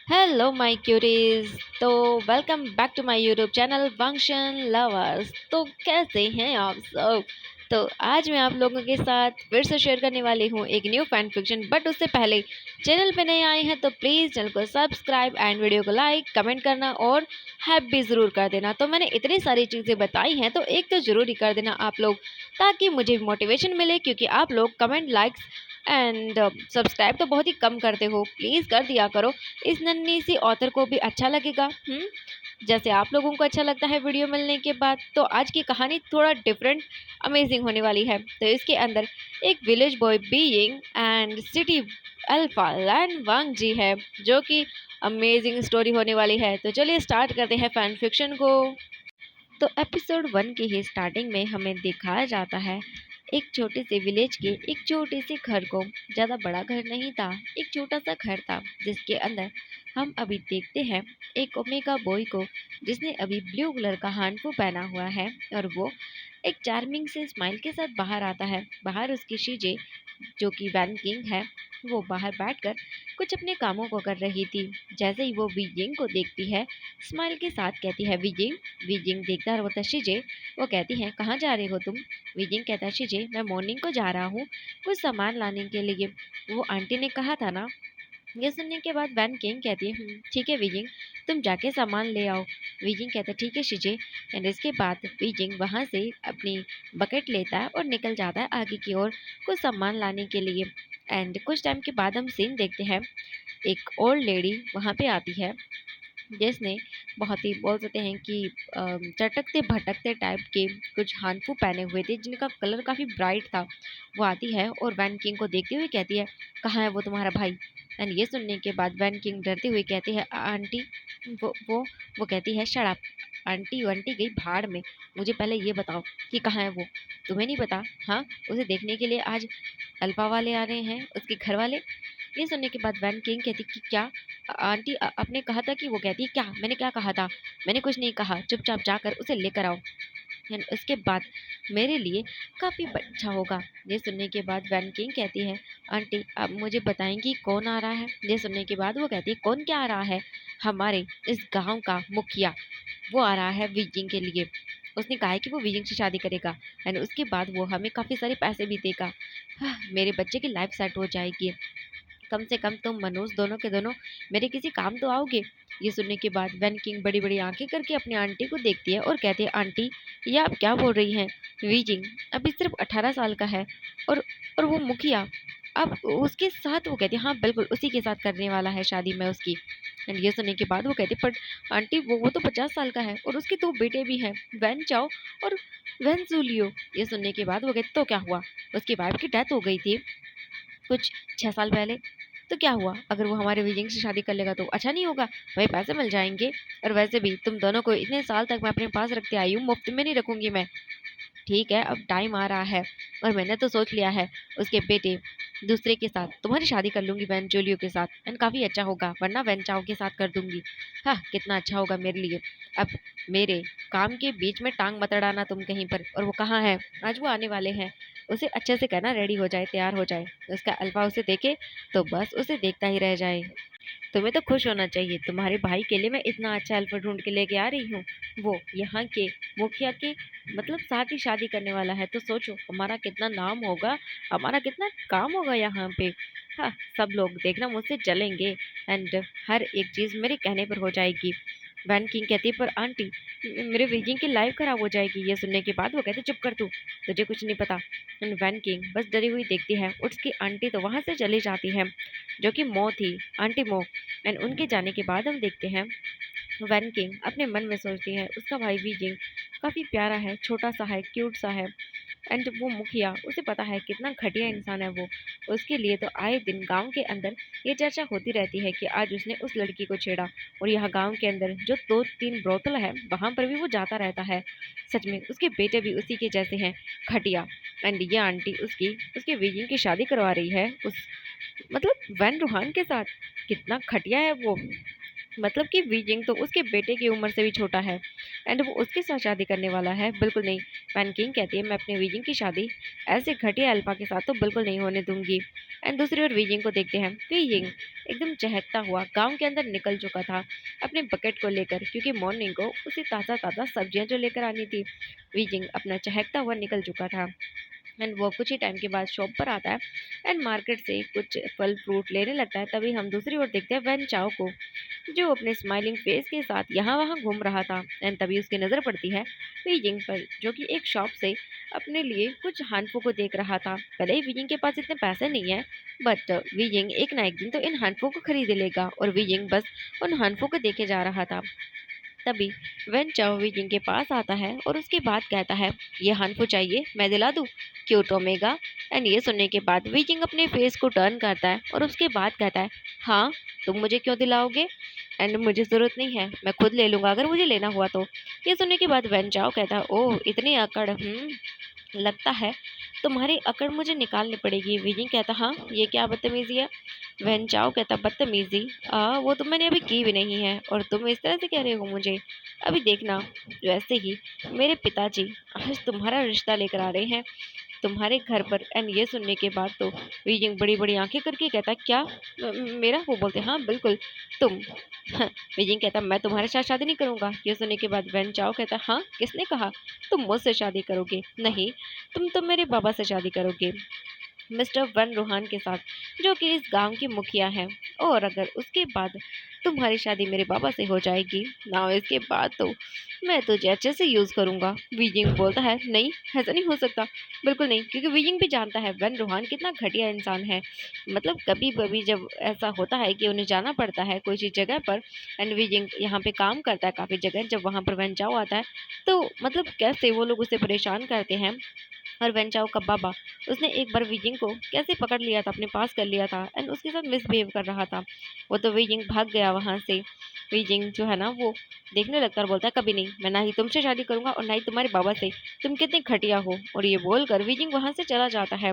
Hello my queries. तो welcome back to my YouTube channel function lovers. तो कैसे हैं आप सब? तो आज मैं आप लोगों के साथ फिर से शेयर करने वाली हूँ एक न्यू फैन फिक्शन। बट उससे पहले चैनल पे नए आए हैं तो प्लीज़ चैनल को सब्सक्राइब एंड वीडियो को लाइक कमेंट करना और हैप भी ज़रूर कर देना। तो मैंने इतनी सारी चीज़ें बताई हैं तो एक तो ज़रूर ही कर देना आप लोग, ताकि मुझे मोटिवेशन मिले, क्योंकि आप लोग कमेंट लाइक्स एंड सब्सक्राइब तो बहुत ही कम करते हो। प्लीज़ कर दिया करो, इस नन्ही सी ऑथर को भी अच्छा लगेगा। जैसे आप लोगों को अच्छा लगता है वीडियो मिलने के बाद। तो आज की कहानी थोड़ा डिफरेंट अमेजिंग होने वाली है। तो इसके अंदर एक village boy being and city alpha land वांग जी है, जो कि अमेजिंग स्टोरी होने वाली है। तो चलिए स्टार्ट करते हैं फैन फिक्शन को। तो एपिसोड 1 की ही स्टार्टिंग में हमें दिखाया जाता है एक छोटे से विलेज के एक छोटे से घर को। ज़्यादा बड़ा घर नहीं था, एक छोटा सा घर था जिसके अंदर हम अभी देखते हैं एक ओमेगा बॉय को, जिसने अभी ब्लू कलर का हांडफू पहना हुआ है और वो एक चार्मिंग से स्माइल के साथ बाहर आता है। बाहर उसकी शीजे, जो कि वैन किंग है, वो बाहर बैठकर कुछ अपने कामों को कर रही थी। जैसे ही वो वीजिंग को देखती है, स्माइल के साथ कहती है वीजिंग। वीजिंग देखता है होता शीजे। वो कहती है कहाँ जा रहे हो तुम? वीजिंग कहता है शीजे, मैं मॉर्निंग को जा रहा हूँ कुछ सामान लाने के लिए। वो आंटी ने कहा था ना। ये सुनने के बाद वैन किंग कहती है ठीक है वीजिंग, तुम जाके सामान ले आओ। वीजिंग कहता है ठीक है शीजे। एंड इसके बाद वीजिंग वहाँ से अपनी बकेट लेता है और निकल जाता है आगे की ओर कुछ सामान लाने के लिए। एंड कुछ टाइम के बाद हम सीन देखते हैं, एक ओल्ड लेडी वहाँ पे आती है, जिसने बहुत ही बोल सकते हैं कि चटकते भटकते टाइप के कुछ हानफू पहने हुए थे, जिनका कलर काफ़ी ब्राइट था। वो आती है और वैन किंग को देखते हुए कहती है कहाँ है वो तुम्हारा भाई? एंड ये सुनने के बाद वैन किंग डरते हुए कहती है आंटी। वो कहती है शट अप। आंटी आंटी गई भाड़ में, मुझे पहले ये बताओ कि कहाँ है वो? तुम्हें नहीं पता? हाँ, उसे देखने के लिए आज अल्फा वाले आ रहे हैं, उसके घर वाले। ये सुनने के बाद वैन किंग कहती कि क्या? आंटी आपने कहा था कि। वो कहती है क्या? मैंने क्या कहा था? मैंने कुछ नहीं कहा, चुपचाप जाकर उसे लेकर आओ। एंड उसके बाद मेरे लिए काफ़ी अच्छा होगा। ये सुनने के बाद वैन किंग कहती है आंटी आप मुझे बताएंगी कौन आ रहा है? ये सुनने के बाद वो कहती है कौन क्या आ रहा है? हमारे इस गांव का मुखिया, वो आ रहा है वीजिंग के लिए। उसने कहा है कि वो वीजिंग से शादी करेगा एंड उसके बाद वो हमें काफ़ी सारे पैसे भी देगा। मेरे बच्चे की लाइफ सेट हो जाएगी। कम से कम तुम मनोज दोनों के दोनों मेरे किसी काम तो आओगे। ये सुनने के बाद वैन किंग बड़ी बड़ी आंखें करके अपनी आंटी को देखती है और कहती है आंटी ये आप क्या बोल रही हैं? वीजिंग अभी सिर्फ 18 साल का है और वो मुखिया, अब उसके साथ। वो कहती है हाँ बिल्कुल उसी के साथ करने वाला है शादी मैं उसकी। एंड ये सुनने के बाद वो कहती है पर आंटी वो तो 50 साल का है और उसके दो बेटे भी हैं, वैन चाओ और वैन जूलियो। ये सुनने के बाद वो कहती तो क्या हुआ? उसकी वाइफ की डेथ हो गई थी कुछ 6 साल पहले। तो क्या हुआ? अगर वो हमारे विजिंग से शादी कर लेगा तो अच्छा नहीं होगा? हमें पैसे मिल जाएंगे। और वैसे भी तुम दोनों को इतने साल तक मैं अपने पास रखते आई हूँ, मुफ्त में नहीं रखूंगी मैं। ठीक है अब टाइम आ रहा है और मैंने तो सोच लिया है उसके बेटे दूसरे के साथ तुम्हारी शादी कर लूंगी, वैन जोलियो के साथ। एंड काफ़ी अच्छा होगा, वरना वैन चाओ के साथ कर दूंगी। हाँ कितना अच्छा होगा मेरे लिए। अब मेरे काम के बीच में टांग मत अड़ाना तुम कहीं पर। और वो कहाँ है? आज वो आने वाले हैं, उसे अच्छे से कहना रेडी हो जाए, तैयार हो जाए। उसका अल्फा उसे देखे तो बस उसे देखता ही रह जाए। तुम्हें तो खुश होना चाहिए, तुम्हारे भाई के लिए मैं इतना अच्छा अल्फा ढूंढ के लेके आ रही हूँ। वो यहाँ के मुखिया के मतलब साथ ही शादी करने वाला है, तो सोचो हमारा कितना नाम होगा, हमारा कितना काम होगा यहाँ पे। हाँ सब लोग देखना मुझसे चलेंगे एंड हर एक चीज़ मेरे कहने पर हो जाएगी। वैन किंग कहती है पर आंटी मेरे विजिंग की लाइफ खराब हो जाएगी। ये सुनने के बाद वो कहते चुप कर तू, तुझे कुछ नहीं पता। एंड वैन किंग बस डरी हुई देखती है, उसकी आंटी तो वहाँ से चली जाती है, जो कि मो थी, आंटी मो। एंड उनके जाने के बाद हम देखते हैं वैन किंग अपने मन में सोचती है उसका भाई विजिंग काफ़ी प्यारा है, छोटा सा है, क्यूट सा है। एंड वो मुखिया, उसे पता है कितना घटिया इंसान है वो। उसके लिए तो आए दिन गांव के अंदर ये चर्चा होती रहती है कि आज उसने उस लड़की को छेड़ा। और यहाँ गांव के अंदर जो दो तीन ब्रोथल है वहां पर भी वो जाता रहता है। सच में उसके बेटे भी उसी के जैसे हैं, घटिया। एंड ये आंटी उसकी उसके विजिंग की शादी करवा रही है उस मतलब वैन रूहान के साथ। कितना घटिया है वो। मतलब कि वीजिंग तो उसके बेटे की उम्र से भी छोटा है एंड वो उसके साथ शादी करने वाला है। बिल्कुल नहीं। वैन किंग कहती है मैं अपने वीजिंग की शादी ऐसे घटिया अल्फा के साथ तो बिल्कुल नहीं होने दूंगी। एंड दूसरी ओर वीजिंग को देखते हैं। वीजिंग एकदम चहकता हुआ गांव के अंदर निकल चुका था अपने बकेट को लेकर, क्योंकि मॉर्निंग को उसे ताज़ा ताज़ा सब्जियां जो लेकर आनी थी। वीजिंग अपना चहकता हुआ निकल चुका था एंड वो कुछ ही टाइम के बाद शॉप पर आता है एंड मार्केट से कुछ फल फ्रूट लेने लगता है। तभी हम दूसरी ओर देखते हैं वैन चाओ को, जो अपने स्माइलिंग फेस के साथ यहाँ वहाँ घूम रहा था। एंड तभी उसकी नज़र पड़ती है वीजिंग पर, जो कि एक शॉप से अपने लिए कुछ हानफो को देख रहा था। भले ही वीजिंग के पास इतने पैसे नहीं है, बट वीजिंग एक ना एक दिन तो इन हानफो को खरीद लेगा। और वीजिंग बस उन हानफो को देखे जा रहा था। तभी वेन चाओ वीजिंग के पास आता है और उसके बाद कहता है ये हानफो चाहिए, मैं दिला दूँ, क्यूट ओमेगा। एंड ये सुनने के बाद वीजिंग अपने फेस को टर्न करता है और उसके बाद कहता है हाँ, तुम मुझे क्यों दिलाओगे, एंड मुझे ज़रूरत नहीं है, मैं खुद ले लूँगा अगर मुझे लेना हुआ तो। ये सुनने के बाद वेन चाओ कहता है ओह इतनी अकड़, लगता है तुम्हारी अकड़ मुझे निकालनी पड़ेगी। वीजिंग कहता हाँ, ये क्या बदतमीजी है। वैन चाओ कहता बदतमीजी, वो तो मैंने अभी की भी नहीं है और तुम इस तरह से कह रहे हो मुझे। अभी देखना, वैसे ही मेरे पिताजी आज तुम्हारा रिश्ता लेकर आ रहे हैं तुम्हारे घर पर। एंड ये सुनने के बाद तो वीजिंग बड़ी बड़ी आंखें करके कहता क्या मेरा, वो बोलते हाँ बिल्कुल तुम। वीजिंग कहता मैं तुम्हारे साथ शादी नहीं करूंगा। ये सुनने के बाद वैन चाओ कहता हाँ, किसने कहा तुम मुझसे शादी करोगे, नहीं तुम तो मेरे बाबा से शादी करोगे, मिस्टर वन रूहान के साथ, जो कि इस गांव के मुखिया हैं। और अगर उसके बाद तुम्हारी शादी मेरे बाबा से हो जाएगी ना, इसके बाद तो मैं तुझे अच्छे से यूज़ करूंगा। वीजिंग बोलता है नहीं, ऐसा नहीं हो सकता, बिल्कुल नहीं, क्योंकि वीजिंग भी जानता है वन रूहान कितना घटिया इंसान है। मतलब कभी कभी जब ऐसा होता है कि उन्हें जाना पड़ता है कोई सी जगह पर, एंड वीजिंग यहाँ पे काम करता है काफ़ी जगह, जब वहाँ पर वन चाओ आता है तो मतलब कैसे वो लोग उसे परेशान करते हैं। और वेंचाओ का बाबा, उसने एक बार वीजिंग को कैसे पकड़ लिया था, अपने पास कर लिया था एंड उसके साथ मिसबिहेव कर रहा था। वो तो वीजिंग भाग गया वहाँ से। वीजिंग जो है ना वो देखने लगता है और बोलता है कभी नहीं, मैं ना ही तुमसे शादी करूंगा और ना ही तुम्हारे बाबा से, तुम कितने घटिया हो। और ये बोलकर वीजिंग वहाँ से चला जाता है।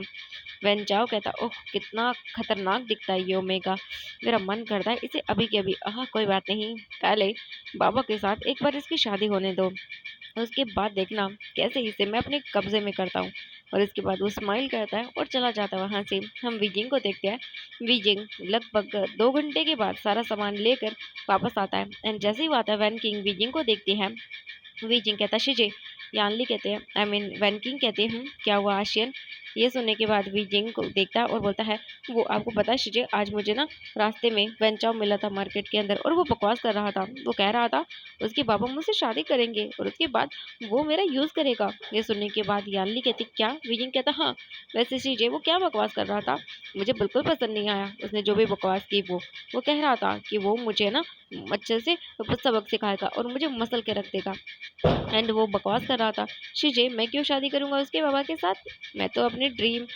वेंचाओ कहता ओह कितना खतरनाक दिखता है ये ओमेगा, मेरा मन करता है इसे अभी के अभी, कोई बात नहीं, पहले बाबा के साथ एक बार इसकी शादी होने दो, उसके बाद देखना कैसे इसे मैं अपने कब्जे में करता हूँ। और इसके बाद वो स्माइल करता है और चला जाता है वहाँ से। हम वीजिंग को देखते हैं। वीजिंग लगभग 2 घंटे के बाद सारा सामान लेकर वापस आता है एंड जैसे ही वो आता है वैन किंग वीजिंग को देखती है। वीजिंग कहता है शिजे, यानली कहते हैं, आई मीन वैन किंग कहते हैं क्या हुआ आशियन। ये सुनने के बाद वीजिंग को देखता है और बोलता है वो आपको पता है शिजे, आज मुझे ना रास्ते में वैन चाओ मिला था मार्केट के अंदर और वो बकवास कर रहा था। वो कह रहा था उसके बाबा मुझसे शादी करेंगे और उसके बाद वो मेरा यूज़ करेगा। ये सुनने के बाद यानली कहती क्या, वीजिंग कहता हाँ, वैसे शिजे वो क्या बकवास कर रहा था, मुझे बिल्कुल पसंद नहीं आया उसने जो भी बकवास की। वो कह रहा था कि वो मुझे ना अच्छे से सबक सिखाएगा और मुझे मसल के रख देगा। एंड वो बकवास कर रहा था शिजे, मैं क्यों शादी करूंगा उसके बाबा के साथ, मैं तो अपने ड्रीम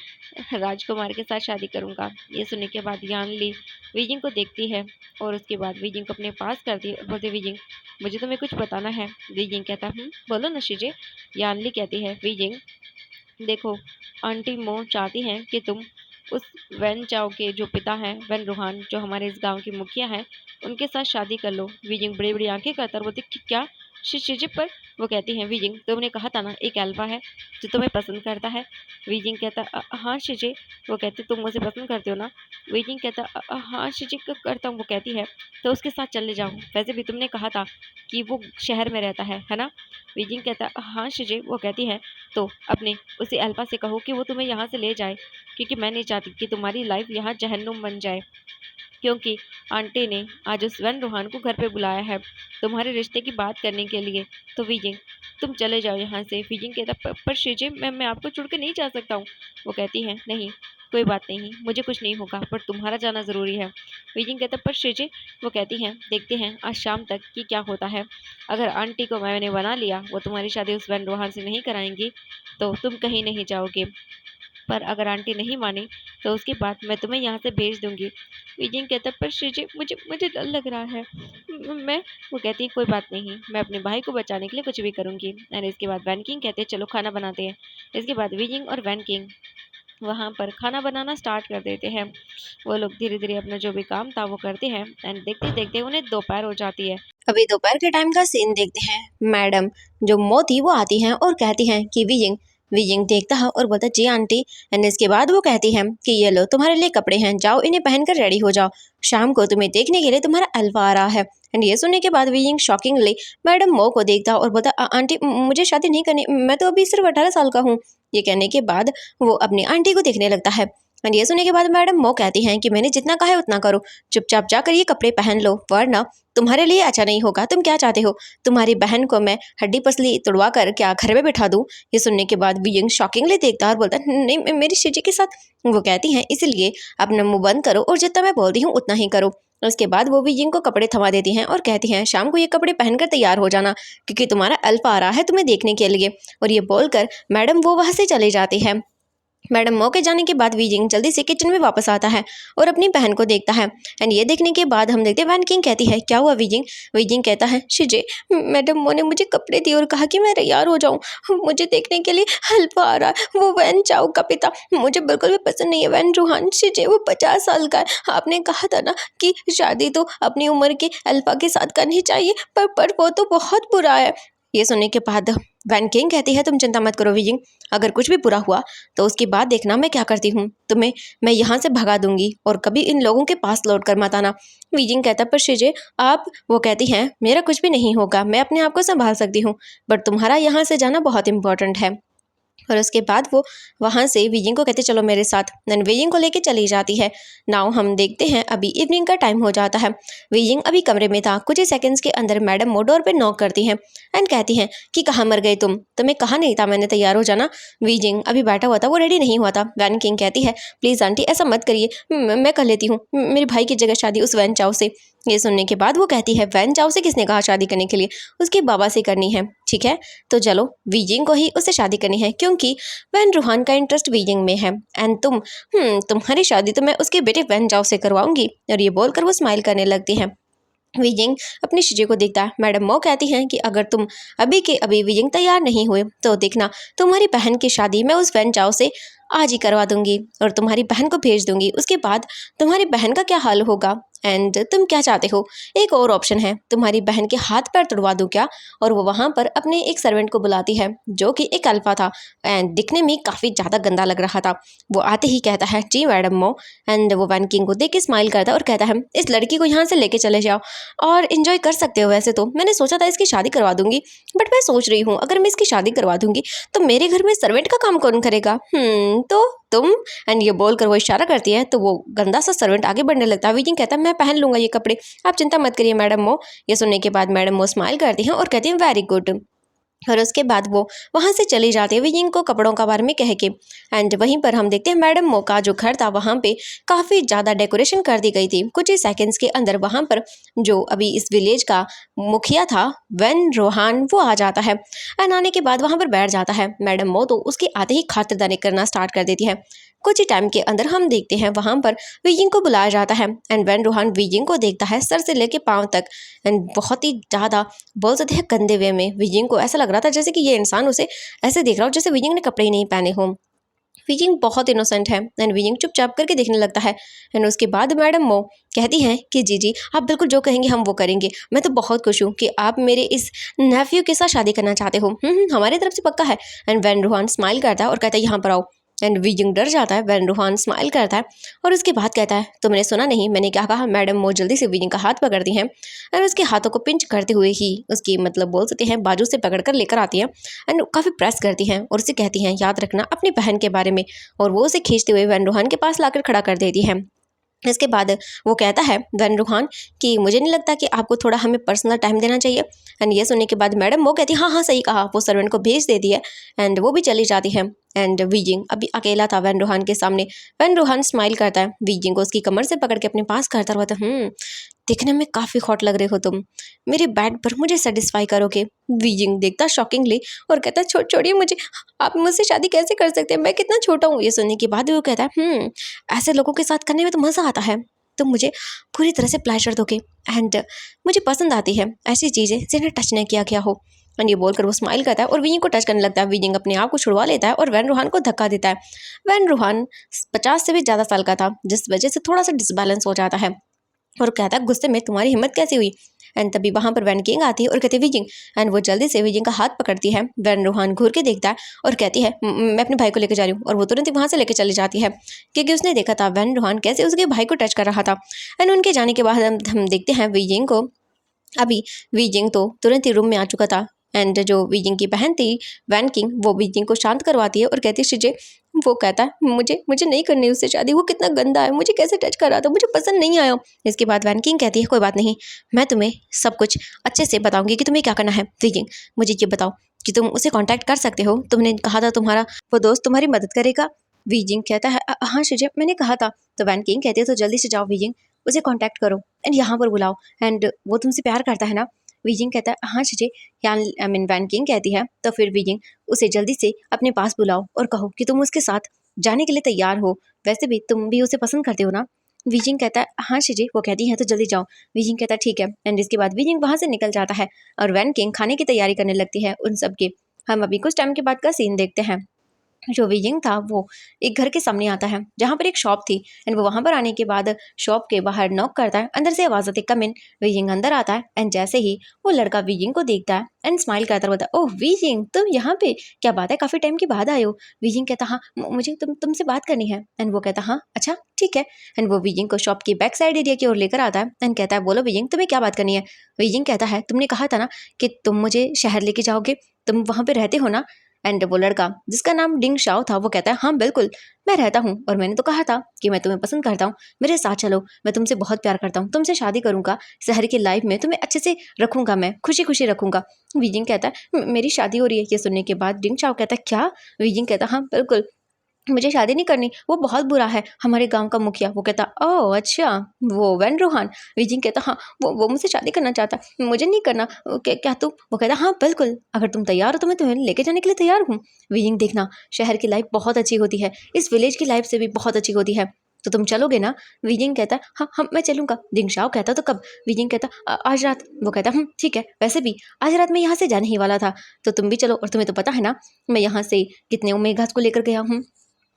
राजकुमार के साथ शादी करूंगा। ये सुनने के बाद यानली वीजिंग को देखती है और उसके बाद वीजिंग को अपने पास करती है और बोलती वीजिंग मुझे तुम्हें कुछ बताना है। वीजिंग कहता बोलो ना शिजे। यानली कहती है वीजिंग देखो, आंटी मो चाहती हैं कि तुम उस वैन चाओ के जो पिता हैं वैन रूहान, जो हमारे इस गांव के मुखिया हैं, उनके साथ शादी कर लो। वीजिंग बड़ी बड़ी आंखें करता है और बोलती क्या शिशिर पर। वो कहती हैं वीजिंग तुमने कहा था ना एक एल्फा है जो तुम्हें पसंद करता है। वीजिंग कहता हाँ शिजे। वो कहती तुम मुझे पसंद करते हो ना। वीजिंग कहता हाँ शिजे करता हूँ। वो कहती है तो उसके साथ चले जाओ, वैसे भी तुमने कहा था कि वो शहर में रहता है ना। वीजिंग कहता हाँ शिजे। वो कहती है तो अपने उसी अल्फा से कहो कि वो तुम्हें यहाँ से ले जाए, क्योंकि मैं नहीं चाहती कि तुम्हारी लाइफ यहाँ जहन्नुम बन जाए, क्योंकि आंटी ने आज उस वन रूहान को घर पे बुलाया है तुम्हारे रिश्ते की बात करने के लिए। तो विजिंग तुम चले जाओ यहाँ से। विजिंग कहता पर शीजे मैं आपको छोड़ के नहीं जा सकता हूँ। वो कहती है नहीं, कोई बात नहीं, मुझे कुछ नहीं होगा, पर तुम्हारा जाना ज़रूरी है। विजिंग कहता पर शीजे। वो कहती हैं देखते हैं आज शाम तक कि क्या होता है। अगर आंटी को मैंने बना लिया, वो तुम्हारी शादी उस वन रूहान से नहीं कराएंगी तो तुम कहीं नहीं जाओगे, पर अगर आंटी नहीं मानी तो उसके बाद मैं तुम्हें यहाँ से भेज दूंगी। विजिंग कहता पर श्रीजी मुझे मुझे डर लग रहा है, मैं। वो कहती है कोई बात नहीं, मैं अपने भाई को बचाने के लिए कुछ भी करूंगी। एंड इसके बाद वैन किंग कहते हैं चलो खाना बनाते हैं। इसके बाद विजिंग और वैन किंग वहाँ पर खाना बनाना स्टार्ट कर देते हैं। वो लोग धीरे-धीरे अपना जो भी काम था वो करते हैं एंड देखते-देखते उन्हें दोपहर हो जाती है। अभी दोपहर के टाइम का सीन देखते हैं। मैडम जो मो थी वो आती हैं और कहती हैं कि विजिंग। विजिंग देखता है और बोलता है जी आंटी। एंड इसके बाद वो कहती हैं कि ये लो तुम्हारे लिए कपड़े हैं, जाओ इन्हें पहनकर रेडी हो जाओ, शाम को तुम्हें देखने के लिए तुम्हारा अल्फा आ रहा है। एंड ये सुनने के बाद विजिंग शॉकिंगली मैडम मो को देखता है और बोलता आंटी मुझे शादी नहीं करनी, मैं तो अभी सिर्फ 18 साल का हूँ। ये कहने के बाद वो अपनी आंटी को देखने लगता है। एंड ये सुनने के बाद मैडम मो कहती हैं कि मैंने जितना कहा है उतना करो, चुपचाप जाकर ये कपड़े पहन लो वरना तुम्हारे लिए अच्छा नहीं होगा। तुम क्या चाहते हो, तुम्हारी बहन को मैं हड्डी पसली तुड़वा कर क्या घर में बिठा दूं? ये सुनने के बाद विजंग शॉकिंगली देखता है और बोलता है नहीं मेरी शिजी के साथ। वो कहती हैं इसलिए अपना मुंह बंद करो और जितना मैं बोलती हूँ उतना ही करो। उसके बाद वो विजिंग को कपड़े थमा देती हैं और कहती हैं शाम को ये कपड़े पहनकर तैयार हो जाना क्योंकि तुम्हारा अल्फा आ रहा है तुम्हें देखने के लिए। और ये बोलकर मैडम वो वहां से चले जाते हैं। मैडम मो के जाने के बाद वीजिंग जल्दी से किचन में वापस आता है और अपनी बहन को देखता है। एंड ये देखने के बाद हम देखते हैं वैन किंग कहती है क्या हुआ वीजिंग? वीजिंग कहता है शिजे मैडम मो ने मुझे कपड़े दिए और कहा कि मैं तैयार हो जाऊं, मुझे देखने के लिए हल्फा आ रहा है, वो वैन चाओ का पिता, मुझे बिल्कुल भी पसंद नहीं है वैन रूहान। शिजे वो 50 साल का है, आपने कहा था ना कि शादी तो अपनी उम्र के अल्फा के साथ करनी चाहिए, पर वो तो बहुत बुरा है। ये सुनने के बाद वैन किंग कहती है तुम चिंता मत करो विजिंग, अगर कुछ भी बुरा हुआ तो उसके बाद देखना मैं क्या करती हूँ, तुम्हें मैं यहाँ से भगा दूंगी और कभी इन लोगों के पास लौट कर मत आना। विजिंग कहता पर शिजे आप। वो कहती हैं मेरा कुछ भी नहीं होगा, मैं अपने आप को संभाल सकती हूँ, बट तुम्हारा यहाँ से जाना बहुत इंपॉर्टेंट है। और उसके बाद वो वहाँ से विजिंग को कहते चलो मेरे साथ। देन विजिंग को लेके चली जाती है। नाउ हम देखते हैं अभी इवनिंग का टाइम हो जाता है। विजिंग अभी कमरे में था, कुछ ही सेकंड्स के अंदर मैडम वो डोर पे नॉक करती हैं एंड कहती हैं कि कहाँ मर गए तुम, तुम्हें कहा नहीं था मैंने तैयार हो जाना? विजिंग अभी बैठा हुआ था, वो रेडी नहीं हुआ था। वैन किंग कहती है प्लीज़ आंटी ऐसा मत करिए, मैं कर लेती हूँ मेरे भाई की जगह शादी उस वैन चाओ से। ये सुनने के बाद वो कहती है वैन चाओ से किसने कहा शादी करने के लिए, उसके बाबा से करनी है। ठीक है तो चलो विजिंग को ही उससे शादी करनी है क्योंकि वैन रूहान का इंटरेस्ट विजिंग में है। एंड तुम्हारी शादी तो मैं उसके बेटे वैन जाओ से करवाऊंगी। और ये बोलकर वो स्माइल करने लगती हैं। विजिंग अपनी शिजे को देखता है। मैडम मो कहती हैं कि अगर तुम अभी के अभी विजिंग तैयार नहीं हुए तो देखना तुम्हारी बहन की शादी मैं उस वैन चाओ से आज ही करवा दूंगी और तुम्हारी बहन को भेज दूंगी, उसके बाद तुम्हारी बहन का क्या हाल होगा? एंड तुम क्या चाहते हो? एक और ऑप्शन है, तुम्हारी बहन के हाथ पैर तुड़वा दूं क्या? और वो वहां पर अपने एक सर्वेंट को बुलाती है जो कि एक अल्फा था एंड दिखने में काफ़ी ज़्यादा गंदा लग रहा था। वो आते ही कहता है जी मैडम मो। एंड वो वैन किंग को देख के स्माइल करता है और कहता है इस लड़की को यहाँ से लेके चले जाओ और इन्जॉय कर सकते हो। वैसे तो मैंने सोचा था इसकी शादी करवा दूंगी, बट मैं सोच रही हूँ अगर मैं इसकी शादी करवा दूंगी तो मेरे घर में सर्वेंट का काम कौन करेगा? तो तुम। एंड ये बोलकर वो इशारा करती है तो वो गंदा सा सर्वेंट आगे बढ़ने लगता है। विजिंग कहता है मैं पहन लूंगा ये कपड़े, आप चिंता मत करिए मैडम मो। ये सुनने के बाद मैडम मो स्माइल करती हैं और कहती हैं वेरी गुड। और उसके बाद वो वहाँ से चली जाती है विजिंग को कपड़ों का बारे में कह के। एंड वहीं पर हम देखते हैं मैडम मो का जो घर था वहाँ पे काफ़ी ज़्यादा डेकोरेशन कर दी गई थी। कुछ ही सेकंड्स के अंदर वहाँ पर जो अभी इस विलेज का मुखिया था वैन रोहान वो आ जाता है। एंड आने के बाद वहाँ पर बैठ जाता है। मैडम मो तो उसके आते ही खातिरदारी करना स्टार्ट कर देती है। कुछ ही टाइम के अंदर हम देखते हैं वहाँ पर विजिंग को बुलाया जाता है एंड वैन रोहान विजिंग को देखता है सर से लेके पाँव तक। एंड बहुत ही ज़्यादा बोल सकते हैं गंदे वे में। विजिंग को ऐसा लग रहा था जैसे कि ये इंसान उसे ऐसे देख रहा हो जैसे विजिंग ने कपड़े ही नहीं पहने हों। विजिंग बहुत इनोसेंट है एंड विजिंग चुपचाप करके देखने लगता है। एंड उसके बाद मैडम मो कहती हैं कि जी जी आप बिल्कुल जो कहेंगे हम वो करेंगे, मैं तो बहुत खुश हूँ कि आप मेरे इस नेफ्यू के साथ शादी करना चाहते हो। हमारी तरफ से पक्का है। एंड वैन रूहान स्माइल करता है और कहता है यहाँ पर आओ। एंड विजिंग डर जाता है। वैन रूहान स्माइल करता है और उसके बाद कहता है तुमने सुना नहीं मैंने क्या कहा? मैडम मो जल्दी से विजिंग का हाथ पकड़ती हैं एंड उसके हाथों को पिंच करते हुए ही उसकी मतलब बोल सकते हैं बाजू से पकड़ कर लेकर आती हैं एंड काफ़ी प्रेस करती हैं और उसे कहती हैं याद रखना अपनी बहन के बारे में। और वो उसे खींचते हुए वैन रूहान के पास लाकर खड़ा कर देती है। इसके बाद वो कहता है वैन रूहान कि मुझे नहीं लगता कि आपको थोड़ा हमें पर्सनल टाइम देना चाहिए। एंड ये सुनने के बाद मैडम वो कहती है हाँ हाँ सही कहा। वो सर्वेंट को भेज देती है एंड वो भी चली जाती है। एंड विजिंग अभी अकेला था वैन रूहान के सामने। वैन रूहान स्माइल करता है, विजिंग को उसकी कमर से पकड़ के अपने पास करता रहता है। दिखने में काफ़ी हॉट लग रहे हो तुम, मेरे बेड पर मुझे सेटिस्फाई करोगे? विजिंग देखता शॉकिंगली और कहता है छोड़िए मुझे, आप मुझसे शादी कैसे कर सकते हैं, मैं कितना छोटा हूँ? ये सुनने के बाद वो कहता है ऐसे लोगों के साथ करने में तो मज़ा आता है, तुम मुझे पूरी तरह से प्लेजर दोगे एंड मुझे पसंद आती है ऐसी चीज़ें जिन्हें टच नहीं किया गया हो। एंड ये बोलकर वो स्माइल करता है और विजिंग को टच करने लगता है। विजिंग अपने आप को छुड़वा लेता है और वैन रूहान को धक्का देता है। वैन रूहान 50 से भी ज़्यादा साल का था, जिस वजह से थोड़ा सा डिसबैलेंस हो जाता है और कहता है गुस्से में तुम्हारी हिम्मत कैसे हुई। एंड तभी वहाँ पर वैन किंग आती है और कहती है विजिंग। एंड वो जल्दी से विजिंग का हाथ पकड़ती है। वैन रूहान घूर के देखता है और कहती है मैं अपने भाई को लेकर जा रही हूँ, और वो तुरंत ही वहाँ से लेकर चली जाती है क्योंकि उसने देखा था वैन रूहान कैसे उसके भाई को टच कर रहा था। एंड उनके जाने के बाद हम देखते हैं विजिंग को। अभी विजिंग तो तुरंत ही रूम में आ चुका था। एंड जो विजिंग की बहन थी वैन किंग, वो विजिंग को शांत करवाती है और कहती है शिजे। वो कहता है मुझे मुझे नहीं करनी उससे शादी, वो कितना गंदा है, मुझे कैसे टच कर रहा था, मुझे पसंद नहीं आया। इसके बाद वैन किंग कहती है कोई बात नहीं, मैं तुम्हें सब कुछ अच्छे से बताऊंगी कि तुम्हें क्या करना है। विजिंग मुझे ये बताओ कि तुम उसे कांटेक्ट कर सकते हो, तुमने कहा था तुम्हारा वो दोस्त तुम्हारी मदद करेगा। विजिंग कहता है हाँ शिजे मैंने कहा था। तो वैन किंग कहती है तो जल्दी से जाओ विजिंग, उसे कांटेक्ट करो एंड यहाँ पर बुलाओ। एंड वो तुमसे प्यार करता है ना। विजिंग कहता है हाँ शिजे, यान आई मीन वैन किंग कहती है तो फिर विजिंग उसे जल्दी से अपने पास बुलाओ और कहो कि तुम उसके साथ जाने के लिए तैयार हो, वैसे भी तुम भी उसे पसंद करते हो ना। विजिंग कहता है हाँ शिजे, वो कहती है तो जल्दी जाओ। विजिंग कहता है ठीक है। एंड इसके बाद विजिंग वहां से निकल जाता है और वैन किंग खाने की तैयारी करने लगती है उन सब की। हम अभी कुछ टाइम के बाद का सीन देखते हैं। जो विजिंग था वो एक घर के सामने आता है जहाँ पर एक शॉप थी। एंड वो वहां पर आने के बाद शॉप के बाहर नॉक करता है, अंदर से आवाज आती है कम इन। विजिंग अंदर आता है एंड जैसे ही वो लड़का विजिंग को देखता है एंड स्माइल करता है, बोलता है ओह विजिंग तुम यहाँ पे, क्या बात है काफी टाइम के बाद आए हो। विजिंग कहता हाँ मुझे तुमसे बात करनी है। एंड वो कहता हाँ अच्छा ठीक है। एंड वो विजिंग को शॉप की बैक साइड एरिया की ओर लेकर आता है एंड कहता है बोलो विजिंग तुम्हें क्या बात करनी है। विजिंग कहता है तुमने कहा था ना कि तुम मुझे शहर लेके जाओगे, तुम वहां पे रहते हो ना। एंड वो लड़का जिसका नाम डिंग शाओ था वो कहता है हाँ बिल्कुल मैं रहता हूँ, और मैंने तो कहा था कि मैं तुम्हें पसंद करता हूँ, मेरे साथ चलो, मैं तुमसे बहुत प्यार करता हूँ, तुमसे शादी करूंगा, शहर की लाइफ में तुम्हें अच्छे से रखूंगा, मैं खुशी खुशी रखूंगा। विजिंग कहता है मेरी शादी हो रही है। ये सुनने के बाद डिंग शाओ कहता है क्या। विजिंग कहता है हाँ बिल्कुल मुझे शादी नहीं करनी, वो बहुत बुरा है, हमारे गांव का मुखिया। वो कहता ओह अच्छा वो वैन रूहान। विजिंग कहता हाँ वो मुझसे शादी करना चाहता है, मुझे नहीं करना। क्या तुम। वो कहता हाँ बिल्कुल अगर तुम तैयार हो तो मैं तुम्हें लेके जाने के लिए तैयार हूँ। विजिंग देखना शहर की लाइफ बहुत अच्छी होती है, इस विलेज की लाइफ से भी बहुत अच्छी होती है, तो तुम चलोगे ना। विजिंग कहता है हाँ हाँ मैं चलूंगा। डिंगशाओ कहता तो कब। विजिंग कहता आज रात। वो कहता ठीक है, वैसे भी आज रात मैं यहाँ से जाने ही वाला था, तो तुम भी चलो, और तुम्हें तो पता है ना मैं यहाँ से कितने ओमेगास को लेकर गया हूँ।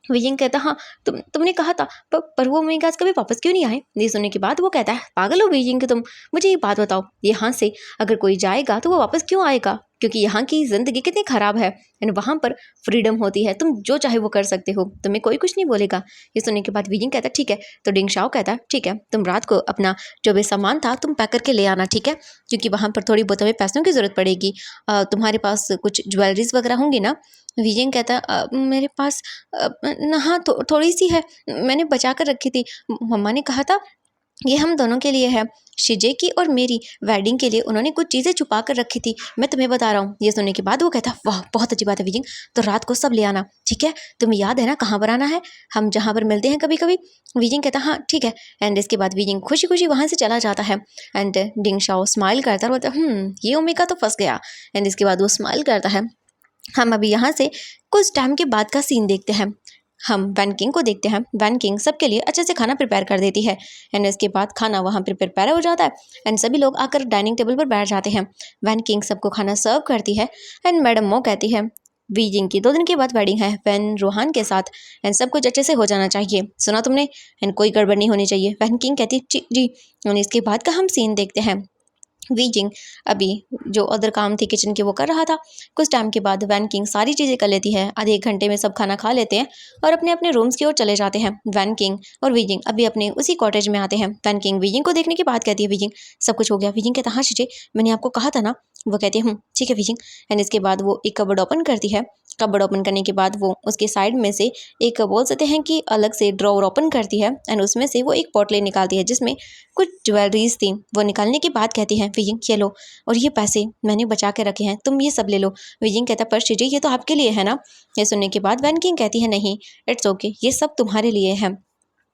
विजिंग कहता हाँ तुमने कहा था, पर वो मेगास कभी वापस क्यों नहीं आए। ये सुनने के बाद वो कहता है पागल हो विजिंग तुम, मुझे ये बात बताओ यहाँ से अगर कोई जाएगा तो वो वापस क्यों आएगा, क्योंकि यहाँ की जिंदगी कितनी खराब है एंड वहाँ पर फ्रीडम होती है, तुम जो चाहे वो कर सकते हो, तुम्हें कोई कुछ नहीं बोलेगा। ये सुनने के बाद विजिंग कहता है ठीक है। तो डिंग शाओ कहता है ठीक है तुम रात को अपना जो भी सामान था तुम पैक करके ले आना, ठीक है, क्योंकि वहाँ पर थोड़ी बहुत हमें पैसों की जरूरत पड़ेगी। तुम्हारे पास कुछ ज्वेलरीज वगैरह होंगी ना। विजिंग कहता है मेरे पास हाँ थोड़ी सी है, मैंने बचा कर रखी थी, मम्मा ने कहा था ये हम दोनों के लिए है, शिजे की और मेरी वेडिंग के लिए उन्होंने कुछ चीज़ें छुपा कर रखी थी, मैं तुम्हें बता रहा हूँ। ये सुनने के बाद वो कहता वाह बहुत अच्छी बात है विजिंग, तो रात को सब ले आना, ठीक है, तुम्हें याद है ना कहाँ पर आना है, हम जहाँ पर मिलते हैं कभी कभी। विजिंग कहता हाँ ठीक है। एंड इसके बाद विजिंग खुशी खुशी वहाँ से चला जाता है। एंड डिंग शाओ स्माइल करता है और बोलता ये ओमेगा तो फंस गया। एंड इसके बाद वो स्माइल करता है। हम अभी यहाँ से कुछ टाइम के बाद का सीन देखते हैं। हम वैन किंग को देखते हैं। वैन किंग सबके लिए अच्छे से खाना प्रिपेयर कर देती है एंड इसके बाद खाना वहाँ पर प्रिपेयर हो जाता है एंड सभी लोग आकर डाइनिंग टेबल पर बैठ जाते हैं। वैन किंग सबको खाना सर्व करती है एंड मैडम मो कहती है वीजिंग की 2 दिन के बाद वेडिंग है वैन रूहान के साथ एंड सब कुछ अच्छे से हो जाना चाहिए, सुना तुमने, एंड कोई गड़बड़ नहीं होनी चाहिए। वैन किंग कहती है जी जी। और इसके बाद का हम सीन देखते हैं। वीजिंग अभी जो अदर काम थे किचन के वो कर रहा था। कुछ टाइम के बाद वैन किंग सारी चीज़ें कर लेती है, आधे 1 घंटे में सब खाना खा लेते हैं और अपने अपने रूम्स की ओर चले जाते हैं। वैन किंग और वीजिंग अभी अपने उसी कॉटेज में आते हैं। वैन किंग वीजिंग को देखने के बाद कहती है वीजिंग सब कुछ हो गया। वीजिंग कहता हाँ शीशे मैंने आपको कहा था ना। वो कहती है ठीक है वीजिंग। एंड इसके बाद वो एक कबर्ड ओपन करती है। कबर्ड ओपन करने के बाद वो उसके साइड में से एक बोल सकते हैं कि अलग से ड्रॉवर ओपन करती है एंड उसमें से वो एक पोटली निकालती है जिसमें कुछ ज्वेलरीज थी। वो निकालने के बाद कहती है वीजिंग ये लो, और ये पैसे मैंने बचा के रखे हैं, तुम ये सब ले लो। वीजिंग कहता पर शीजे ये तो आपके लिए है ना। ये सुनने के बाद वैन किंग कहती है नहीं इट्स ओके, ये सब तुम्हारे लिए है।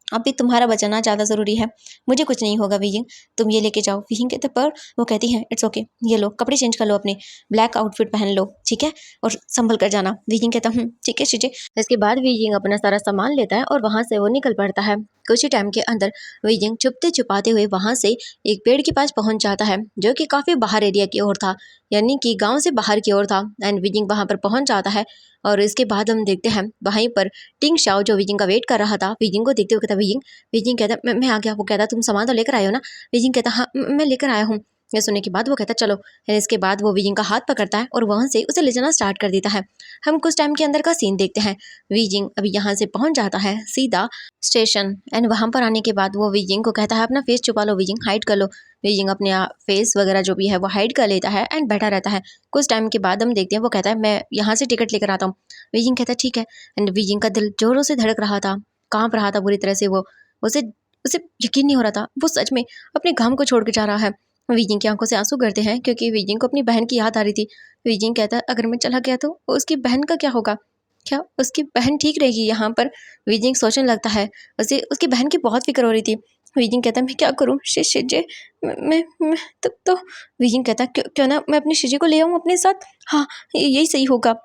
अभी तुम्हारा बचाना ज़्यादा ज़रूरी है, मुझे कुछ नहीं होगा वीजिंग, तुम ये लेके जाओ। वीजिंग कहते पर वो कहती है इट्स ओके, ये लो कपड़े चेंज कर लो, अपने ब्लैक आउटफिट पहन लो, ठीक है, और संभल कर जाना। वीजिंग कहता ठीक है शीजे। इसके बाद वीजिंग अपना सारा सामान लेता है और वहाँ से वो निकल पड़ता है। कुछ ही टाइम के अंदर वीजिंग छुपते छुपाते हुए वहाँ से एक पेड़ के पास पहुँच जाता है, जो कि काफ़ी बाहर एरिया की ओर था, यानी कि गाँव से बाहर की ओर था। एंड वीजिंग वहाँ पर पहुँच जाता है और इसके बाद हम देखते हैं वहीं पर टिंग शाओ जो वीजिंग का वेट कर रहा था, वीजिंग को देखते हुए कहता वीजिंग। वीजिंग कहता मैं आ गया। वो कहता तुम सामान तो लेकर आए हो ना? वीजिंग कहता हाँ मैं लेकर आया हूँ। ये सुनने के बाद वो कहता चलो। इसके बाद वो वीजिंग का हाथ पकड़ता है और वहाँ से उसे ले जाना स्टार्ट कर देता है। हम कुछ टाइम के अंदर का सीन देखते हैं। वीजिंग अभी यहाँ से पहुँच जाता है सीधा स्टेशन। एंड वहाँ पर आने के बाद वो वीजिंग को कहता है अपना फेस छुपा लो वीजिंग, हाइड कर लो। वीजिंग अपने फेस वगैरह जो भी है वो हाइड कर लेता है एंड बैठा रहता है। कुछ टाइम के बाद हम देखते हैं वो कहता है मैं यहाँ से टिकट लेकर आता हूँ। वीजिंग कहता है ठीक है। एंड वीजिंग का दिल जोरों से धड़क रहा था, कांप रहा था बुरी तरह से। वो उसे उसे यकीन नहीं हो रहा था वो सच में अपने गांव को छोड़ के जा रहा है। वीजिंग की आंखों से आंसू गिरते हैं क्योंकि वीजिंग को अपनी बहन की याद आ रही थी। वीजिंग कहता है अगर मैं चला गया तो उसकी बहन का क्या होगा? क्या उसकी बहन ठीक रहेगी यहाँ पर? वीजिंग सोचने लगता है। उसे उसकी बहन की बहुत फिक्र हो रही थी। वीजिंग कहता है मैं क्या करूँ शिजे, मैं तो वीजिंग कहता है क्यों ना मैं अपनी शिजे को ले आऊँ अपने साथ। हाँ यही सही होगा।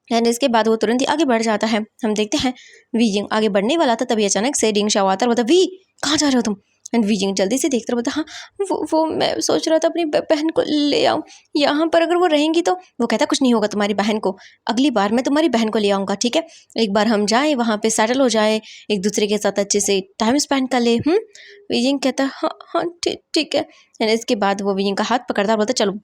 एंड इसके बाद वो तुरंत ही आगे बढ़ जाता है। हम देखते हैं वीजिंग आगे बढ़ने वाला था, तभी अचानक से डिंग शाओ आता है। बोलता वी कहाँ जा रहे हो तुम? एंड वीजिंग जल्दी से देखता बोलता हाँ वो मैं सोच रहा था अपनी बहन को ले आऊँ यहाँ पर, अगर वो रहेंगी तो। वो कहता कुछ नहीं होगा तुम्हारी बहन को, अगली बार मैं तुम्हारी बहन को ले आऊँगा, ठीक है? एक बार हम जाए वहाँ पे सेटल हो जाए, एक दूसरे के साथ अच्छे से टाइम स्पेंड कर ले। वीजिंग कहता है हाँ हाँ ठीक है। एंड इसके बाद वो वीजिंग का हाथ पकड़ता बोलता चलो।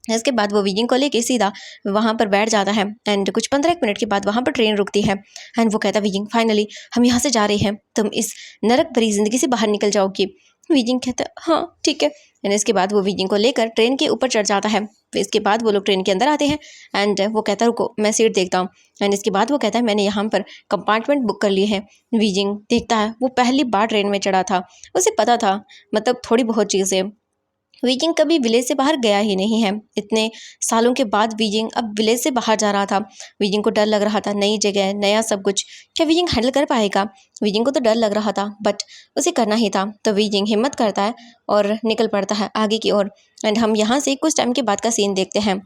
इसके बाद वो वीजिंग को लेके सीधा वहाँ पर बैठ जाता है। एंड कुछ 15 मिनट के बाद वहाँ पर ट्रेन रुकती है। एंड वो कहता वीजिंग फाइनली हम यहाँ से जा रहे हैं, तुम इस नरक भरी जिंदगी से बाहर निकल जाओगी। वीजिंग कहता हाँ ठीक है। एंड इसके बाद वो वीजिंग को लेकर ट्रेन के ऊपर चढ़ जाता है। फिर इसके बाद वो लोग ट्रेन के अंदर आते हैं। एंड वो कहता रुको मैं सीट देखता हूँ। एंड इसके बाद वो कहता है मैंने यहाँ पर कंपार्टमेंट बुक कर लिए हैं। वीजिंग देखता है वो पहली बार ट्रेन में चढ़ा था, उसे पता था मतलब थोड़ी बहुत चीज़ें। वीजिंग कभी विलेज से बाहर गया ही नहीं है। इतने सालों के बाद वीजिंग अब विलेज से बाहर जा रहा था। वीजिंग को डर लग रहा था, नई जगह नया सब कुछ, क्या वीजिंग हैंडल कर पाएगा? वीजिंग को तो डर लग रहा था बट उसे करना ही था। तो वीजिंग हिम्मत करता है और निकल पड़ता है आगे की ओर। एंड हम यहाँ से कुछ टाइम के बाद का सीन देखते हैं।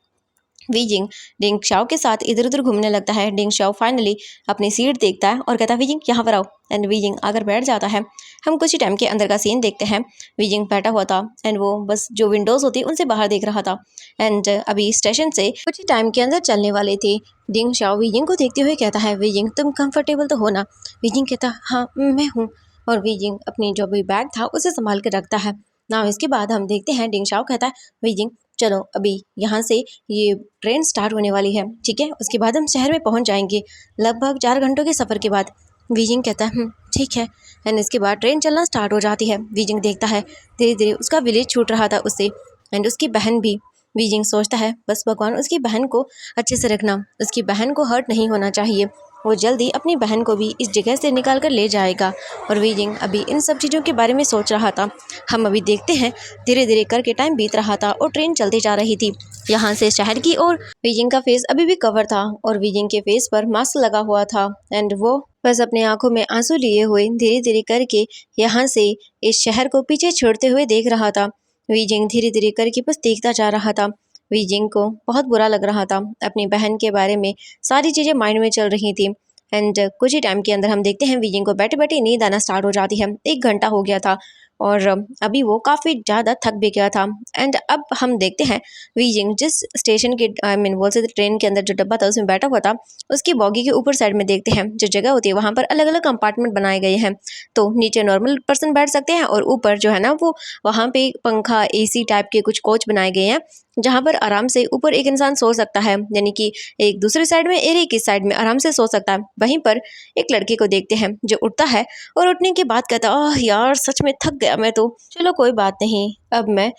वीजिंग डिंग शाओ के साथ इधर उधर घूमने लगता है। डिंग शाओ फाइनली अपनी सीट देखता है और कहता है वीजिंग यहाँ पर आओ। एंड वीजिंग आकर बैठ जाता है। हम कुछ ही टाइम के अंदर का सीन देखते हैं। वीजिंग बैठा हुआ था एंड वो बस जो विंडोज़ होती उनसे बाहर देख रहा था। एंड अभी स्टेशन से कुछ ही टाइम के अंदर चलने वाले थे। डिंग शाओ वीजिंग को देखते हुए कहता है वीजिंग तुम कंफर्टेबल तो हो ना? वीजिंग कहता हाँ मैं हूँ। और वीजिंग अपनी जो भी बैग था उसे संभाल कर रखता है ना। इसके बाद हम देखते हैं डिंग शाओ कहता है वीजिंग चलो अभी यहाँ से ये ट्रेन स्टार्ट होने वाली है, ठीक है? उसके बाद हम शहर में पहुँच जाएंगे लगभग 4 घंटों के सफ़र के बाद। वीजिंग कहता है ठीक है। एंड इसके बाद ट्रेन चलना स्टार्ट हो जाती है। वीजिंग देखता है धीरे धीरे उसका विलेज छूट रहा था उससे, एंड उसकी बहन भी। वीजिंग सोचता है बस भगवान उसकी बहन को अच्छे से रखना, उसकी बहन को हर्ट नहीं होना चाहिए। वो जल्दी अपनी बहन को भी इस जगह से निकाल कर ले जाएगा। और वीजिंग अभी इन सब चीज़ों के बारे में सोच रहा था। हम अभी देखते हैं धीरे धीरे करके टाइम बीत रहा था और ट्रेन चलती जा रही थी यहाँ से शहर की ओर। वीजिंग का फेस अभी भी कवर था और वीजिंग के फेस पर मास्क लगा हुआ था। एंड वो बस अपने आंखों में आंसू लिए हुए धीरे धीरे करके यहाँ से इस शहर को पीछे छोड़ते हुए देख रहा था। वीजिंग धीरे धीरे करके बस देखता जा रहा था। वीजिंग को बहुत बुरा लग रहा था, अपनी बहन के बारे में सारी चीज़ें माइंड में चल रही थी। एंड कुछ ही टाइम के अंदर हम देखते हैं वीजिंग को बैठे बैठे नींद आना स्टार्ट हो जाती है। 1 घंटा हो गया था और अभी वो काफ़ी ज़्यादा थक भी गया था। एंड अब हम देखते हैं वीजिंग जिस स्टेशन के बोल सकते ट्रेन के अंदर जो डब्बा था उसमें बैठा हुआ था, उसकी बॉगी के ऊपर साइड में देखते हैं जो जगह होती है वहाँ पर अलग अलग कंपार्टमेंट बनाए गए हैं। तो नीचे नॉर्मल पर्सन बैठ सकते हैं और ऊपर जो है ना वो वहाँ पे पंखा एसी टाइप के कुछ कोच बनाए गए हैं जहाँ पर आराम से ऊपर एक इंसान सो सकता है, यानी कि एक दूसरी साइड में और एक इस साइड में आराम से सो सकता है। वहीं पर एक लड़के को देखते हैं जो उठता है और उठने के बाद कहता है आह यार सच में थक गया मैं तो, चलो कोई बात नहीं अब मैं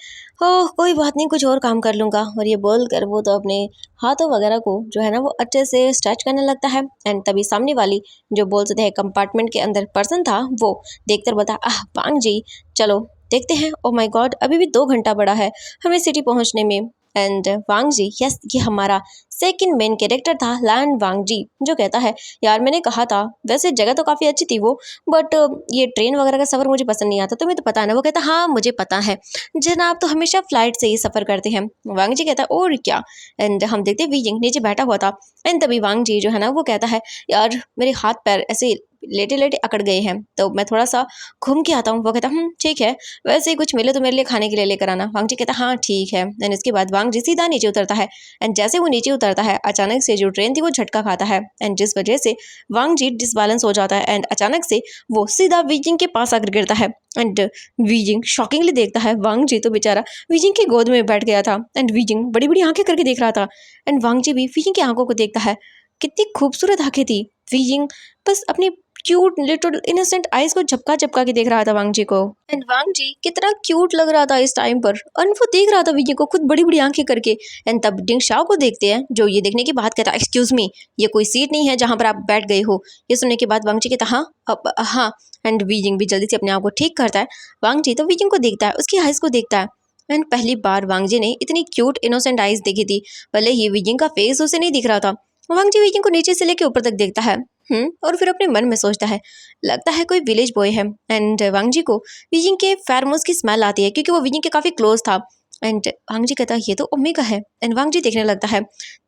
कोई बात नहीं कुछ और काम कर लूँगा। और ये बोल कर वो तो अपने हाथों वगैरह को जो है ना वो अच्छे से स्ट्रेच करने लगता है। एंड तभी सामने वाली जो बोल सकते हैं कंपार्टमेंट के अंदर पर्सन था वो देखकर बता आह पांग जी चलो देखते हैं। ओ माय गॉड अभी भी 2 घंटा बड़ा है हमें सिटी पहुंचने में। एंड वांग जी, यस, ये हमारा सेकंड मेन कैरेक्टर था लैन वांग जी, जो कहता है यार मैंने कहा था, वैसे जगह तो काफ़ी अच्छी थी वो, बट ये ट्रेन वगैरह का सफ़र मुझे पसंद नहीं आता, तुम्हें तो पता है ना। वो कहता हाँ मुझे पता है जनाब, तो हमेशा फ्लाइट से ही सफ़र करते हैं। वांग जी कहता है और क्या। एंड हम देखते हैं वीजिंग नीचे बैठा हुआ था। एंड तभी वांग जी जो है ना वो कहता है यार मेरे हाथ पैर ऐसे लेटे लेटे अकड़ गए हैं, तो मैं थोड़ा सा घूम के आता हूँ। वो कहता ठीक है, वैसे ही कुछ मिले तो मेरे लिए खाने के लिए लेकर आना। वांग जी कहता हाँ ठीक है। एंड इसके बाद वांग जी सीधा नीचे उतरता है। एंड जैसे वो नीचे उतरता है अचानक से जो ट्रेन थी वो झटका खाता है, एंड जिस वजह से वांग जी डिसबैलेंस हो जाता है। एंड अचानक से वो सीधा वीजिंग के पास आकर गिरता है। एंड वीजिंग शॉकिंगली देखता है, वांग जी तो बेचारा वीजिंग की गोद में बैठ गया था। एंड वीजिंग बड़ी बड़ी आंखें करके देख रहा था। एंड वांग जी भी वीजिंग की आंखों को देखता है, कितनी खूबसूरत आंखें थी। वीजिंग बस अपनी क्यूट लिटिल इनोसेंट आईज को झपका झपका के देख रहा था वांग जी को। एंड वांग जी कितना क्यूट लग रहा था इस टाइम पर, और वो देख रहा था वीजिंग को खुद बड़ी बड़ी आंखें करके। एंड तब डिंग शाओ को देखते हैं, जो ये देखने के बाद कहता एक्सक्यूज मी, ये कोई सीट नहीं है जहाँ पर आप बैठ गए हो। ये सुनने के बाद वांग जी कहता हाँ हाँ। एंड वीजिंग भी जल्दी से अपने आप को ठीक करता है। वांग जी तो वीजिंग को देखता है, उसकी आइज को देखता है। एंड पहली बार वांग जी ने इतनी क्यूट इनोसेंट आइज देखी थी, भले ही वीजिंग का फेस उसे नहीं दिख रहा था। वांग जी वीजिंग को नीचे से लेकर ऊपर तक देखता है, और फिर अपने मन में सोचता है लगता है कोई विलेज बॉय है। एंड वांग जी को वीजिंग के फेरोमोन्स की स्मेल आती है, क्योंकि वो वीजिंग के काफ़ी क्लोज था। एंड वांग जी कहता है ये तो ओमेगा है। एंड वांग जी देखने लगता है।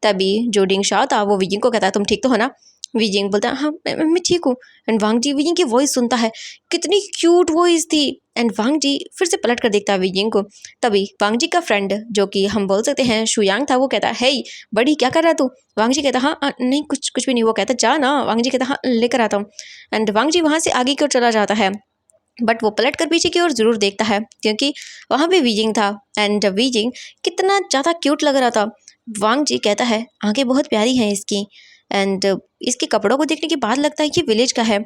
तभी जो डिंग शाओ था वो वीजिंग को कहता है तुम ठीक तो हो ना। वीजिंग बोलता है हाँ मैं ठीक हूँ। एंड वांग जी वीजिंग की वॉइस सुनता है, कितनी क्यूट वॉइस थी। एंड वांग जी फिर से पलट कर देखता है वीजिंग को। तभी वांग जी का फ्रेंड, जो कि हम बोल सकते हैं शुयांग था, वो कहता है हे बड़ी क्या कर रहा है तू। वांग जी कहता हाँ नहीं कुछ कुछ भी नहीं। वो कहता जा ना। वांग जी कहता हाँ लेकर आता हूँ। एंड वांग जी वहाँ से आगे की ओर चला जाता है, बट वो पलट कर पीछे की ओर जरूर देखता है, क्योंकि वहाँ पे वीजिंग था। एंड वीजिंग कितना ज़्यादा क्यूट लग रहा था। वांग जी कहता है आंखें बहुत प्यारी हैं इसकी। एंड इसके कपड़ों को देखने के बाद लगता है कि विलेज का है।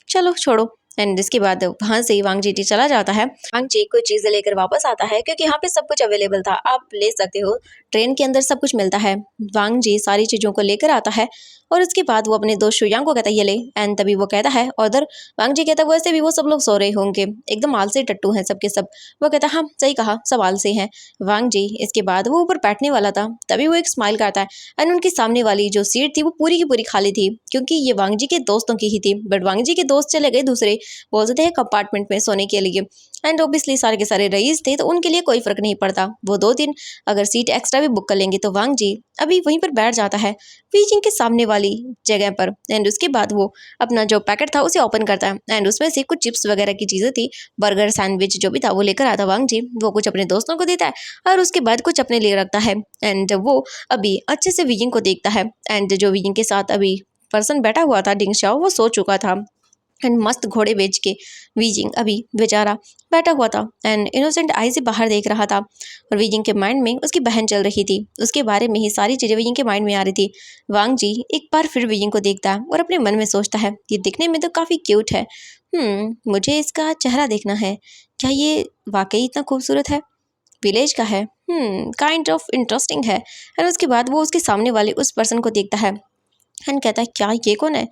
चलो छोड़ो। एंड इसके बाद वहाँ से वांग जी चला जाता है। वांग जी कुछ चीज़ें लेकर वापस आता है, क्योंकि यहाँ पे सब कुछ अवेलेबल था, आप ले सकते हो, ट्रेन के अंदर सब कुछ मिलता है। वांग जी सारी चीज़ों को लेकर आता है, और उसके बाद वो अपने दोस्त शुयांग को कहता है ये ले। एंड तभी वो कहता है उधर। वांग जी कहता है वैसे भी वो सब लोग सो रहे होंगे, एकदम आलसी टट्टू हैं सबके सब। वो कहता है हाँ सही कहा, सब आलसी हैं। वांग जी इसके बाद वो ऊपर बैठने वाला था, तभी वो एक स्माइल करता है। एंड उनकी सामने वाली जो सीट थी वो पूरी की पूरी खाली थी, क्योंकि ये वांग जी के दोस्तों की ही थी। बट वांग जी के दोस्त चले गए दूसरे, बोल सकते हैं कंपार्टमेंट में सोने के लिए। एंड ऑब्वियसली सारे के सारे रईस थे, तो उनके लिए कोई फर्क नहीं पड़ता, वो 2 दिन अगर सीट एक्स्ट्रा भी बुक कर लेंगे। तो वांग जी अभी वहीं पर बैठ जाता है, वीजिंग के सामने वाली जगह पर। एंड उसके बाद वो अपना जो पैकेट था उसे ओपन करता है, एंड उसमें से कुछ चिप्स वगैरह की चीज़ें थी, बर्गर सैंडविच जो भी था वो लेकर आता वांग जी। वो कुछ अपने दोस्तों को देता है, और उसके बाद कुछ अपने लिए रखता है। एंड वो अभी अच्छे से वीजिंग को देखता है। एंड जो वीजिंग के साथ अभी पर्सन बैठा हुआ था डिंग शाओ, वो सो चुका था। एंड मस्त घोड़े बेच के वीजिंग अभी बेचारा बैठा हुआ था, एंड इनोसेंट आई से बाहर देख रहा था। और वीजिंग के माइंड में उसकी बहन चल रही थी, उसके बारे में ही सारी चीज़ें वीजिंग के माइंड में आ रही थी। वांग जी एक बार फिर वीजिंग को देखता है, और अपने मन में सोचता है ये दिखने में तो काफ़ी क्यूट है, मुझे इसका चेहरा देखना है, क्या ये वाकई इतना खूबसूरत है, विलेज का है, काइंड ऑफ इंटरेस्टिंग है। और उसके बाद वो उसके सामने वाले उस पर्सन को देखता है, एंड कहता है क्या ये कौन है,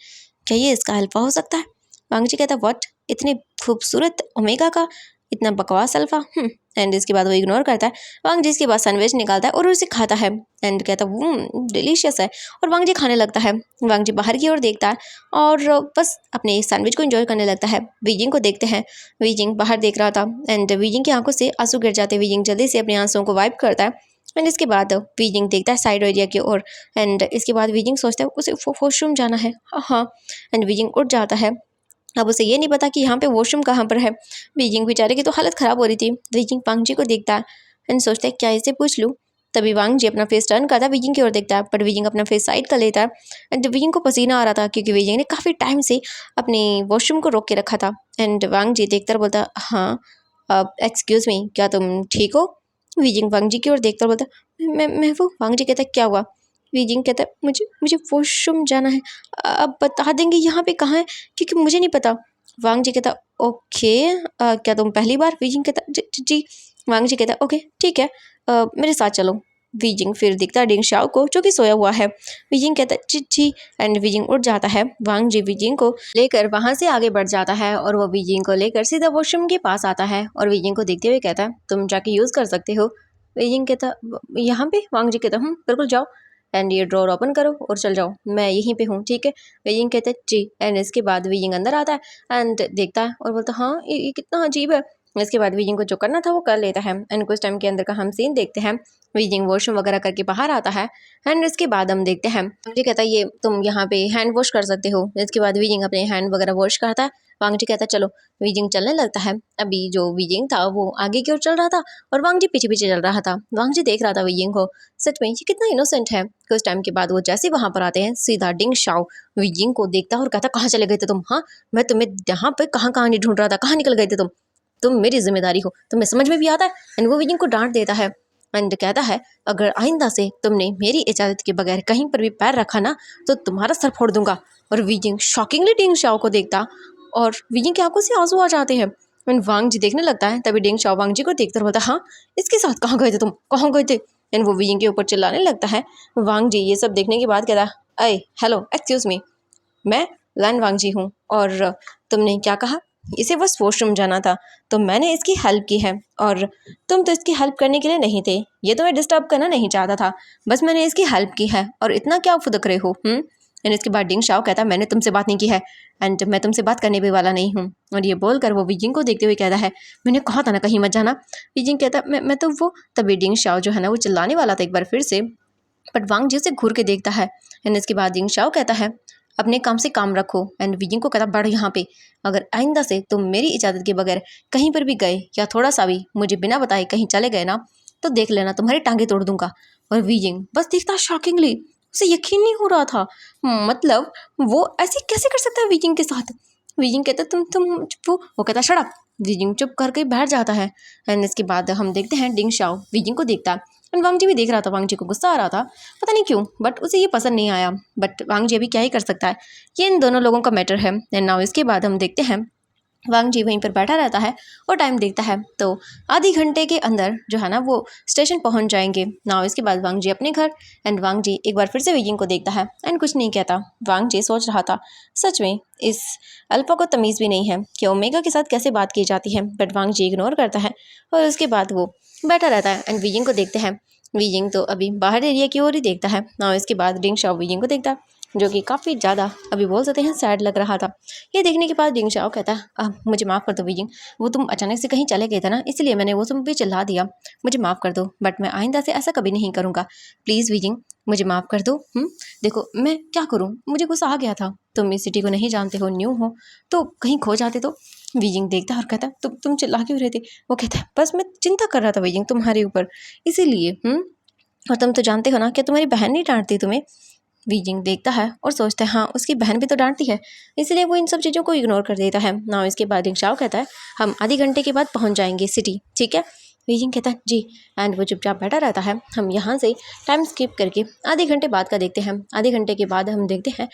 क्या ये इसका अल्फा हो सकता है। वांग जी कहता है व्हाट, इतने खूबसूरत ओमेगा का इतना बकवास अल्फा। एंड इसके बाद वो इग्नोर करता है। वांग जी इसके बाद सैंडविच निकालता है और उसे खाता है, एंड कहता है डिलीशियस है, और वांग जी खाने लगता है। वांग जी बाहर की ओर देखता है, और बस अपने सैंडविच को एंजॉय करने लगता है। वीजिंग को देखते हैं, वीजिंग बाहर देख रहा था, एंड वीजिंग की आंखों से आंसू गिर जाते। वीजिंग जल्दी से अपने आंसुओं को वाइप करता है। एंड इसके बाद वीजिंग देखता है साइड एरिया की ओर, एंड इसके बाद वीजिंग सोचता है उसे वॉशरूम जाना है। हाँ। एंड वीजिंग उठ जाता है। अब उसे ये नहीं पता कि यहाँ पे वॉशरूम कहाँ पर है। वीजिंग बेचारे की तो हालत ख़राब हो रही थी। वीजिंग वांग जी को देखता है, एंड सोचता है क्या इसे पूछ लूँ। तभी वांग जी अपना फेस टर्न करता है, वीजिंग की ओर देखता है, बट वीजिंग अपना फेस साइड कर लेता है। एंड वीजिंग को पसीना आ रहा था, क्योंकि वीजिंग ने काफ़ी टाइम से अपने वॉशरूम को रोक के रखा था। एंड वांग जी देखकर बोलता हाँ एक्सक्यूज़ मी, क्या तुम ठीक हो। वीजिंग वांग जी की ओर देखकर बोलता मैं वो। वांग जी कहता क्या हुआ। वीजिंग कहता है मुझे मुझे वॉशरूम जाना है, अब बता देंगे यहाँ पे कहाँ है, क्योंकि मुझे नहीं पता। वांग जी कहता ओके, क्या तुम पहली बार। वीजिंग कहता जी। वांग जी कहता ओके ठीक है, मेरे साथ चलो। वीजिंग फिर दिखता है डिंग शाओ को, जो कि सोया हुआ है। वीजिंग कहता है जी। एंड वीजिंग उठ जाता है। वांग जी वीजिंग को लेकर वहाँ से आगे बढ़ जाता है, और वो वीजिंग को लेकर सीधा वॉशरूम के पास आता है, और वीजिंग को देखते हुए कहता है तुम जाके यूज़ कर सकते हो। विजिंग कहता यहाँ पे, वांग जी कहता बिल्कुल जाओ एंड ये ड्रॉर ओपन करो और चल जाओ, मैं यहीं पे हूँ, ठीक है। विजिंग कहता है जी। एंड इसके बाद विजिंग अंदर आता है एंड देखता है और बोलता हाँ ये कितना अजीब है। इसके बाद विजिंग को जो करना था वो कर लेता है एंड कुछ टाइम के अंदर का हम सीन देखते हैं। विजिंग वॉशरूम वगैरह करके बाहर आता है एंड इसके बाद हम देखते हैं मुझे कहता है ये तुम यहाँ पे हैंड वॉश कर सकते हो। इसके बाद विजिंग अपने हैंड वगैरह वॉश करता है। वांग जी कहता है चलो। विजिंग चलने लगता है। अभी जो विजिंग था वो आगे की ओर चल रहा था और वांग जी पीछे पीछे चल रहा था। वांग जी देख रहा था विजिंग को, सच में ये कितना इनोसेंट है। कुछ टाइम के बाद वो जैसे वहां पर आते हैं सीधा डिंग शाओ विजिंग को देखता है और कहता कहाँ चले गए थे तुम। हाँ मैं तुम्हें यहाँ पे कहाँ कहाँ नहीं ढूंढ रहा था, कहाँ निकल गए थे तुम मेरी जिम्मेदारी हो, तुम्हें समझ में भी आता है। एंड वो विजिंग को डांट देता है एंड कहता है अगर आइंदा से तुमने मेरी इजाजत के बगैर कहीं पर भी पैर रखा ना तो तुम्हारा सर फोड़ दूंगा। और विजिंग शॉकिंगली डिंग शाओ को देखता और विजिंग की आंखों से आंसू आ जाते हैं। एंड वांग जी देखने लगता है, तभी डिंग शाओ वांग जी को देखकर बोलता हाँ इसके साथ कहाँ गए थे तुम, कहाँ गए थे। एंड वो विजिंग के ऊपर चिल्लाने लगता है। वांग जी ये सब देखने के बाद कहता अय हेलो एक्सक्यूज मी, मैं लैन वांग जी हूँ और तुमने क्या कहा, इसे बस वॉशरूम जाना था तो मैंने इसकी हेल्प की है और तुम तो इसकी हेल्प करने के लिए नहीं थे, ये तो मैं डिस्टर्ब करना नहीं चाहता था, बस मैंने इसकी हेल्प की है और इतना क्या फुदक रहे हो। एंड इसके बाद डिंग शाओ कहता मैंने तुमसे बात नहीं की है एंड मैं तुमसे बात करने भी वाला नहीं हूँ। और ये बोलकर वो विजिंग को देखते हुए कहता है मैंने कहा था ना कहीं मत जाना। विजिंग कहता मैं तो वो, तभी डिंग शाओ जो है ना वो चिल्लाने वाला था एक बार फिर से, बट वांग जी उसे घूर के देखता है। एंड इसके बाद डिंग शाओ कहता है अपने काम से काम रखो। एंड विजिंग को कहता बढ़ यहाँ पे, अगर आइंदा से तुम मेरी इजाज़त के बगैर कहीं पर भी गए या थोड़ा सा भी मुझे बिना बताए कहीं चले गए ना तो देख लेना तुम्हारी टांगे तोड़ दूंगा। और विजिंग बस देखता शॉकिंगली, उसे यकीन नहीं हो रहा था, मतलब वो ऐसे कैसे कर सकता है विजिंग के साथ। विजिंग कहता तुम वो कहता शट अप। विजिंग चुप करके बैठ जाता है। एंड इसके बाद हम देखते हैं डिंग शाओ विजिंग को देखता है एंड वांग जी भी देख रहा था। वांग जी को गुस्सा आ रहा था, पता नहीं क्यों, बट उसे ये पसंद नहीं आया। बट वांग जी अभी क्या ही कर सकता है, ये इन दोनों लोगों का मैटर है। एंड नाउ इसके बाद हम देखते हैं वांग जी वहीं पर बैठा रहता है और टाइम देखता है तो आधे घंटे के अंदर जो है ना वो स्टेशन पहुंच जाएंगे। नाउ इसके बाद वांग जी अपने घर। एंड वांग जी एक बार फिर से विजिंग को देखता है एंड कुछ नहीं कहता। वांग जी सोच रहा था सच में इस अल्फा को तमीज़ भी नहीं है कि ओमेगा के साथ कैसे बात की जाती है, बट वांग जी इग्नोर करता है और उसके बाद वो बैठा रहता है। एंड विजिंग को देखते हैं, विजिंग तो अभी बाहर एरिया की ओर ही देखता है। नाउ इसके बाद डिंग शाओ विजिंग को देखता है जो कि काफ़ी ज़्यादा अभी बोल सकते हैं सैड लग रहा था। ये देखने के बाद डिंग शाओ कहता है मुझे माफ़ कर दो विजिंग, वो तुम अचानक से कहीं चले गए थे ना इसलिए मैंने वो तुम पे चिल्ला दिया, मुझे माफ़ कर दो, बट मैं आइंदा से ऐसा कभी नहीं करूँगा, प्लीज़ विजिंग मुझे माफ़ कर दो। देखो मैं क्या करूँ, मुझे गुस्सा आ गया था, तुम इस सिटी को नहीं जानते हो, न्यू हो, तो कहीं खो जाते तो। विजिंग देखता है और कहता है तुम चिल्ला क्यों रहे थे। वो कहता है बस मैं चिंता कर रहा था विजिंग तुम्हारे ऊपर, इसीलिए और तुम तो जानते हो ना कि तुम्हारी बहन नहीं डांटती तुम्हें। विजिंग देखता है और सोचता है हाँ उसकी बहन भी तो डांटती है, इसलिए वो इन सब चीज़ों को इग्नोर कर देता है। ना इसके बाद डिंग शाओ कहता है हम आधे घंटे के बाद पहुंच जाएंगे सिटी, ठीक है। विजिंग कहता है जी। एंड वो चुपचाप बैठा रहता है। हम यहाँ से टाइम स्किप करके आधे घंटे बाद का देखते हैं। आधे घंटे के बाद हम देखते हैं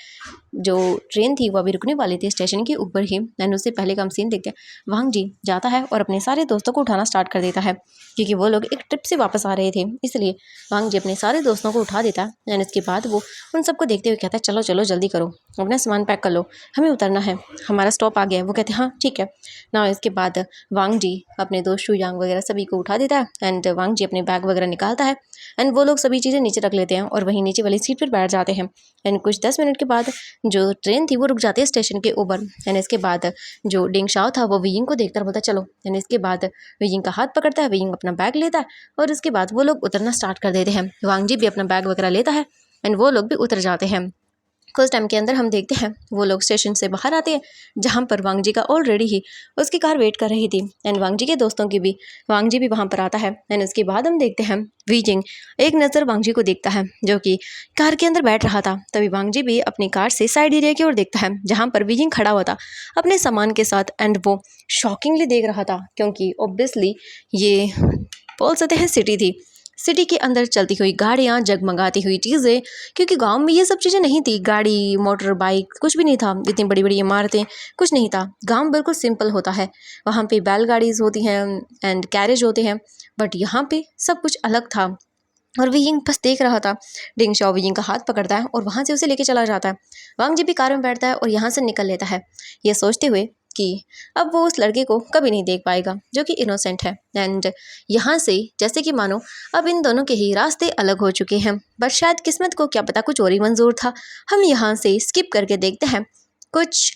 जो ट्रेन थी वो अभी रुकने वाली थी स्टेशन के ऊपर ही। एंड उससे पहले का हम सीन देखते हैं, वांग जी जाता है और अपने सारे दोस्तों को उठाना स्टार्ट कर देता है क्योंकि वो लोग एक ट्रिप से वापस आ रहे थे, इसलिए वांग जी अपने सारे दोस्तों को उठा देता है। एंड इसके बाद वो उन सबको देखते हुए कहता है चलो चलो जल्दी करो, अपना सामान पैक कर लो, हमें उतरना है, हमारा स्टॉप आ गया है। वो कहते हैं हाँ ठीक है ना। इसके बाद वांग जी अपने दोस्त शू यांग वगैरह सभी को उठा देता है एंड वांग जी अपने बैग वगैरह निकालता है एंड वो लोग सभी चीज़ें नीचे रख लेते हैं और वहीं नीचे वाली सीट पर बैठ जाते हैं। एंड कुछ 10 मिनट के बाद जो ट्रेन थी वो रुक जाती है स्टेशन के ऊपर। एंड इसके बाद जो डिंग शाओ था वो विजिंग को देखकर बोलता चलो। एंड इसके बाद विजिंग का हाथ पकड़ता है, विजिंग अपना बैग लेता है और इसके बाद वो लोग उतरना स्टार्ट कर देते हैं। वांग जी भी अपना बैग वगैरह लेता है एंड वो लोग भी उतर जाते हैं। कुछ टाइम के अंदर हम देखते हैं वो लोग स्टेशन से बाहर आते हैं जहाँ पर वांग जी का ऑलरेडी ही उसकी कार वेट कर रही थी एंड वांग जी के दोस्तों की भी, वांग जी भी वहाँ पर आता है। एंड उसके बाद हम देखते हैं वीजिंग एक नज़र वांग जी को देखता है जो कि कार के अंदर बैठ रहा था। तभी वांग जी भी अपनी कार से साइड एरिया की ओर देखता है जहाँ पर वीजिंग खड़ा हुआ था अपने सामान के साथ एंड वो शॉकिंगली देख रहा था क्योंकि ऑब्वियसली ये बोल सकते हैं सिटी थी, सिटी के अंदर चलती हुई गाड़ियाँ, जगमगाती हुई चीज़ें, क्योंकि गांव में ये सब चीज़ें नहीं थी, गाड़ी मोटर बाइक कुछ भी नहीं था, इतनी बड़ी बड़ी इमारतें कुछ नहीं था। गांव बिल्कुल सिंपल होता है, वहाँ पे बैलगाड़ीज़ होती हैं एंड कैरेज होते हैं, बट यहाँ पे सब कुछ अलग था। और विजिंग बस देख रहा था। डिंग शाओ विजिंग का हाथ पकड़ता है और वहाँ से उसे लेके चला जाता है। वांग जी भी कार में बैठता है और यहाँ से निकल लेता है ये सोचते हुए कि अब वो उस लड़के को कभी नहीं देख पाएगा जो कि इनोसेंट है। एंड यहाँ से जैसे कि मानो अब इन दोनों के ही रास्ते अलग हो चुके हैं, बट शायद किस्मत को क्या पता कुछ और ही मंजूर था। हम यहाँ से स्किप करके देखते हैं कुछ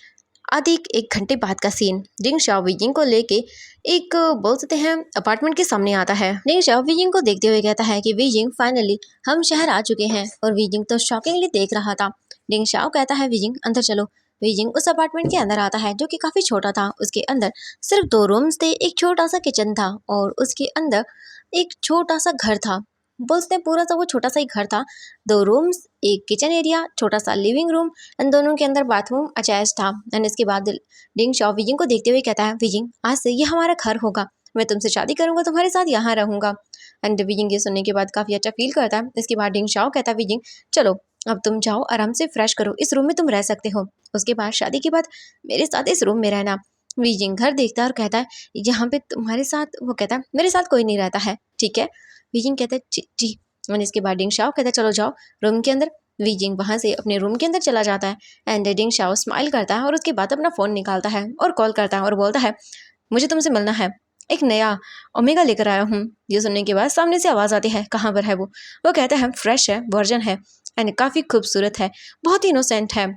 आधे एक घंटे बाद का सीन। डिंग शाओ विजिंग को लेके एक बोल सकते हैं अपार्टमेंट के सामने आता है। डिंग शाओ विजिंग को देखते हुए कहता है कि विजिंग फाइनली हम शहर आ चुके हैं, और विजिंग तो शॉकिंगली देख रहा था। डिंग शाओ कहता है विजिंग अंदर चलो। विजिंग उस अपार्टमेंट के अंदर आता है जो कि काफी छोटा था। उसके अंदर सिर्फ 2 रूम्स थे, एक छोटा सा किचन था और उसके अंदर एक छोटा सा घर था। बोलते हैं पूरा सा वो छोटा सा ही घर था, 2 रूम्स, एक किचन एरिया, छोटा सा लिविंग रूम, एंड दोनों के अंदर बाथरूम अटैच था। एंड इसके बाद डिंग शाओ विजिंग को देखते हुए कहता है विजिंग आज से ये हमारा घर होगा, मैं तुमसे शादी करूंगा, तुम्हारे साथ यहाँ रहूंगा। एंड विजिंग ये सुनने के बाद काफी अच्छा फील करता है। इसके बाद डिंग शाओ कहता है विजिंग चलो अब तुम जाओ आराम से फ्रेश करो, इस रूम में तुम रह सकते हो, उसके बाद शादी के बाद मेरे साथ इस रूम में रहना। विजिंग घर देखता है और कहता है यहाँ पे तुम्हारे साथ, वो कहता है मेरे साथ कोई नहीं रहता है, ठीक है। विजिंग कहता है जी जी। और इसके बाद डिंग शाओ कहता है चलो जाओ रूम के अंदर। विजिंग वहां से अपने रूम के अंदर चला जाता है। एंड डिंग शाओ स्माइल करता है और उसके बाद अपना फ़ोन निकालता है और कॉल करता है और बोलता है मुझे तुमसे मिलना है, एक नया ओमेगा लेकर आया हूँ। ये सुनने के बाद सामने से आवाज़ आती है कहाँ पर है वो कहता है फ्रेश है, वर्जन है एंड काफ़ी खूबसूरत है, बहुत ही इनोसेंट है,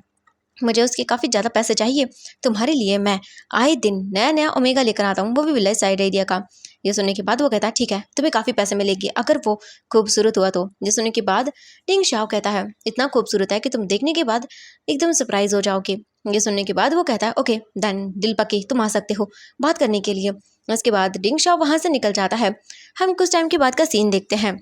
मुझे उसके काफ़ी ज़्यादा पैसे चाहिए, तुम्हारे लिए मैं आए दिन नया नया ओमेगा लेकर आता हूँ, वो भी विलेज साइड एरिया का। ये सुनने के बाद वो कहता है ठीक है तुम्हें काफ़ी पैसे मिलेंगे अगर वो खूबसूरत हुआ तो। ये सुनने के बाद डिंग शाओ कहता है इतना खूबसूरत है कि तुम देखने के बाद एकदम सरप्राइज हो जाओगे। ये सुनने के बाद वो कहता है ओके देन दिल पक्की तुम आ सकते हो बात करने के लिए। उसके बाद डिंग शाओ वहाँ से निकल जाता है। हम कुछ टाइम के बाद का सीन देखते हैं।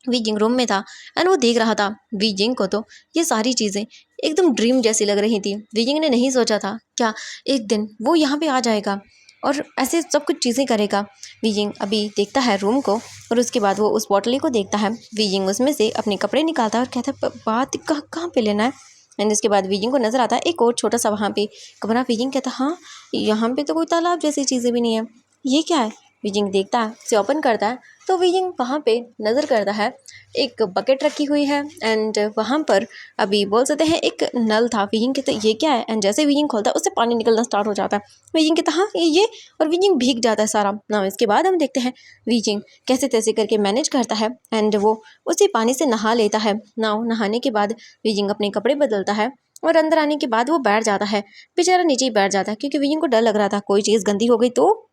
वीजिंग रूम में था एंड वो देख रहा था। वीजिंग को तो ये सारी चीज़ें एकदम ड्रीम जैसी लग रही थी। वीजिंग ने नहीं सोचा था क्या एक दिन वो यहाँ पे आ जाएगा और ऐसे सब कुछ चीज़ें करेगा। वीजिंग अभी देखता है रूम को और उसके बाद वो उस बॉटली को देखता है। वीजिंग उसमें से अपने कपड़े निकालता है और कहता है बात कहाँ पे लेना है। एंड इसके बाद वीजिंग को नज़र आता है एक और छोटा सा वहाँ पे कमरा। वीजिंग कहता है हाँ यहाँ पे तो कोई तालाब जैसी चीज़ें भी नहीं है, ये क्या है। वीजिंग देखता है, उसे ओपन करता है तो वीजिंग वहाँ पे नज़र करता है एक बकेट रखी हुई है एंड वहाँ पर अभी बोल सकते हैं एक नल था। वीजिंग कहता है ये क्या है, एंड जैसे वीजिंग खोलता है उससे पानी निकलना स्टार्ट हो जाता है। वीजिंग कहता है हाँ ये, और वीजिंग भीग जाता है सारा ना। इसके बाद हम देखते हैं वीजिंग कैसे तैसे करके मैनेज करता है एंड वो उसी पानी से नहा लेता है ना। नहाने के बाद वीजिंग अपने कपड़े बदलता है और अंदर आने के बाद वो बैठ जाता है। बेचारा नीचे ही बैठ जाता है क्योंकि वीजिंग को डर लग रहा था कोई चीज़ गंदी हो गई तो,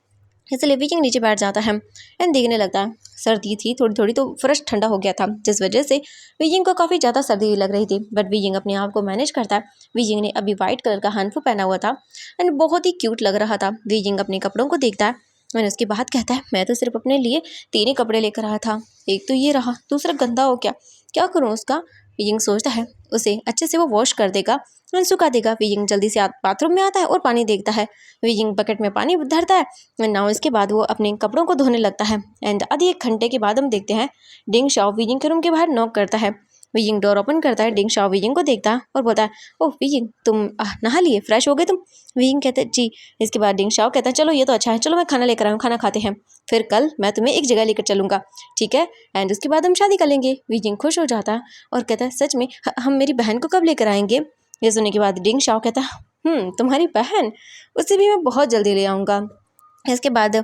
इसलिए वीजिंग नीचे बैठ जाता है एंड देखने लगता है। सर्दी थी थोड़ी थोड़ी तो फर्श ठंडा हो गया था जिस वजह से वीजिंग को काफ़ी ज़्यादा सर्दी लग रही थी, बट वीजिंग अपने आप को मैनेज करता है। वीजिंग ने अभी वाइट कलर का हानफू पहना हुआ था एंड बहुत ही क्यूट लग रहा था। वीजिंग अपने कपड़ों को देखता है और उसके बाद कहता है मैं तो सिर्फ अपने लिए 3 ही कपड़े लेकर आया था, एक तो ये रहा, दूसरा गंदा हो गया, क्या करूँ उसका। वीजिंग सोचता है उसे अच्छे से वो वॉश कर देगा और सुखा देगा। वीजिंग जल्दी से बाथरूम में आता है और पानी देखता है। वीजिंग बकेट में पानी भरता है एंड नाउ इसके बाद वो अपने कपड़ों को धोने लगता है। एंड आधे एक घंटे के बाद हम देखते हैं डिंग शाओ वीजिंग के रूम के बाहर नॉक करता है। वीजिंग डोर ओपन करता है। डिंग शाओ वीजिंग को देखता है और बोलता है ओह वीजिंग तुम नहा लिए, फ्रेश हो गए तुम। वीजिंग कहते हैं जी। इसके बाद डिंग शाओ कहता है चलो ये तो अच्छा है, चलो मैं खाना लेकर आऊँ, खाना खाते हैं, फिर कल मैं तुम्हें एक जगह लेकर चलूँगा, ठीक है, एंड उसके बाद हम शादी कर लेंगे। वीजिंग खुश हो जाता है और कहता है सच में हम मेरी बहन को कब लेकर आएंगे। ये सुनने के बाद डिंग शाओ कहता है तुम्हारी बहन, उसे भी मैं बहुत जल्दी ले आऊँगा। इसके बाद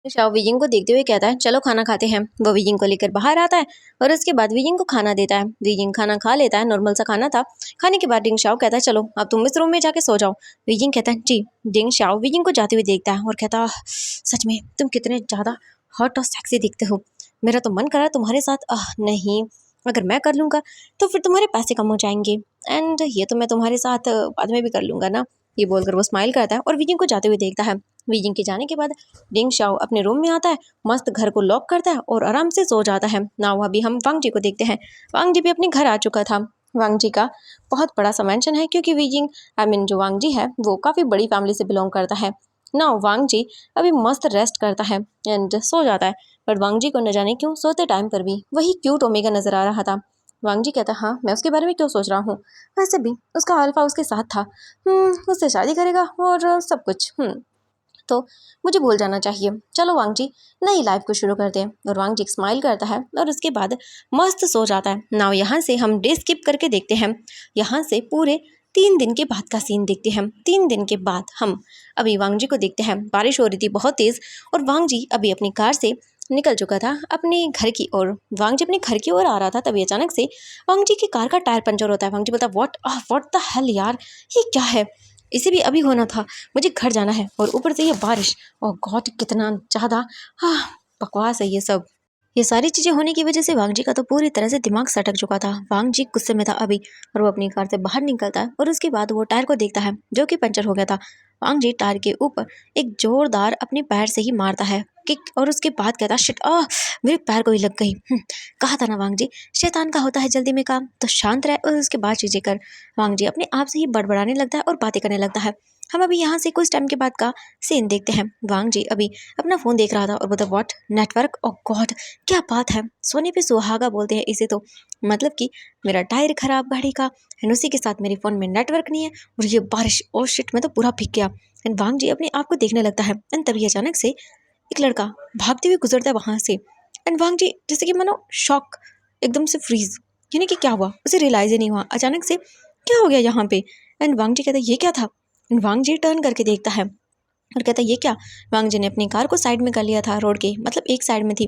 शाओ वीजिंग को देखते हुए कहता है चलो खाना खाते हैं। वो वीजिंग को लेकर बाहर आता है और उसके बाद वीजिंग को खाना देता है। वीजिंग खाना खा लेता है, नॉर्मल सा खाना था। खाने के बाद डिंग शाओ कहता है चलो अब तुम इस रूम में जाके सो जाओ। वीजिंग कहता है जी। डिंग शाओ वीजिंग को जाते हुए देखता है और कहता है सच में तुम कितने ज़्यादा हॉट और सेक्सी दिखते हो, मेरा तो मन कर रहा है तुम्हारे साथ। नहीं, अगर मैं कर लूँगा तो फिर तुम्हारे पैसे कम हो जाएंगे एंड ये तो मैं तुम्हारे साथ बाद में भी कर लूँगा ना। ये बोलकर वो स्माइल करता है और वीजिंग को जाते हुए देखता है। वीजिंग के जाने के बाद डिंग शाओ अपने रूम में आता है, मस्त घर को लॉक करता है और आराम से सो जाता है ना। अभी हम वांग जी को देखते हैं। वांग जी भी अपने घर आ चुका था। वांग जी का बहुत बड़ा सा मैंशन है क्योंकि वीजिंग जो वांग जी है वो काफ़ी बड़ी फैमिली से बिलोंग करता है ना। वांग जी अभी मस्त रेस्ट करता है एंड सो जाता है, बट वांग जी को न जाने क्यों सोते टाइम पर भी वही क्यूट ओमेगा नजर आ रहा था। वांग जी कहता हाँ मैं उसके बारे में क्यों सोच रहा हूँ, वैसे भी उसका अल्फा उसके साथ था, उससे शादी करेगा और सब कुछ, तो मुझे भूल जाना चाहिए। चलो वांग जी नई लाइफ को शुरू करते हैं। और वांग जी स्माइल करता है और उसके बाद मस्त सो जाता है। नाउ यहाँ से हम डे स्किप करके देखते हैं। यहाँ से पूरे 3 दिन के बाद का सीन देखते हैं। 3 दिन के बाद हम अभी वांग जी को देखते हैं। बारिश हो रही थी बहुत तेज़ और वांग जी अभी अपनी कार से निकल चुका था अपने घर की ओर। वांग जी अपने घर की ओर आ रहा था, तभी अचानक से वांग जी की कार का टायर पंचर होता है। वांग जी बोलता है व्हाट द हेल यार, ये क्या है, इसे भी अभी होना था, मुझे घर जाना है और ऊपर से ये बारिश। ओह गॉड कितना ज़्यादा बकवास है ये सब। ये सारी चीज़ें होने की वजह से वांग जी का तो पूरी तरह से दिमाग सटक चुका था। वांग जी गुस्से में था अभी और वो अपनी कार से बाहर निकलता है और उसके बाद वो टायर को देखता है जो कि पंचर हो गया था। वांग जी टायर के ऊपर एक जोरदार अपने पैर से ही मारता है किक और उसके बाद कहता शिट मेरे पैर को ही लग गई। कहा था ना वांग जी, शैतान का होता है जल्दी में काम, तो शांत रहे और उसके बाद चीजें कर। वांग जी अपने आप से ही बड़बड़ाने लगता है और बातें करने लगता है। हम अभी यहाँ से कुछ टाइम के बाद का सीन देखते हैं। वांग जी अभी अपना फोन देख रहा था और बोलता व्हाट नेटवर्क, ओ गॉड क्या बात है, सोने पे सुहागा बोलते हैं इसे तो। मतलब कि मेरा टायर खराब गाड़ी का एंड उसी के साथ मेरे फ़ोन में नेटवर्क नहीं है और ये बारिश, ओ शिट मैं तो पूरा भीग गया। एंड वांग जी अपने आप को देखने लगता है एंड तभी अचानक से एक लड़का भागते हुए गुजरता है वहां से। एंड वांग जी जैसे कि मानो शॉक, एकदम से फ्रीज, यानी कि क्या हुआ उसे रियलाइज ही नहीं हुआ अचानक से क्या हो गया यहाँ पे। एंड वांग जी कहता है ये क्या था। एंड वांग जी टर्न करके देखता है और कहता है ये क्या। वांग जी ने अपनी कार को साइड में कर लिया था रोड के, मतलब एक साइड में थी।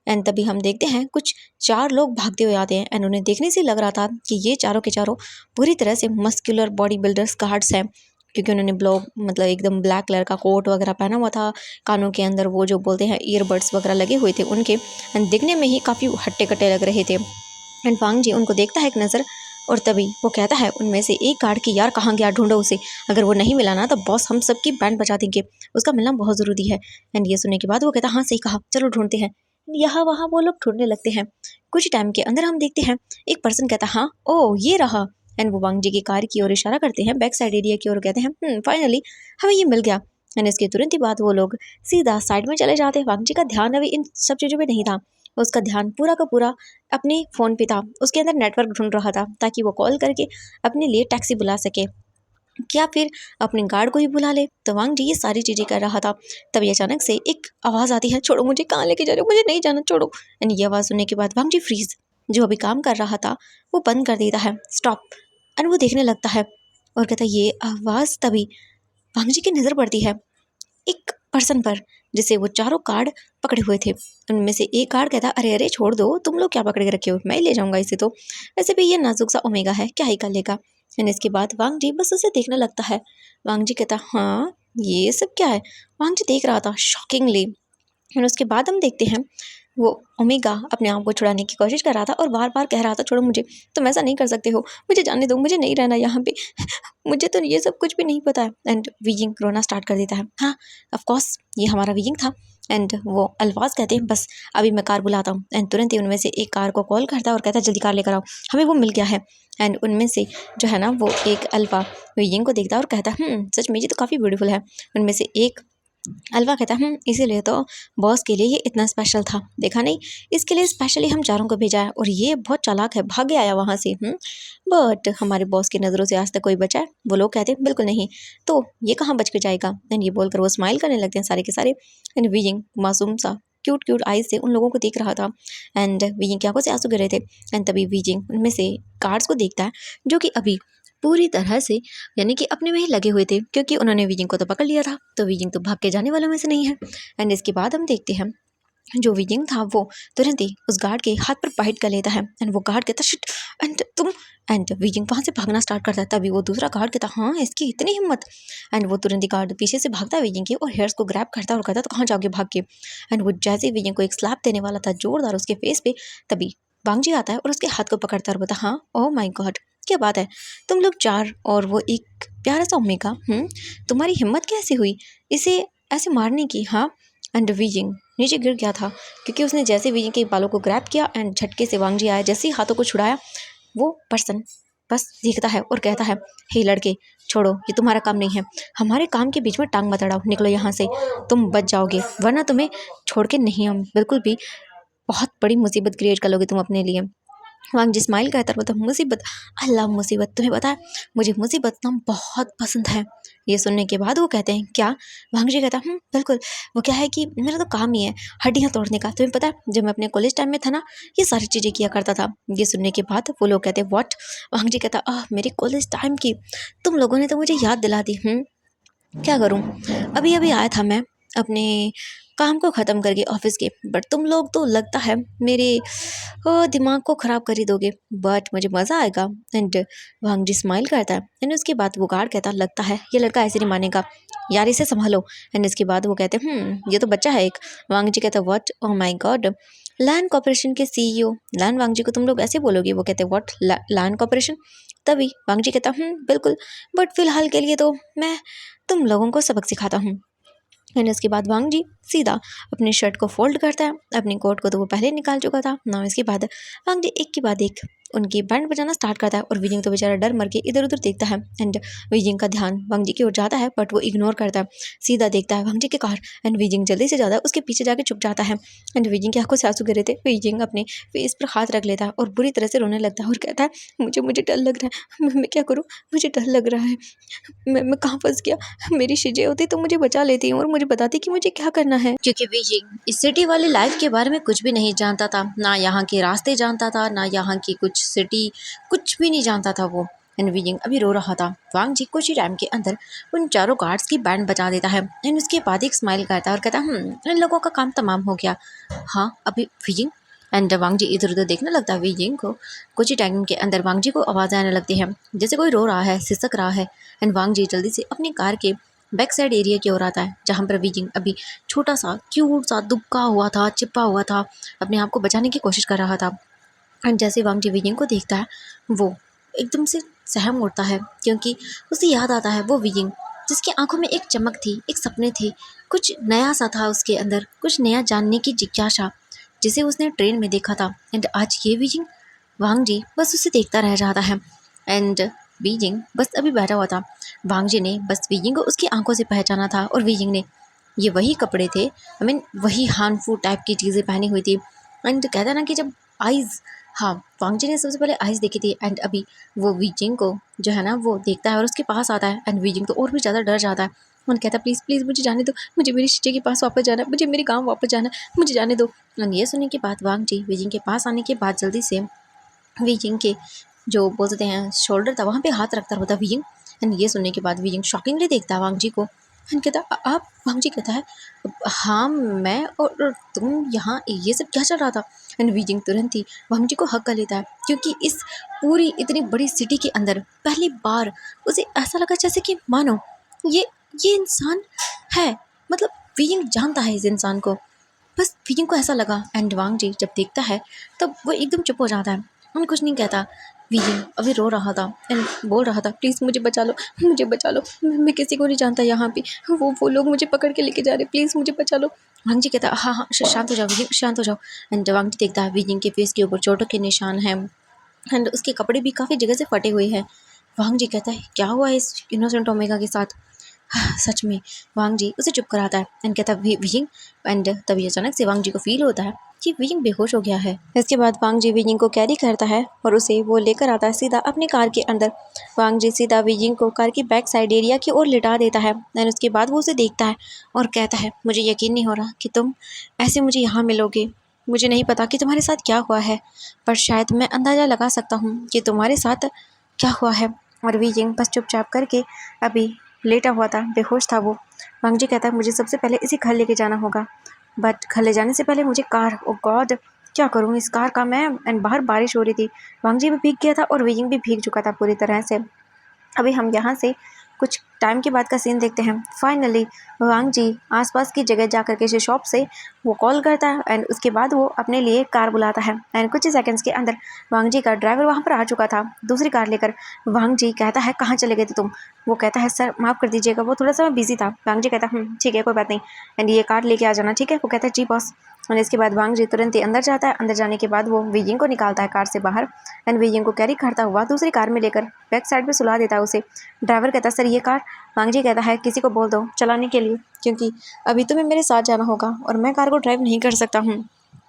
एंड तभी हम देखते हैं कुछ 4 लोग भागते हुए आते हैं एंड उन्हें देखने से लग रहा था कि ये चारों के चारों पूरी तरह से मस्कुलर बॉडी बिल्डर्स गार्ड्स हैं, क्योंकि उन्होंने मतलब एकदम ब्लैक कलर का कोट वगैरह पहना हुआ था, कानों के अंदर वो जो बोलते हैं ईयरबड्स वगैरह लगे हुए थे उनके, एंड दिखने में ही काफ़ी हट्टे कट्टे लग रहे थे। एंड वांग जी उनको देखता है एक नज़र और तभी वो कहता है उनमें से एक गार्ड की यार कहाँ गया, ढूंढो उसे, अगर वो नहीं मिला ना तो बॉस हम सबकी बैंड बजा देंगे, उसका मिलना बहुत ज़रूरी है। एंड ये सुनने के बाद वो कहता है हाँ सही कहा, चलो ढूंढते हैं। यहाँ वहाँ वो लोग ढूंढने लगते हैं। कुछ टाइम के अंदर हम देखते हैं एक पर्सन कहता है हाँ ओ ये रहा। एंड वो वांग जी की कार की ओर इशारा करते हैं, बैक साइड एरिया की ओर, कहते हैं फाइनली हमें ये मिल गया। एंड इसके तुरंत ही बाद वो लोग सीधा साइड में चले जाते हैं। वांग जी का ध्यान अभी इन सब चीज़ों पे नहीं था, उसका ध्यान पूरा का पूरा अपने फ़ोन पे था, उसके अंदर नेटवर्क ढूंढ रहा था ताकि वो कॉल करके अपने लिए टैक्सी बुला सके या फिर अपने गार्ड को ही बुला ले। तो वांग जी ये सारी चीज़ें कर रहा था। तभी अचानक से एक आवाज़ आती है छोड़ो मुझे, कहाँ लेके जा रहे हो, मुझे नहीं जाना, छोड़ो। एंड ये आवाज़ सुनने के बाद वांग जी फ्रीज, जो अभी काम कर रहा था वो बंद कर देता है, स्टॉप। एंड वो देखने लगता है और कहता है ये आवाज़। तभी वांग जी की नज़र पड़ती है एक पर्सन पर जिसे वो चारों कार्ड पकड़े हुए थे। उनमें से एक कार्ड कहता अरे अरे छोड़ दो, तुम लोग क्या पकड़ के रखे हो, मैं ही ले जाऊंगा इसे, तो वैसे भी ये नाजुक सा ओमेगा है, क्या ही कर लेगा। एंड इसके बाद वांग जी बस उसे देखने लगता है। वांग जी कहता हाँ ये सब क्या है। वांग जी देख रहा था शॉकिंगली। और उसके बाद हम देखते हैं वो ओमेगा अपने आप को छुड़ाने की कोशिश कर रहा था और बार बार कह रहा था छोड़ो मुझे, तुम ऐसा नहीं कर सकते हो, मुझे जाने दो, मुझे नहीं रहना यहाँ पे, मुझे तो ये सब कुछ भी नहीं पता है। एंड वीजिंग रोना स्टार्ट कर देता है, हाँ ऑफ कोर्स ये हमारा वीजिंग था। एंड वो अल्फाज कहते हैं बस अभी मैं कार बुलाता हूँ। एंड तुरंत ही उनमें से एक कार को कॉल करता है और कहता है जल्दी कार लेकर आओ, हमें वो मिल गया है। एंड उनमें से जो है ना वो एक अल्फा वीजिंग को देखता है और कहता है सच में ये तो काफ़ी ब्यूटीफुल है। उनमें से एक अलवा कहता है इसीलिए तो बॉस के लिए ये इतना स्पेशल था, देखा नहीं, इसके लिए स्पेशली हम चारों को भेजा है और ये बहुत चालाक है, भाग गया आया वहाँ से। बट हमारे बॉस की नज़रों से आज तक कोई बचा है, वो लोग कहते हैं बिल्कुल नहीं, तो ये कहाँ बच के जाएगा। एंड ये बोलकर वो स्माइल करने लगते हैं सारे के सारे। एंड वीजिंग मासूम सा क्यूट क्यूट आइज से उन लोगों को देख रहा था एंड वीजिंग की आंखों से आंसू गिर रहे थे। एंड तभी वीजिंग उनमें से कार्ड्स को देखता है जो कि अभी पूरी तरह से यानी कि अपने में ही लगे हुए थे, क्योंकि उन्होंने वीजिंग को तो पकड़ लिया था, तो वीजिंग तो भाग के जाने वालों में से नहीं है। एंड इसके बाद हम देखते हैं जो वीजिंग था वो तुरंत ही उस गार्ड के हाथ पर बाइट कर लेता है। एंड वो गार्ड कहता शिट, एंड तुम, एंड वीजिंग वहाँ से भागना स्टार्ट करता है। तभी वो दूसरा गार्ड कहता हाँ इसकी इतनी हिम्मत। एंड वो तुरंत ही गार्ड पीछे से भागता है वीजिंग के और हेयर्स को ग्रैब करता है और कहता तो कहाँ जाओगे भाग के। एंड वो जैसे वीजिंग को एक स्लैप देने वाला था जोरदार उसके फेस पे, तभी वांग जी आता है और उसके हाथ को पकड़ता है और बोलता हाँ ओह माय गॉड क्या बात है, तुम लोग 4 और वो एक प्यारा सा ओमेगा, तुम्हारी हिम्मत कैसे हुई इसे ऐसे मारने की। हाँ एंड वीजिंग नीचे गिर गया था क्योंकि उसने जैसे वीजिंग के बालों को ग्रैब किया एंड झटके से वांग जी आया, जैसे ही हाथों को छुड़ाया वो पर्सन बस देखता है और कहता है हे लड़के छोड़ो, ये तुम्हारा काम नहीं है, हमारे काम के बीच में टांग मत अड़ाओ, निकलो यहाँ से, तुम बच जाओगे वरना तुम्हें छोड़ के नहीं हम बिल्कुल भी, बहुत बड़ी मुसीबत क्रिएट कर लोगे तुम अपने लिए। वांग जी स्माइल करता है, बोलता मुसीबत, अल्लाह मुसीबत, तुम्हें पता है मुझे मुसीबत नाम बहुत पसंद है। ये सुनने के बाद वो कहते हैं क्या? वांग जी कहता है बिल्कुल, वो क्या है कि मेरा तो काम ही है हड्डियाँ तोड़ने का, तुम्हें पता है जब मैं अपने कॉलेज टाइम में था ना ये सारी चीज़ें किया करता था। ये सुनने के बाद वो लोग कहते हैं व्हाट? वांग जी कहता मेरे कॉलेज टाइम की, तुम लोगों ने तो मुझे याद दिला दी। क्या करूं, अभी अभी आया था मैं अपने काम को ख़त्म करके ऑफिस के, बट तुम लोग तो लगता है मेरे दिमाग को ख़राब कर ही दोगे, बट मुझे मज़ा आएगा। एंड वांग जी स्माइल करता है एंड उसके बाद वो गार्ड कहता लगता है ये लड़का ऐसे नहीं मानेगा, यार इसे संभालो। एंड इसके बाद वो कहते ये तो बच्चा है एक। वांग जी कहता what, oh my God, land corporation के सीईओ लैंड वांग जी को तुम लोग ऐसे बोलोगे? वो कहते व्हाट, लैंड कॉर्पोरेशन? तभी वांग जी कहता बिल्कुल, बट फिलहाल के लिए तो मैं तुम लोगों को सबक सिखाता हूँ। एंड उसके बाद वांग जी सीधा अपनी शर्ट को फोल्ड करता है, अपनी कोट को तो वो पहले निकाल चुका था ना। इसके बाद वांग जी एक के बाद एक उनकी बैंड बजाना स्टार्ट करता है और विजिंग तो बेचारा डर मर के इधर उधर देखता है। एंड विजिंग का ध्यान वांग जी की ओर जाता है बट वो इग्नोर करता है, सीधा देखता है वांग जी की कार। एंड विजिंग जल्दी से ज़्यादा उसके पीछे जाके छुप जाता है। एंड विजिंग की आंखों से आंसू गिरे थे, विजिंग अपने फेस पर हाथ रख लेता है और बुरी तरह से रोने लगता है और कहता है मुझे मुझे डर लग रहा है, मैं क्या करूँ, मुझे डर लग रहा है, मैं कहाँ फंस गया, मेरी शिजे होती तो मुझे बचा लेती और मुझे बताती कि मुझे क्या करना है। क्योंकि विजिंग इस सिटी वाली लाइफ के बारे में कुछ भी नहीं जानता था, ना यहाँ के रास्ते जानता था, ना यहाँ की कुछ सिटी, कुछ भी नहीं जानता था वो। एंड विजिंग अभी रो रहा था। वांग जी कुछ ही टाइम के अंदर उन चारों गार्ड्स की बैंड बजा देता है एंड उसके बाद एक स्माइल करता है और कहता इन लोगों का काम तमाम हो गया। हाँ अभी विजिंग। एंड वांग जी इधर उधर देखने लगता है विजिंग को। कुछ ही टाइम के अंदर वांग जी को आवाज़ आने लगती है जैसे कोई रो रहा है, सिसक रहा है। एंड वांग जी जल्दी से अपनी कार के बैक साइड एरिया की ओर आता है जहाँ पर विजिंग अभी छोटा सा क्यूट सा दुबका हुआ था, चिपका हुआ था, अपने आप को बचाने की कोशिश कर रहा था। एंड जैसे वांग जी विजिंग को देखता है वो एकदम से सहम उठता है क्योंकि उसे याद आता है वो विजिंग जिसकी आंखों में एक चमक थी, एक सपने थे, कुछ नया सा था उसके अंदर, कुछ नया जानने की जिज्ञासा जिसे उसने ट्रेन में देखा था। एंड आज ये विजिंग, वांग जी बस उसे देखता रह जाता है। एंड बीजिंग बस अभी बैठा हुआ था। वांग जी ने बस बीजिंग को उसकी आंखों से पहचाना था और बीजिंग ने ये वही कपड़े थे, आई मीन वही हार्मफुल टाइप की चीज़ें पहनी हुई थी। एंड कहता ना कि जब आइज़, हाँ वांग जी ने सबसे पहले आइज़ देखी थी। एंड अभी वो बीजिंग को जो है ना वो देखता है और उसके पास आता है। एंड बीजिंग तो और भी ज़्यादा डर जाता है और कहता है प्लीज़ प्लीज़ मुझे जाने दो, मुझे मेरी शीशे के पास वापस जाना है, मुझे मेरे गाँव वापस जाना है, मुझे जाने दो। एंड ये सुनने के बाद वांग जी बीजिंग के पास आने के बाद जल्दी से विजिंग के जो बोल सकते हैं शोल्डर था वहाँ पे हाथ रखता होता विजिंग। एंड ये सुनने के बाद विजिंग शॉकिंगली देखता है वांग जी को एंड कहता आप? वांग जी कहता है हाँ मैं, और तुम यहाँ ये सब क्या चल रहा था? एंड विजिंग तुरंत ही वांग जी को हक कर लेता है क्योंकि इस पूरी इतनी बड़ी सिटी के अंदर पहली बार उसे ऐसा लगा जैसे कि मानो ये ये इंसान है, मतलब विजिंग जानता है इस इंसान को, बस विजिंग को ऐसा लगा। एंड वांग जी जब देखता है तब वो एकदम चुप हो जाता है और कुछ नहीं कहता। विजिंग अभी रो रहा था एंड बोल रहा था प्लीज़ मुझे बचा लो, मुझे बचा लो, मैं किसी को नहीं जानता यहाँ पे, वो लोग मुझे पकड़ के लेके जा रहे, प्लीज़ मुझे बचा लो। वांग जी कहता हाँ हाँ शांत हो जाओ विजिंग, शांत हो जाओ। एंड वांग जी देखता है विजिंग के फेस के ऊपर चोटों के निशान हैं एंड उसके कपड़े भी काफ़ी जगह से फटे हुए हैं। वांग जी कहता है क्या हुआ है इस इनोसेंट ओमेगा के साथ? सच में वांग जी उसे चुप कराता है एंड कहता है विजिंग। एंड तभी अचानक से वांग जी को फील होता है कि विजिंग बेहोश हो गया है। इसके बाद वांग जी विजिंग को कैरी करता है और उसे वो लेकर आता है सीधा अपनी कार के अंदर। वांग जी सीधा विजिंग को कार की बैक साइड एरिया की ओर लिटा देता है एंड उसके बाद वो उसे देखता है और कहता है मुझे यकीन नहीं हो रहा कि तुम ऐसे मुझे यहाँ मिलोगे, मुझे नहीं पता कि तुम्हारे साथ क्या हुआ है, पर शायद मैं अंदाज़ा लगा सकता हूँ कि तुम्हारे साथ क्या हुआ है। और विजिंग बस चुपचाप करके अभी लेटा हुआ था, बेहोश था वो। वांग जी कहता है मुझे सबसे पहले इसे घर लेके जाना होगा, बट घर ले जाने से पहले मुझे कार, ओ गॉड क्या करूँ इस कार का मैं। एंड बाहर बारिश हो रही थी, वांग जी भी भीग गया था और विजिंग भी भीग चुका था पूरी तरह से। अभी हम यहाँ से कुछ टाइम के बाद का सीन देखते हैं। फाइनली वांग जी आसपास की जगह जा कर के शॉप से वो कॉल करता है एंड उसके बाद वो अपने लिए कार बुलाता है एंड कुछ ही सेकंड्स के अंदर वांग जी का ड्राइवर वहाँ पर आ चुका था दूसरी कार लेकर। वांग जी कहता है कहाँ चले गए थे तुम? वो कहता है सर माफ़ कर दीजिएगा वो थोड़ा सा मैं बिजी था। वांग जी कहता है ठीक है कोई बात नहीं, एंड ये कार लेके आ जाना ठीक है। वो कहता है जी बॉस। और इसके बाद वांग जी तुरंत ही अंदर जाता है। अंदर जाने के बाद वो विजिंग को निकालता है कार से बाहर एंड विजिंग को कैरी करता हुआ दूसरी कार में लेकर बैक साइड पे सुला देता है उसे। ड्राइवर कहता है सर ये कार? वांग जी कहता है किसी को बोल दो चलाने के लिए, क्योंकि अभी तुम्हें मेरे साथ जाना होगा और मैं कार को ड्राइव नहीं कर सकता हूँ।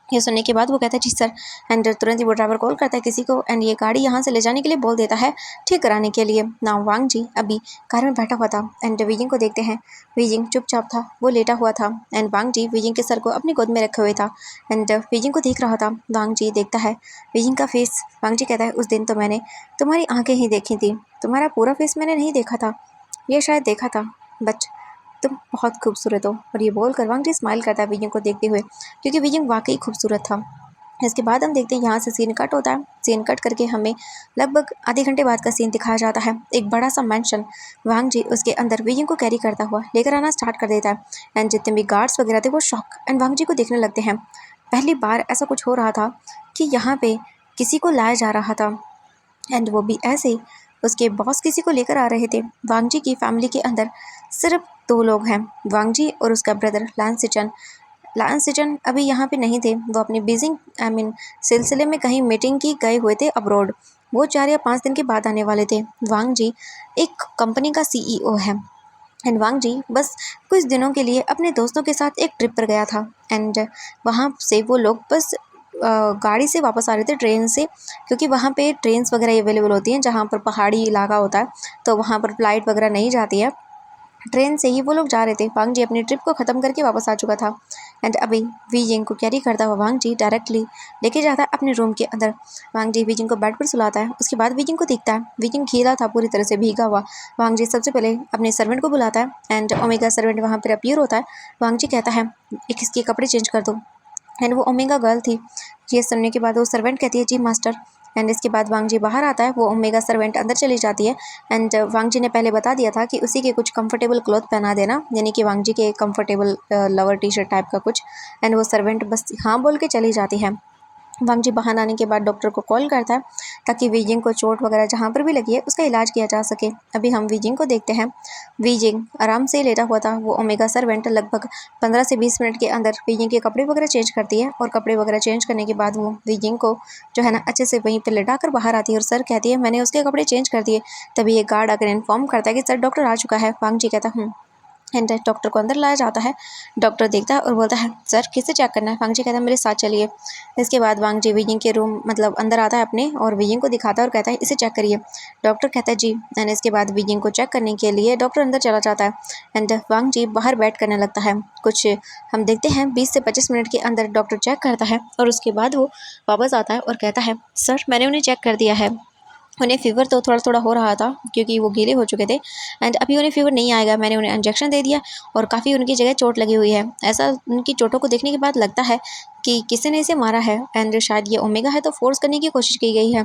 ये सुनने के बाद वो कहता है जी सर, एंड तुरंत ही वो ड्राइवर कॉल करता है किसी को, एंड ये गाड़ी यहाँ से ले जाने के लिए बोल देता है, ठीक कराने के लिए। ना वांग जी अभी कार में बैठा हुआ था एंड वीजिंग को देखते हैं। वीजिंग चुपचाप था, वो लेटा हुआ था एंड वांग जी वीजिंग के सर को अपनी गोद में रखे हुए था एंड वीजिंग को देख रहा था। वांग जी देखता है वीजिंग का फेस। वांग जी कहता है उस दिन तो मैंने तुम्हारी आंखें ही देखी थी, तुम्हारा पूरा फेस मैंने नहीं देखा था, ये शायद देखा था, बट तुम बहुत खूबसूरत हो। और ये बोलकर वांग जी स्माइल करता है विजंग को देखते हुए, क्योंकि विजंग वाकई खूबसूरत था। इसके बाद हम देखते हैं यहाँ से सीन कट होता है। सीन कट करके हमें लगभग आधे घंटे बाद का सीन दिखाया जाता है। एक बड़ा सा मैंशन, वांग जी उसके अंदर विजंग को कैरी करता हुआ लेकर आना स्टार्ट कर देता है एंड जितने भी गार्ड्स वगैरह थे वो शॉक एंड वांग जी को देखने लगते हैं। पहली बार ऐसा कुछ हो रहा था कि यहाँ पे किसी को लाया जा रहा था एंड वो भी ऐसे उसके बॉस किसी को लेकर आ रहे थे। वांग जी की फैमिली के अंदर सिर्फ 2 लोग हैं, वांग जी और उसका ब्रदर लांसिचन। लांसिचन अभी यहाँ पे नहीं थे, वो अपने बिजी सिलसिले में कहीं मीटिंग की गए हुए थे अब्रॉड। वो 4 या 5 दिन के बाद आने वाले थे। वांग जी एक कंपनी का सीईओ है एंड वांग जी बस कुछ दिनों के लिए अपने दोस्तों के साथ एक ट्रिप पर गया था एंड वहाँ से वो लोग बस गाड़ी से वापस आ रहे थे, ट्रेन से, क्योंकि वहाँ पे ट्रेन्स वगैरह अवेलेबल होती हैं जहाँ पर पहाड़ी इलाका होता है, तो वहाँ पर फ्लाइट वगैरह नहीं जाती है। ट्रेन से ही वो लोग जा रहे थे। वांग जी अपनी ट्रिप को ख़त्म करके वापस आ चुका था एंड अभी वीजिंग को कैरी करता हुआ वांग जी डायरेक्टली लेके जाता है अपने रूम के अंदर। वांग जी वीजिंग को बेड पर सुलाता है। उसके बाद वीजिंग को दिखता है वीजिंग गीला था, पूरी तरह से भीगा हुआ। वांग जी सबसे पहले अपने सर्वेंट को बुलाता है एंड ओमेगा सर्वेंट वहाँ पर अपीयर होता है। वांग जी कहता है एक इसके कपड़े चेंज कर दो एंड वो ओमेगा गर्ल थी। ये सुनने के बाद वो सर्वेंट कहती है जी मास्टर। एंड इसके बाद वांग जी बाहर आता है, वो ओमेगा सर्वेंट अंदर चली जाती है एंड वांग जी ने पहले बता दिया था कि उसी के कुछ कंफर्टेबल क्लॉथ पहना देना, यानी कि वांग जी के comfortable lower T shirt type का कुछ। एंड वो सर्वेंट बस हाँ बोल के चली जाती है। वांग जी बाहर आने के बाद डॉक्टर को कॉल करता है ताकि वीजिंग को चोट वगैरह जहाँ पर भी लगी है उसका इलाज किया जा सके। अभी हम वीजिंग को देखते हैं। वीजिंग आराम से लेटा हुआ था। वो ओमेगा सर्वेंट लगभग 15 से 20 मिनट के अंदर वीजिंग के कपड़े वगैरह चेंज करती है और कपड़े वगैरह चेंज करने के बाद वो वीजिंग को जो है ना अच्छे से वहीं पर लेटा कर बाहर आती है और सर कहती है मैंने उसके कपड़े चेंज कर दिए। तभी एक गार्ड आकर इन्फॉर्म करता है कि सर डॉक्टर आ चुका है। वांग जी कहता एंड डॉक्टर को अंदर लाया जाता है। डॉक्टर देखता है और बोलता है सर किसे चेक करना है। वांग जी कहता है मेरे साथ चलिए। इसके बाद वांग जी वीजिंग के रूम मतलब अंदर आता है अपने और वीजिंग को दिखाता है और कहता है इसे चेक करिए। डॉक्टर कहता है जी। एंड इसके बाद वीजिंग को चेक करने के लिए डॉक्टर अंदर चला जाता है एंड वांग जी बाहर बैठ करने लगता है। कुछ हम देखते हैं 20 से 25 मिनट के अंदर डॉक्टर चेक करता है और उसके बाद वो वापस आता है और कहता है सर मैंने उन्हें चेक कर दिया है। उन्हें फ़ीवर तो थोड़ा थोड़ा हो रहा था क्योंकि वो गीले हो चुके थे एंड अभी उन्हें फ़ीवर नहीं आएगा। मैंने उन्हें इंजेक्शन दे दिया और काफ़ी उनकी जगह चोट लगी हुई है। ऐसा उनकी चोटों को देखने के बाद लगता है कि किसी ने इसे मारा है एंड शायद ये ओमेगा है तो फोर्स करने की कोशिश की गई है।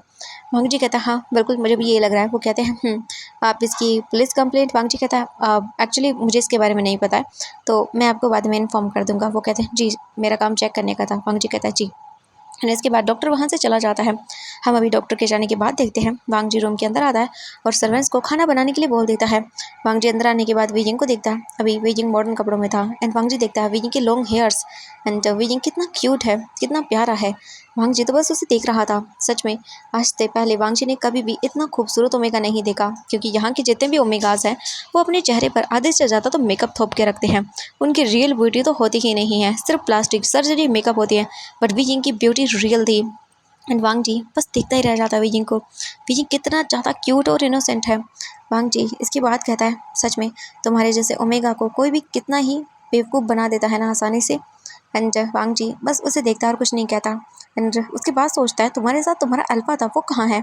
वांग जी कहता है हाँ बिल्कुल मुझे भी ये लग रहा है। वो कहते हैं आप इसकी पुलिस कंप्लेंट। वांग जी कहता है एक्चुअली मुझे इसके बारे में नहीं पता है, तो मैं आपको बाद में इन्फॉर्म कर दूंगा। वो कहते हैं जी मेरा काम चेक करने का था। वांग जी कहता है जी। एंड इसके बाद डॉक्टर वहाँ से चला जाता है। हम अभी डॉक्टर के जाने के बाद देखते हैं वांग जी रूम के अंदर आता है और सर्वेंट्स को खाना बनाने के लिए बोल देता है। वांग जी अंदर आने के बाद वीजिंग को देखता है। अभी वीजिंग मॉडर्न कपड़ों में था एंड वांग जी देखता है वीजिंग के लॉन्ग हेयर्स एंड वीजिंग कितना क्यूट है, कितना प्यारा है। वांग जी तो बस उसे देख रहा था। सच में आज से पहले वांग जी ने कभी भी इतना खूबसूरत ओमेगा नहीं देखा, क्योंकि यहाँ के जितने भी ओमेगाज हैं वो अपने चेहरे पर आधे से ज़्यादा तो मेकअप थोप के रखते हैं। उनकी रियल ब्यूटी तो होती ही नहीं है, सिर्फ प्लास्टिक सर्जरी मेकअप होती है, बट वीजिंग की ब्यूटी रियल थी। एंड वांग जी बस देखता ही रह जाता है वीजिंग को। वीजिंग कितना ज़्यादा क्यूट और इनोसेंट है। वांग जी इसके बाद कहता है सच में तुम्हारे जैसे ओमेगा को कोई भी कितना ही बेवकूफ़ बना देता है ना आसानी से। एंड वांग जी बस उसे देखता है और कुछ नहीं कहता। एंड उसके बाद सोचता है तुम्हारे साथ तुम्हारा अल्फा था वो कहाँ है।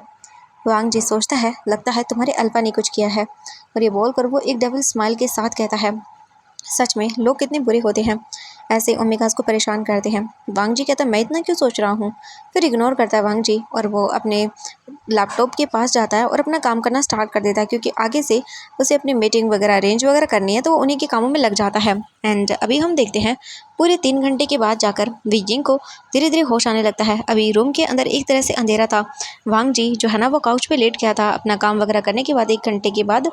वांग जी सोचता है लगता है तुम्हारे अल्फा ने कुछ किया है, और ये बोलकर वो एक डबल स्माइल के साथ कहता है सच में लोग कितने बुरे होते हैं, ऐसे ओमेगास को परेशान करते हैं। वांग जी कहता है मैं इतना क्यों सोच रहा हूँ। फिर इग्नोर करता है वांग जी और वो अपने लैपटॉप के पास जाता है और अपना काम करना स्टार्ट कर देता है, क्योंकि आगे से उसे अपनी मीटिंग वगैरह अरेंज वगैरह करनी है, तो वो उन्हीं के कामों में लग जाता है। एंड अभी हम देखते हैं पूरे 3 घंटे के बाद जाकर वीजिंग को धीरे धीरे होश आने लगता है। अभी रूम के अंदर एक तरह से अंधेरा था। वांग जी जो है ना वो काउच पे लेट गया था अपना काम वगैरह करने के बाद 1 घंटे के बाद।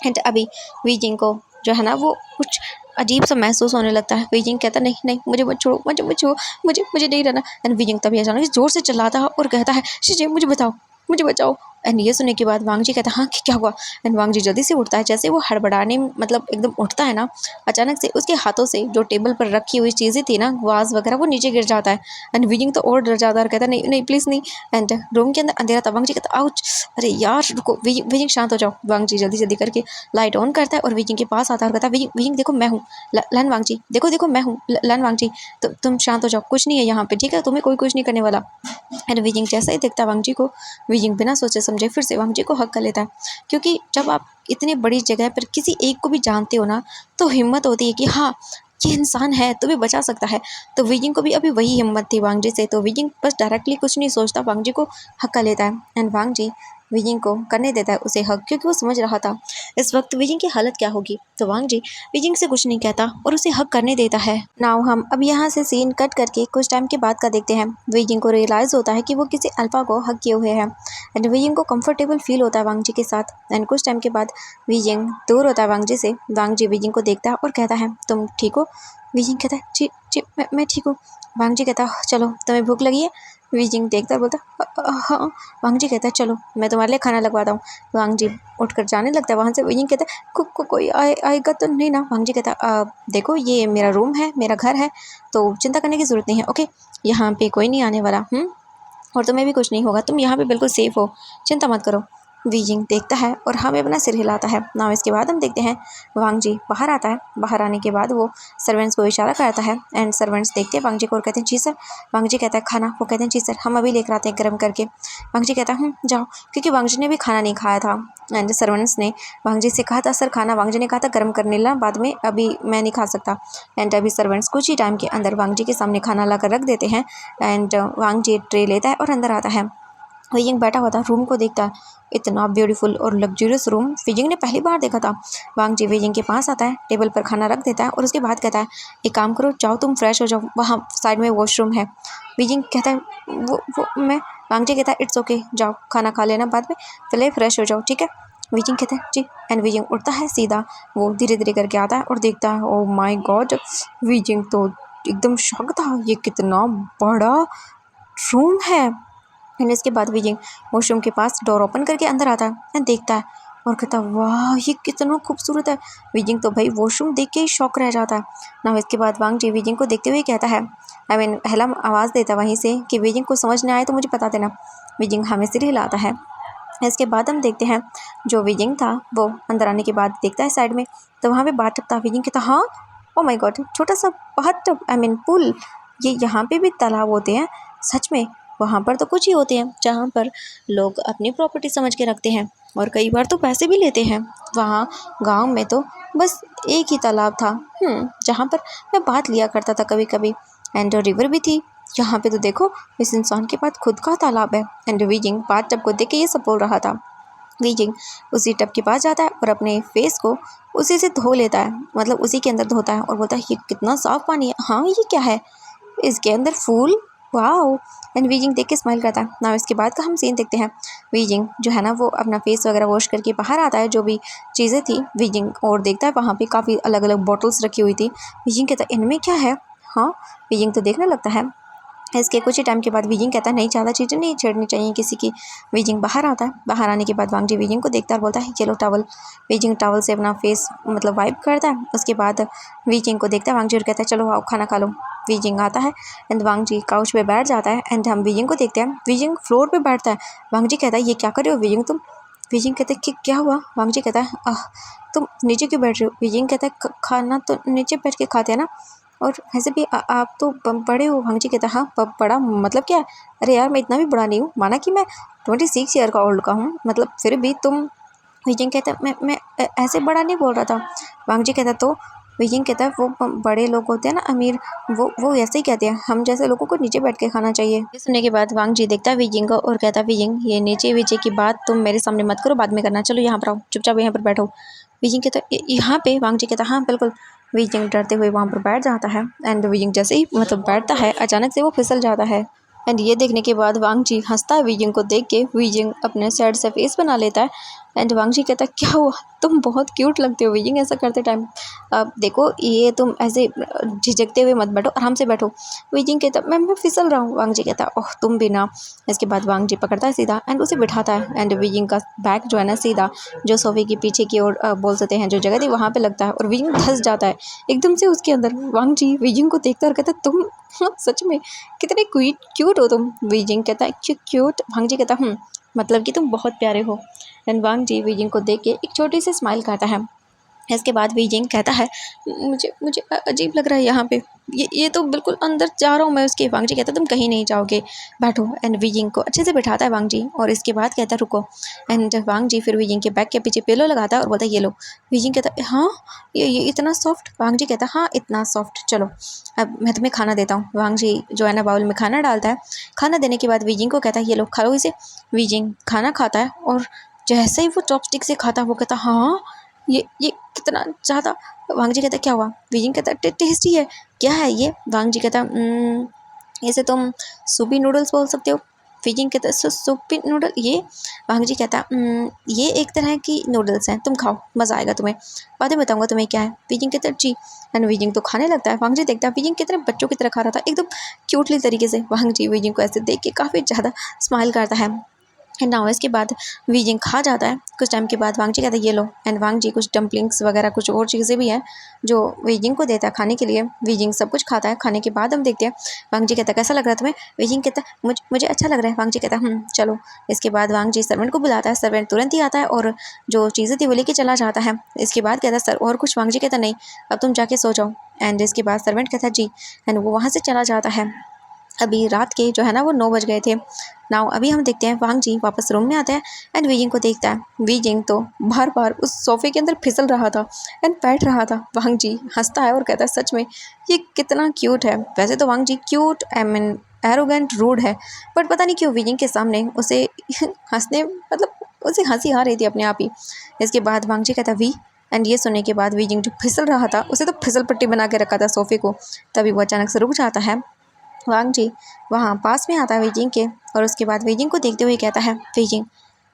एंड अभी वीजिंग को जो है ना वो कुछ अजीब सा महसूस होने लगता है। वीजिंग कहता नहीं नहीं मुझे मत छोड़ो, मुझे नहीं रहना। एंड वीजिंग तभी अचानक जोर से चिल्लाता है और कहता है शीशे मुझे बचाओ मुझे बचाओ। एंड ये सुनने के बाद वांग जी कहता है हाँ क्या हुआ। एंड वांग जी जल्दी से उठता है, जैसे वो हड़बड़ाने मतलब एकदम उठता है ना, अचानक से उसके हाथों से जो टेबल पर रखी हुई चीज़ें थी ना, वाज वगैरह, वो नीचे गिर जाता है। एंड विजिंग तो और डर जाता है और कहता है नहीं नहीं प्लीज़ नहीं। एंड रूम के अंदर अंधेरा था। वांग जी कहता है आउच, अरे यार रुको, विजिंग शांत हो जाओ। वांग जी जल्दी जल्दी करके लाइट ऑन करता है और विजिंग के पास आता है और कहता है विजिंग विजिंग देखो मैं हूँ, लन वांग जी, देखो देखो मैं हूँ लन वांग जी, तुम शांत हो जाओ, कुछ नहीं है यहाँ पे, ठीक है, तुम्हें कोई कुछ नहीं करने वाला। एंड विजिंग जैसा ही देखता है वांग जी को, विजिंग बिना सोचे समझे फिर से वांग जी को हक कर लेता है। क्योंकि जब आप इतनी बड़ी जगह पर किसी एक को भी जानते हो ना, तो हिम्मत होती है कि हाँ ये इंसान है, तुम्हें बचा सकता है। तो विजिंग को भी अभी वही हिम्मत थी वांग जी से, तो विजिंग बस डायरेक्टली कुछ नहीं सोचता, वांग जी को हक कर लेता है। एंड वांग जी विजिंग को करने देता है उसे हक, क्योंकि वो समझ रहा था इस वक्त विजिंग की हालत क्या होगी। तो वांग जी विजिंग से कुछ नहीं कहता और उसे हक करने देता है। नाउ हम अब यहाँ से सीन कट करके कुछ टाइम के बाद का देखते हैं। विजिंग को रियलाइज होता है कि वो किसी अल्फा को हक किए हुए हैं। एंड विजिंग को कंफर्टेबल फील होता है वांग जी के साथ। एंड कुछ टाइम के बाद विजिंग दूर होता है वांग जी से। वांग जी विजिंग को देखता है और कहता है तुम ठीक हो। विजिंग कहता है जी जी मैं ठीक हूँ। वांग जी कहता है चलो तुम्हें भूख लगी है। विजिंग देखता है बोलता हाँ। वांग जी कहता है चलो मैं तुम्हारे लिए खाना लगवाता हूँ। वांग जी उठकर जाने लगता है वहाँ से। विजिंग कहता है कोई आएगा तो नहीं ना। वांग जी कहता है देखो ये मेरा रूम है, मेरा घर है, तो चिंता करने की ज़रूरत नहीं है, ओके, यहाँ पे कोई नहीं आने वाला। और तुम्हें भी कुछ नहीं होगा, तुम यहाँ पे बिल्कुल सेफ़ हो, चिंता मत करो। विजिंग देखता है और हमें अपना सिर हिलाता है। ना इसके बाद हम देखते हैं वांग जी बाहर आता है। बाहर आने के बाद वो सर्वेंट्स को इशारा करता है। एंड सर्वेंट्स देखते हैं वांग जी को और कहते हैं जी सर। वांग जी कहता है खाना। वो कहते हैं जी सर हम अभी लेकर आते हैं गर्म करके। वांग जी कहता है जाओ, क्योंकि वांग जी ने भी खाना नहीं खाया था। एंड सर्वेंट्स ने वांग जी से कहा था सर खाना, वांग जी ने कहा था गर्म करने ला, बाद में, अभी मैं नहीं खा सकता। एंड अभी सर्वेंट्स कुछ ही टाइम के अंदर वांग जी के सामने खाना ला कर रख देते हैं। एंड वांग जी ट्रे लेता है और अंदर आता है। विजिंग बैठा हुआ था, रूम को देखता है, इतना ब्यूटीफुल और लग्जूरियस रूम विजिंग ने पहली बार देखा था। वांग जी विजिंग के पास आता है, टेबल पर खाना रख देता है और उसके बाद कहता है एक काम करो, जाओ तुम फ्रेश हो जाओ, वहाँ साइड में वॉशरूम है। विजिंग कहता है वो मैं। वांग जी कहता है इट्स ओके, जाओ खाना खा लेना बाद में, पहले फ्रेश हो जाओ, ठीक है। विजिंग कहता है जी। एंड विजिंग उठता है सीधा, वो धीरे धीरे करके आता है और देखता है ओ माई गॉड, विजिंग तो एकदम शॉक था, ये कितना बड़ा रूम है। एंड इसके बाद विजिंग वॉशरूम के पास डोर ओपन करके अंदर आता है एंड देखता है और कहता है वाह ये कितना खूबसूरत है। विजिंग तो भाई वॉशरूम देख के ही शौक रह जाता है ना। इसके बाद वांग जी विजिंग को देखते हुए कहता है, आई मीन हेला आवाज़ देता है वहीं से कि विजिंग को समझ नहीं आए तो मुझे बता देना। विजिंग हमें सिर हिलाता है। इसके बाद हम देखते हैं जो विजिंग था वो अंदर आने के बाद देखता है साइड में, तो वहाँ पे बाथ टब था। विजिंग कहता हाँ ओ माय गॉड, छोटा सा bath tub, I mean pool, ये यहाँ पे भी तालाब होते हैं सच में। वहाँ पर तो कुछ ही होते हैं जहाँ पर लोग अपनी प्रॉपर्टी समझ के रखते हैं और कई बार तो पैसे भी लेते हैं। वहाँ गांव में तो बस एक ही तालाब था जहाँ पर मैं बात लिया करता था कभी कभी। एंड रिवर भी थी। यहाँ पे तो देखो इस इंसान के पास खुद का तालाब है। एंड विजिंग बाथ टब को देख के ये सब बोल रहा था। विजिंग उसी टब के पास जाता है और अपने फेस को उसी से धो लेता है, मतलब उसी के अंदर धोता है और बोलता है ये कितना साफ पानी है, हाँ ये क्या है, इसके अंदर फूल, वाओ। एंड विजिंग देख के स्माइल करता है ना। इसके बाद का हम सीन देखते हैं। विजिंग जो है ना वो अपना फेस वगैरह वॉश करके बाहर आता है, जो भी चीज़ें थी विजिंग, और देखता है वहाँ पे काफ़ी अलग अलग बॉटल्स रखी हुई थी। विजिंग कहता है इनमें क्या है। हाँ विजिंग तो देखने लगता है। इसके कुछ ही टाइम के बाद विजिंग कहता है नहीं, ज़्यादा चीज़ें नहीं छेड़नी चाहिए किसी की। विजिंग बाहर आता है। बाहर आने के बाद वांग जी विजिंग को देखता है और बोलता है येलो टॉवल। विजिंग टॉवल से अपना फेस मतलब वाइप करता है। उसके बाद विजिंग को देखता है वांग जी और कहता है चलो आओ खाना खा लो। विजिंग आता है एंड वांग जी काउच पे बैठ जाता है। एंड हम विजिंग को देखते हैं, विजिंग फ्लोर पे बैठता है। वांग जी कहता है ये क्या कर रहे हो विजिंग तुम। विजिंग कहता है कि क्या हुआ। वांग जी कहता है तुम नीचे क्यों बैठ रहे हो। विजिंग कहता है खाना तो नीचे बैठ के खाते हैं ना, और वैसे भी आप तो बड़े हो। वांग जी कहता है हाँ बड़ा मतलब क्या है। अरे यार मैं इतना भी बड़ा नहीं हूँ, माना कि मैं 26 ईयर का ओल्ड का हूँ, मतलब फिर भी तुम। विजिंग कहता है मैं ऐसे बड़ा नहीं बोल रहा था। वांग जी कहता तो विजिंग कहता है वो बड़े लोग होते हैं ना अमीर, वो ऐसे ही कहते हैं, हम जैसे लोगों को नीचे बैठ के खाना चाहिए। ये सुनने के बाद वांग जी देखता है विजिंग को और कहता है विजिंग ये नीचे वीचे की बात तुम मेरे सामने मत करो, बाद में करना, चलो यहाँ पर आओ, चुपचाप यहाँ पर बैठो। विजिंग कहता है यहाँ पे। वांग जी कहता हाँ बिल्कुल। विजिंग डरते हुए वहाँ पर बैठ जाता है। एंड विजिंग जैसे ही मतलब बैठता है अचानक से वो फिसल जाता है। एंड ये देखने के बाद वांग जी हंसता है विजिंग को देख के। विजिंग अपने सैड से फेस बना लेता है एंड वांगजी कहता क्या हुआ, तुम बहुत क्यूट लगते हो वीजिंग ऐसा करते टाइम। अब देखो ये तुम ऐसे झिझकते हुए मत बैठो, आराम से बैठो। वीजिंग कहता मैं फिसल रहा हूँ। वांगजी कहता ओह तुम भी ना। इसके बाद वांगजी पकड़ता है सीधा एंड उसे बिठाता है एंड वीजिंग का बैग जो है ना सीधा जो सोफे के पीछे की ओर बोल सकते हैं जो जगह थी वहाँ पे लगता है और वीजिंग धंस जाता है एकदम से उसके अंदर। वांगजी वीजिंग को देखता और कहता तुम सच में कितने क्यूट हो तुम। वीजिंग कहता है क्यूट। वांगजी कहता मतलब कि तुम बहुत प्यारे हो। एंड वांगजी वीजिंग को देख के एक छोटी सी स्माइल करता है। इसके बाद वीजिंग कहता है मुझे मुझे अजीब लग रहा है यहाँ पे, ये तो बिल्कुल अंदर जा रहा हूँ मैं उसके। वांगजी कहता तुम कहीं नहीं जाओगे, बैठो। एंड वीजिंग को अच्छे से बिठाता है वांगजी और इसके बाद कहता है रुको। एंड वांगजी फिर वीजिंग के बैग के पीछे पिलो लगाता है और बोलता है ये लो। वीजिंग कहता है हाँ ये इतना सॉफ्ट। वांगजी कहता है हाँ इतना सॉफ्ट, चलो अब मैं तुम्हें खाना देता हूँ। वांगजी जो है ना बाउल में खाना डालता है। खाना देने के बाद वीजिंग को कहता है ये लो खा लो इसे। वीजिंग खाना खाता है और जैसे ही वो चॉपस्टिक से खाता है वो कहता हाँ ये कितना ज़्यादा। वांगजी कहता क्या हुआ। वीजिंग कहता टेस्टी है। क्या है ये। वांगजी कहता इसे तुम सूपी नूडल्स बोल सकते हो। वीजिंग कहता सूपी नूडल ये। वांगजी कहता ये एक तरह की नूडल्स हैं, तुम खाओ मज़ा आएगा तुम्हें, बाद में बताऊंगा तुम्हें क्या है। वीजिंग कहता जी। एंड वीजिंग तो खाने लगता है। वांगजी देखता है वीजिंग कितने बच्चों की तरह खा रहा था एकदम क्यूटली तरीके से। वांगजी वीजिंग को ऐसे देख के काफ़ी ज़्यादा स्माइल करता है। एंड नाउ इसके बाद वीजिंग खा जाता है। कुछ टाइम के बाद वांगजी कहता है ये लो। एंड वांगजी कुछ डम्पलिंग्स वगैरह कुछ और चीज़ें भी हैं जो वीजिंग को देता है खाने के लिए। वीजिंग सब कुछ खाता है। खाने के बाद हम देखते हैं वांगजी कहता है कैसा लग रहा है तुम्हें। वीजिंग कहता है मुझे अच्छा लग रहा है। वांगजी कहता है चलो। इसके बाद वांगजी सर्वेंट को बुलाता है। सर्वेंट तुरंत ही आता है और जो चीज़ें थी वो लेके चला जाता है। इसके बाद कहता है सर और कुछ। वांगजी कहता नहीं अब तुम जाके सो जाओ। एंड इसके बाद सर्वेंट कहता है जी। एंड वो वहाँ से चला जाता है। अभी रात के जो है ना वो 9 बज गए थे। नाउ अभी हम देखते हैं वांगजी वापस रूम में आता है एंड वीजिंग को देखता है। वीजिंग तो बार बार उस सोफे के अंदर फिसल रहा था एंड बैठ रहा था। वांगजी हंसता है और कहता है सच में ये कितना क्यूट है। वैसे तो वांगजी क्यूट एरोगेंट रूड है बट पता नहीं क्यों वीजिंग के सामने उसे हंसने मतलब उसे हंसी आ रही थी अपने आप ही। इसके बाद वांगजी कहता है वी। एंड ये सुनने के बाद वीजिंग जो फिसल रहा था उसे तो फिसल पट्टी बना के रखा था सोफे को, तभी वो अचानक से रुक जाता है। वांगजी वहाँ पास में आता है वीजिंग के और उसके बाद वीजिंग को देखते हुए कहता है वीजिंग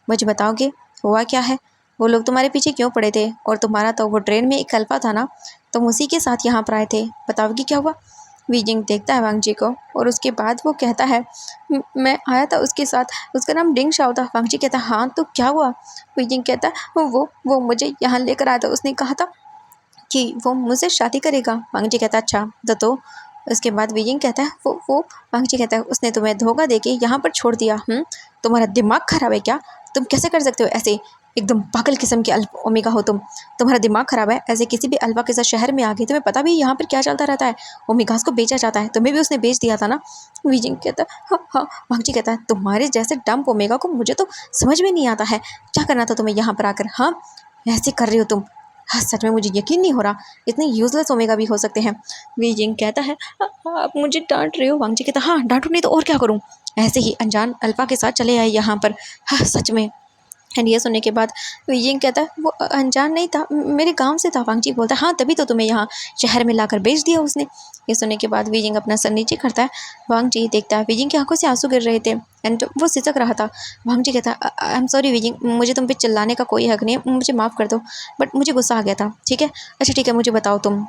मुझे बताओगे हुआ क्या है, वो लोग तुम्हारे पीछे क्यों पड़े थे और तुम्हारा तो वो ट्रेन में एक अल्फा था ना, तुम उसी के साथ यहाँ पर आए थे, बताओगे क्या हुआ। वीजिंग देखता है वांगजी को और उसके बाद वो कहता है मैं आया था उसके साथ, उसका नाम डिंग शाओ था। वांगजी कहता है हाँ तो क्या हुआ। वीजिंग कहता है वो मुझे यहाँ लेकर आया था, उसने कहा था कि वो मुझसे शादी करेगा। वांगजी कहता है अच्छा तो उसके बाद वीजिंग कहता है वो वांगजी कहता है उसने तुम्हें धोखा देके यहाँ पर छोड़ दिया। तुम्हारा दिमाग खराब है क्या, तुम कैसे कर सकते हो ऐसे, एकदम पागल किस्म के ओमेगा हो तुम, तुम्हारा दिमाग खराब है, ऐसे किसी भी अल्फा के साथ शहर में आ गई, तुम्हें पता भी यहाँ पर क्या चलता रहता है, ओमेगास को बेचा जाता है, तुम्हें भी उसने बेच दिया था ना। वीजिंग कहता है हाँ। वांगजी कहता है तुम्हारे जैसे डम्प ओमेगा को मुझे तो समझ में नहीं आता है, क्या करना था तुम्हें यहाँ पर आकर, हाँ ऐसे कर रही हो तुम, हाँ सच में मुझे यकीन नहीं हो रहा इतने यूजलेस ओमेगा भी हो सकते हैं। वीजिंग कहता है आप मुझे डांट रहे हो। वांगजी कहता हाँ डांटू नहीं तो और क्या करूँ, ऐसे ही अनजान अल्फा के साथ चले आए यहाँ पर, हाँ सच में। एंड ये सुनने के बाद वीजिंग कहता है वो अनजान नहीं था, मेरे गांव से था। वांगजी बोलता है हाँ तभी तो तुम्हें यहाँ शहर में लाकर बेच दिया उसने। ये सुनने के बाद वीजिंग अपना सर नीचे करता है। वांगजी देखता है वीजिंग की आंखों से आंसू गिर रहे थे एंड वो सिसक रहा था। वांगजी कहता है आई एम सॉरी वीजिंग, मुझे तुम पे चिल्लाने का कोई हक नहीं है, मुझे माफ़ कर दो, बट मुझे गुस्सा आ गया था। ठीक है अच्छा ठीक है मुझे बताओ तुम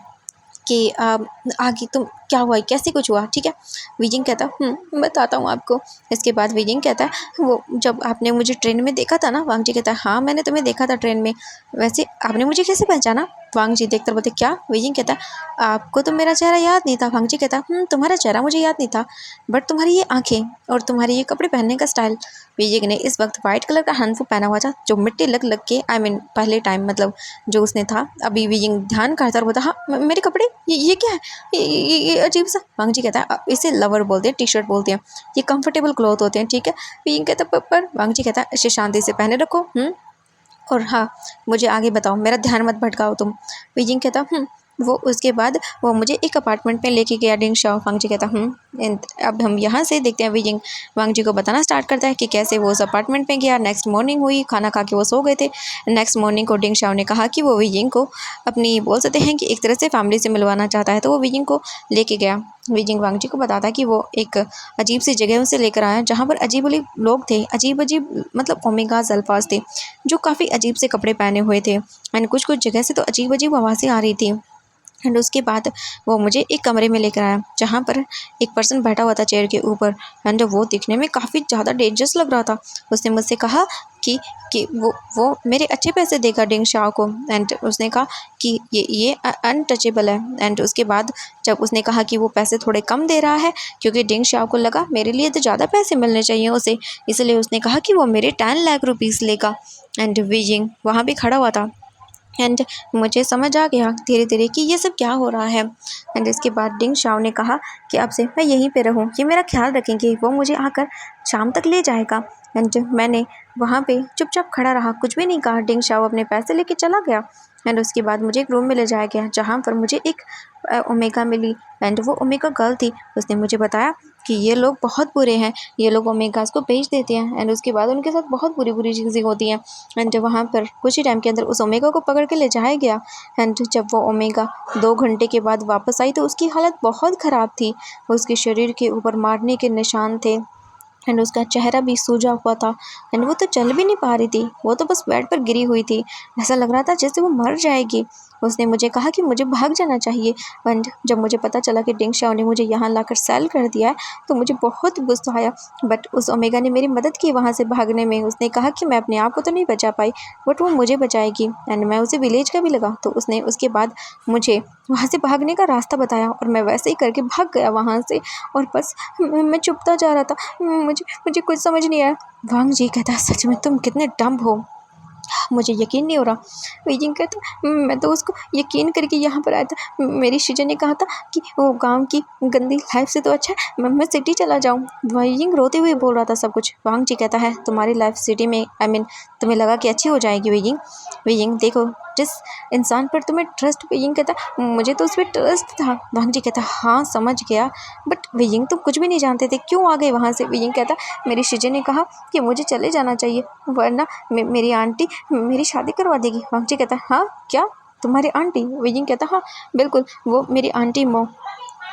कि आगे तुम क्या हुआ, कैसे कुछ हुआ, ठीक है। वीजिंग कहता बताता हूँ आपको। इसके बाद वीजिंग कहता है वो जब आपने मुझे ट्रेन में देखा था ना। वांगजी कहता है हाँ मैंने तुम्हें देखा था ट्रेन में, वैसे आपने मुझे कैसे पहचाना। वांगजी देखकर बोलते क्या। वीजिंग कहता है आपको तो मेरा चेहरा याद नहीं था। वांगजी कहता तुम्हारा चेहरा मुझे याद नहीं था बट तुम्हारी ये आँखें और तुम्हारी ये कपड़े पहनने का स्टाइल। वीजिंग ने इस वक्त वाइट कलर का हैंडफू पहना हुआ था जो मिट्टी लग लग के पहले टाइम मतलब जो उसने था। अभी वीजिंग ध्यान करता और बोलता हाँ मेरे कपड़े ये क्या है, ये अजीब सा। वांगजी कहता है इसे लवर बोलते हैं, टी शर्ट बोलते हैं, ये कंफर्टेबल क्लॉथ होते हैं, ठीक है। वीजिंग कहता है पर वांगजी कहता है इसे शांति से पहने रखो और हाँ मुझे आगे बताओ, मेरा ध्यान मत भटकाओ तुम। वीजिंग कहता वो उसके बाद वो मुझे एक अपार्टमेंट में लेके गया डिंग शाओ। वांगजी कहता अब हम यहाँ से देखते हैं। वीजिंग वांगजी को बताना स्टार्ट करता है कि कैसे वो उस अपार्टमेंट में गया। नेक्स्ट मॉर्निंग हुई, खाना खा के वो सो गए थे। नेक्स्ट मॉर्निंग को डिंग शाओ ने कहा कि वो वीजिंग को अपनी बोल सकते हैं कि एक तरह से फैमिली से मिलवाना चाहता है, तो वो वीजिंग को लेके गया। विजिंग वांगजी को बताता कि वो एक अजीब सी जगह से लेकर आया जहाँ पर अजीब अजीब लोग थे, अजीब अजीब मतलब ओमेगाज अल्फाज थे जो काफ़ी अजीब से कपड़े पहने हुए थे एंड कुछ कुछ जगह से तो अजीब अजीब आवाज़ें आ रही थी। एंड उसके बाद वो मुझे एक कमरे में लेकर आया जहाँ पर एक पर्सन बैठा हुआ था चेयर के ऊपर एंड वो दिखने में काफ़ी ज़्यादा डेंजरस लग रहा था। उसने मुझसे कहा कि वो मेरे अच्छे पैसे देगा डिंग शाओ को एंड उसने कहा कि ये अनटचेबल है। एंड उसके बाद जब उसने कहा कि वो पैसे थोड़े कम दे रहा है क्योंकि डिंग शाओ को लगा मेरे लिए तो ज़्यादा पैसे मिलने चाहिए उसे, इसलिए उसने कहा कि वो मेरे 10 लाख रुपीज़ लेगा। एंड वीजिंग वहाँ भी खड़ा हुआ था एंड मुझे समझ आ गया धीरे धीरे कि ये सब क्या हो रहा है। एंड इसके बाद डिंग शाओ ने कहा कि अब से मैं यहीं पे रहूँ, ये मेरा ख्याल रखेंगे, वो मुझे आकर शाम तक ले जाएगा। एंड मैंने वहाँ पे चुपचाप खड़ा रहा, कुछ भी नहीं कहा। डिंग शाओ अपने पैसे लेके चला गया एंड उसके बाद मुझे एक रूम में ले जाया गया जहाँ पर मुझे एक ओमेगा मिली एंड वो ओमेगा गर्ल थी। उसने मुझे बताया कि ये लोग बहुत बुरे हैं, ये लोग ओमेगास को बेच देते हैं एंड उसके बाद उनके साथ बहुत बुरी बुरी चीज़ें होती हैं। एंड वहाँ पर कुछ ही टाइम के अंदर उस ओमेगा को पकड़ के ले जाया गया एंड जब वो ओमेगा 2 घंटे के बाद वापस आई तो उसकी हालत बहुत ख़राब थी। उसके शरीर के ऊपर मारने के निशान थे एंड उसका चेहरा भी सूजा हुआ था एंड वो तो चल भी नहीं पा रही थी, वो तो बस बेड पर गिरी हुई थी। ऐसा लग रहा था जैसे वो मर जाएगी। उसने मुझे कहा कि मुझे भाग जाना चाहिए एंड जब मुझे पता चला कि डिंग शाओ ने मुझे यहाँ लाकर सेल कर दिया है तो मुझे बहुत गुस्सा आया। बट उस ओमेगा ने मेरी मदद की वहाँ से भागने में। उसने कहा कि मैं अपने आप को तो नहीं बचा पाई बट वो मुझे बचाएगी एंड मैं उसे विलेज का भी लगा तो उसने उसके बाद मुझे वहाँ से भागने का रास्ता बताया और मैं वैसे ही करके भाग गया वहाँ से। और बस मैं चुपता जा रहा था, मुझे मुझे कुछ समझ नहीं आया। वांग जी कहता सच में तुम कितने डम्ब हो, मुझे यकीन नहीं हो रहा। वीजिंग कहता मैं तो उसको यकीन करके यहाँ पर आया था, मेरी शीजा ने कहा था कि वो गांव की गंदी लाइफ से तो अच्छा है मैं सिटी चला जाऊँ। वीजिंग रोते हुए बोल रहा था सब कुछ। वांग जी कहता है तुम्हारी लाइफ सिटी में तुम्हें लगा कि अच्छी हो जाएगी वीजिंग। वीजिंग देखो जिस इंसान पर तुम्हें ट्रस्ट, वीजिंग कहता मुझे तो उस पर ट्रस्ट था। वांग जी कहता हाँ समझ गया बट वीजिंग तुम कुछ भी नहीं जानते थे, क्यों आ गए वहाँ से। वीजिंग कहता मेरी शीजा ने कहा कि मुझे चले जाना चाहिए वरना मेरी आंटी मेरी शादी करवा देगी। वांगची कहता हाँ क्या तुम्हारी आंटी। विजिंग कहता हाँ बिल्कुल, वो मेरी आंटी मो,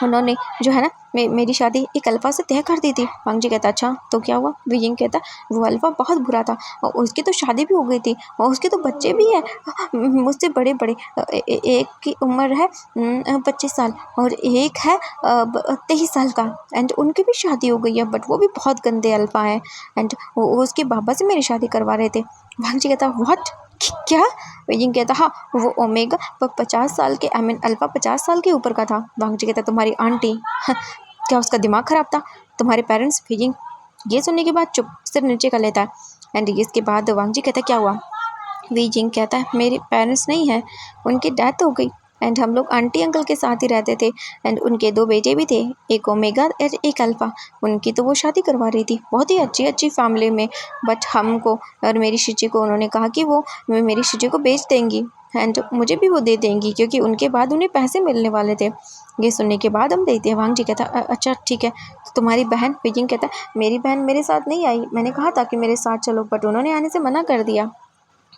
उन्होंने जो है ना मेरी शादी एक अल्फा से तय कर दी थी। वांगजी कहता अच्छा तो क्या हुआ। विजिंग कहता वो अल्फा बहुत बुरा था और उसकी तो शादी भी हो गई थी और उसके तो बच्चे भी हैं मुझसे बड़े बड़े। एक की उम्र है 25 साल और एक है 23 साल का एंड उनकी भी शादी हो गई है बट वो भी बहुत गंदे अल्फा हैं एंड वो उसके बाबा से मेरी शादी करवा रहे थे। वांगजी कहता व्हाट क्या। विजिंग कहता हाँ वो ओमेगा 50 साल के अल्फा 50 साल के ऊपर का था। वांगजी कहता तुम्हारी आंटी क्या उसका दिमाग ख़राब था, तुम्हारे पेरेंट्स। विजिंग ये सुनने के बाद चुप सिर नीचे कर लेता है एंड इसके बाद वांगजी कहता क्या हुआ। वीजिंग कहता है मेरे पेरेंट्स नहीं है, उनकी डेथ हो गई एंड हम लोग आंटी अंकल के साथ ही रहते थे एंड उनके 2 बेटे भी थे, एक ओमेगा और एक अल्फ़ा। उनकी तो वो शादी करवा रही थी बहुत ही अच्छी अच्छी फैमिली में बट हमको और मेरी शिची को उन्होंने कहा कि वो मेरी शिची को बेच देंगी एंड मुझे भी वो दे देंगी क्योंकि उनके बाद उन्हें पैसे मिलने वाले थे। ये सुनने के बाद हम देते हैं। वांग जी कहता अच्छा ठीक है तो तुम्हारी बहन। विजिंग कहता मेरी बहन मेरे साथ नहीं आई, मैंने कहा था कि मेरे साथ चलो बट उन्होंने आने से मना कर दिया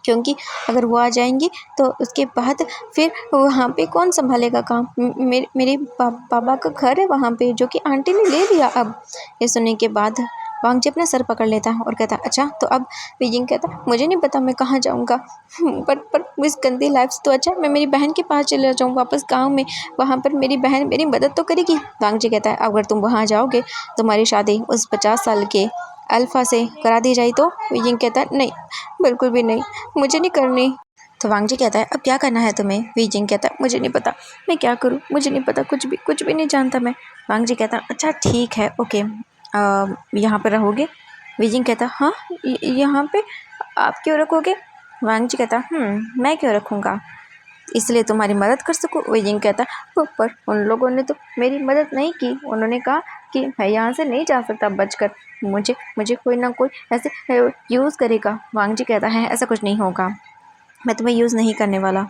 क्योंकि अगर वो आ जाएंगी तो उसके बाद फिर वहाँ पे कौन संभालेगा काम। मेरे पापा का घर है वहाँ पे जो कि आंटी ने ले लिया। अब ये सुनने के बाद वांगजी अपना सर पकड़ लेता है और कहता अच्छा तो अब। विजिंग कहता मुझे नहीं पता मैं कहाँ जाऊँगा पर इस गंदी लाइफ से तो अच्छा मैं मेरी बहन के पास चले जाऊँ वापस गाँव में, वहाँ पर मेरी बहन मेरी मदद तो करेगी। वांगजी कहता है अगर तुम वहाँ जाओगे तुम्हारी शादी उस 50 साल के अल्फ़ा से करा दी जाए तो। विजिंग कहता है नहीं बिल्कुल भी नहीं, मुझे नहीं करनी। तो वांगजी कहता है अब क्या करना है तुम्हें। विजिंग कहता है मुझे नहीं पता मैं क्या करूँ, मुझे नहीं पता कुछ भी नहीं जानता मैं। वांगजी कहता है अच्छा ठीक है ओके यहाँ पर रहोगे। विजिंग कहता हाँ यहाँ पे आप क्यों रखोगे। वांगजी कहता मैं क्यों रखूँगा, इसलिए तुम्हारी मदद कर सकूँ। विजिंग कहता पर उन लोगों ने तो मेरी मदद नहीं की, उन्होंने कहा कि मैं यहाँ से नहीं जा सकता बचकर, मुझे कोई ना कोई ऐसे यूज़ करेगा। वांगजी कहता है ऐसा कुछ नहीं होगा, मैं तुम्हें यूज़ नहीं करने वाला,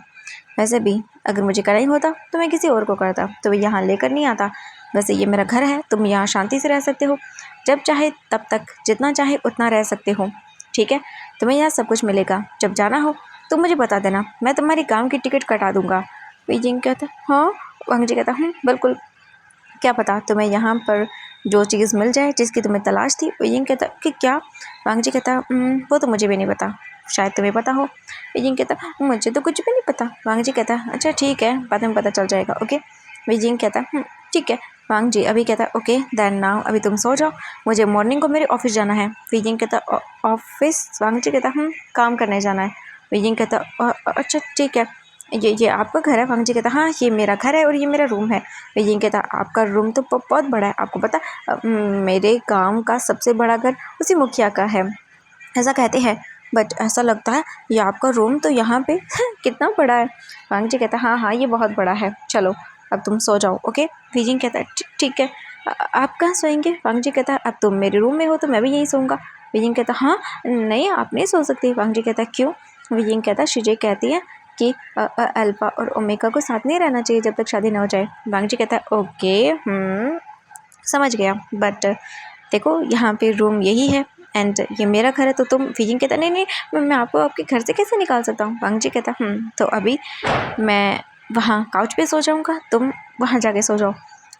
वैसे भी अगर मुझे करना ही होता तो मैं किसी और को करता, तो यहाँ लेकर नहीं आता। वैसे ये मेरा घर है, तुम यहाँ शांति से रह सकते हो, जब चाहे तब तक जितना चाहे उतना रह सकते हो, ठीक है। तुम्हें यहाँ सब कुछ मिलेगा, जब जाना हो तो मुझे बता देना, मैं तुम्हारी गाँव की टिकट कटा दूँगा। विजिंग कहता हाँ। वांगजी कहता बिल्कुल क्या पता तुम्हें यहाँ पर जो चीज़ मिल जाए जिसकी तुम्हें तलाश थी। विजिंग कहता कि क्या? वांग जी कहता वो तो मुझे भी नहीं पता, शायद तुम्हें पता हो। विजिंग कहता मुझे तो कुछ भी नहीं पता। वांग जी कहता अच्छा ठीक है, बाद में पता चल जाएगा, ओके। विजिंग कहता ठीक है। वांग जी अभी कहता ओके देन नाउ अभी तुम सो जाओ, मुझे मॉर्निंग को मेरे ऑफिस जाना है। विजिंग कहता ऑफिस? वांग जी कहता काम करने जाना है। विजिंग कहता अच्छा ठीक है, ये आपका घर है? वांग जी कहता हाँ ये मेरा घर है और ये मेरा रूम है। विजिंग कहता आपका रूम तो बहुत बड़ा है, आपको पता मेरे गांव का सबसे बड़ा घर उसी मुखिया का है, ऐसा कहते हैं। बट ऐसा लगता है ये आपका रूम तो यहाँ पे कितना बड़ा है। वांग जी कहता हाँ हाँ ये बहुत बड़ा है, चलो अब तुम सो जाओ, ओके। विजिंग कहता ठीक है। आप कहाँ सोएंगे? वांग जी कहता अब तुम मेरे रूम में हो तो मैं भी यहीं सोऊंगा। विजिंग कहता हाँ नहीं आप नहीं सो सकती। वांग जी कहता क्यों? विजिंग कहता शिजे कहती है कि अल्फा और ओमेगा को साथ नहीं रहना चाहिए जब तक शादी ना हो जाए। वांग जी कहता ओके समझ गया, बट देखो यहाँ पे रूम यही है एंड ये मेरा घर है तो तुम। विजिंग कहता नहीं नहीं मैं आपको आपके घर से कैसे निकाल सकता हूँ। वांग जी कहता तो अभी मैं वहाँ काउच पे सो जाऊँगा, तुम वहाँ जाके सो जाओ।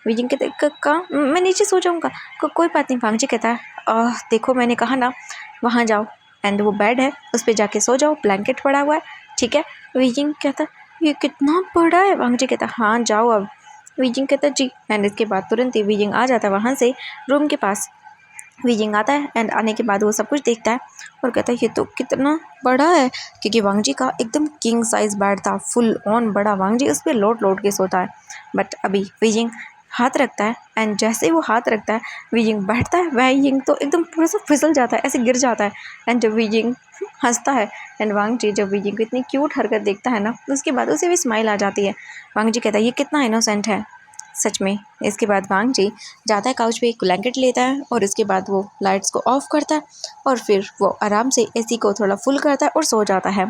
विजिंग कहते कहाँ? मैं नीचे सो जाऊँगा। कोई बात नहीं। वांग जी कहता है देखो मैंने कहा ना वहाँ जाओ, एंड वो बेड है उस पर जाके सो जाओ, ब्लैंकेट पड़ा हुआ है, ठीक है। विजिंग कहता ये कितना बड़ा है। वांग जी कहता हाँ जाओ अब। विजिंग कहता जी, एंड इसके बाद तुरंत ही विजिंग आ जाता है वहाँ से रूम के पास। विजिंग आता है एंड आने के बाद वो सब कुछ देखता है और कहता है ये तो कितना बड़ा है, क्योंकि वांग जी का एकदम किंग साइज बेड था, फुल ऑन बड़ा। वांग जी उस पर लोट लोट के सोता है। बट अभी विजिंग हाथ रखता है एंड जैसे ही वो हाथ रखता है विजिंग बैठता है, विजिंग तो एकदम पूरा सा फिसल जाता है, ऐसे गिर जाता है। एंड जब विजिंग हंसता है एंड वांग जी जब विजिंग को इतनी क्यूट हरकत देखता है ना, उसके बाद उसे भी स्माइल आ जाती है। वांग जी कहता है ये कितना इनोसेंट है सच में। इसके बाद वांग जी जाता है काउच पे, एक ब्लैंकेट लेता है और इसके बाद वो लाइट्स को ऑफ करता है और फिर वो आराम से एसी को थोड़ा फुल करता है और सो जाता है,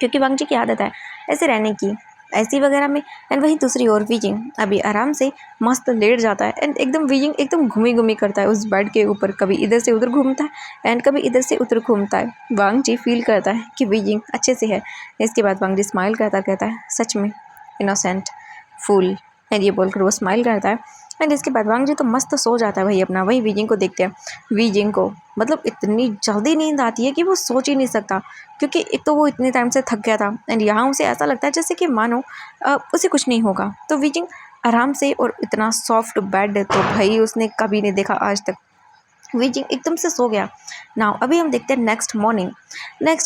क्योंकि वांग जी की आदत है ऐसे रहने की, एसी वगैरह में। एंड वहीं दूसरी ओर विजिंग अभी आराम से मस्त लेट जाता है एंड एकदम विजिंग एकदम घूमी घूमी करता है उस बेड के ऊपर, कभी इधर से उधर घूमता है एंड कभी इधर से उधर घूमता है। वांग जी फील करता है कि विजिंग अच्छे से है। इसके बाद वांग जी स्माइल करता कहता है सच में इनोसेंट फूल, एंड ये बोलकर वो स्माइल करता है। एंड इसके बाद वांग जी तो मस्त सो जाता है भाई अपना। वही विजिंग को देखते हैं, विजिंग को मतलब इतनी जल्दी नींद आती है कि वो सोच ही नहीं सकता, क्योंकि एक तो वो इतने टाइम से थक गया था एंड यहाँ उसे ऐसा लगता है जैसे कि मानो उसे कुछ नहीं होगा। तो विजिंग आराम से, और इतना सॉफ्ट बेड तो भाई उसने कभी नहीं देखा आज तक। विजिंग एकदम से सो गया। नाउ अभी हम देखते हैं नेक्स्ट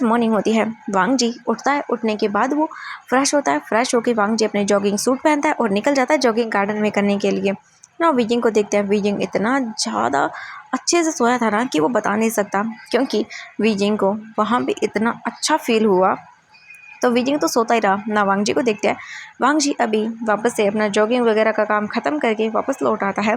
मॉर्निंग होती है। वांग जी उठता है, उठने के बाद वो फ्रेश होता है, फ्रेश होकर वांग जी अपने जॉगिंग सूट पहनता है और निकल जाता है जॉगिंग गार्डन में करने के लिए। ना विजिंग को देखते हैं, विजिंग इतना ज़्यादा अच्छे से सोया था ना कि वो बता नहीं सकता, क्योंकि विजिंग को वहाँ पे इतना अच्छा फील हुआ। तो विजिंग तो सोता ही रहा। ना वांग जी को देखते हैं, वांग जी अभी वापस से अपना जॉगिंग वगैरह का काम खत्म करके वापस लौट आता है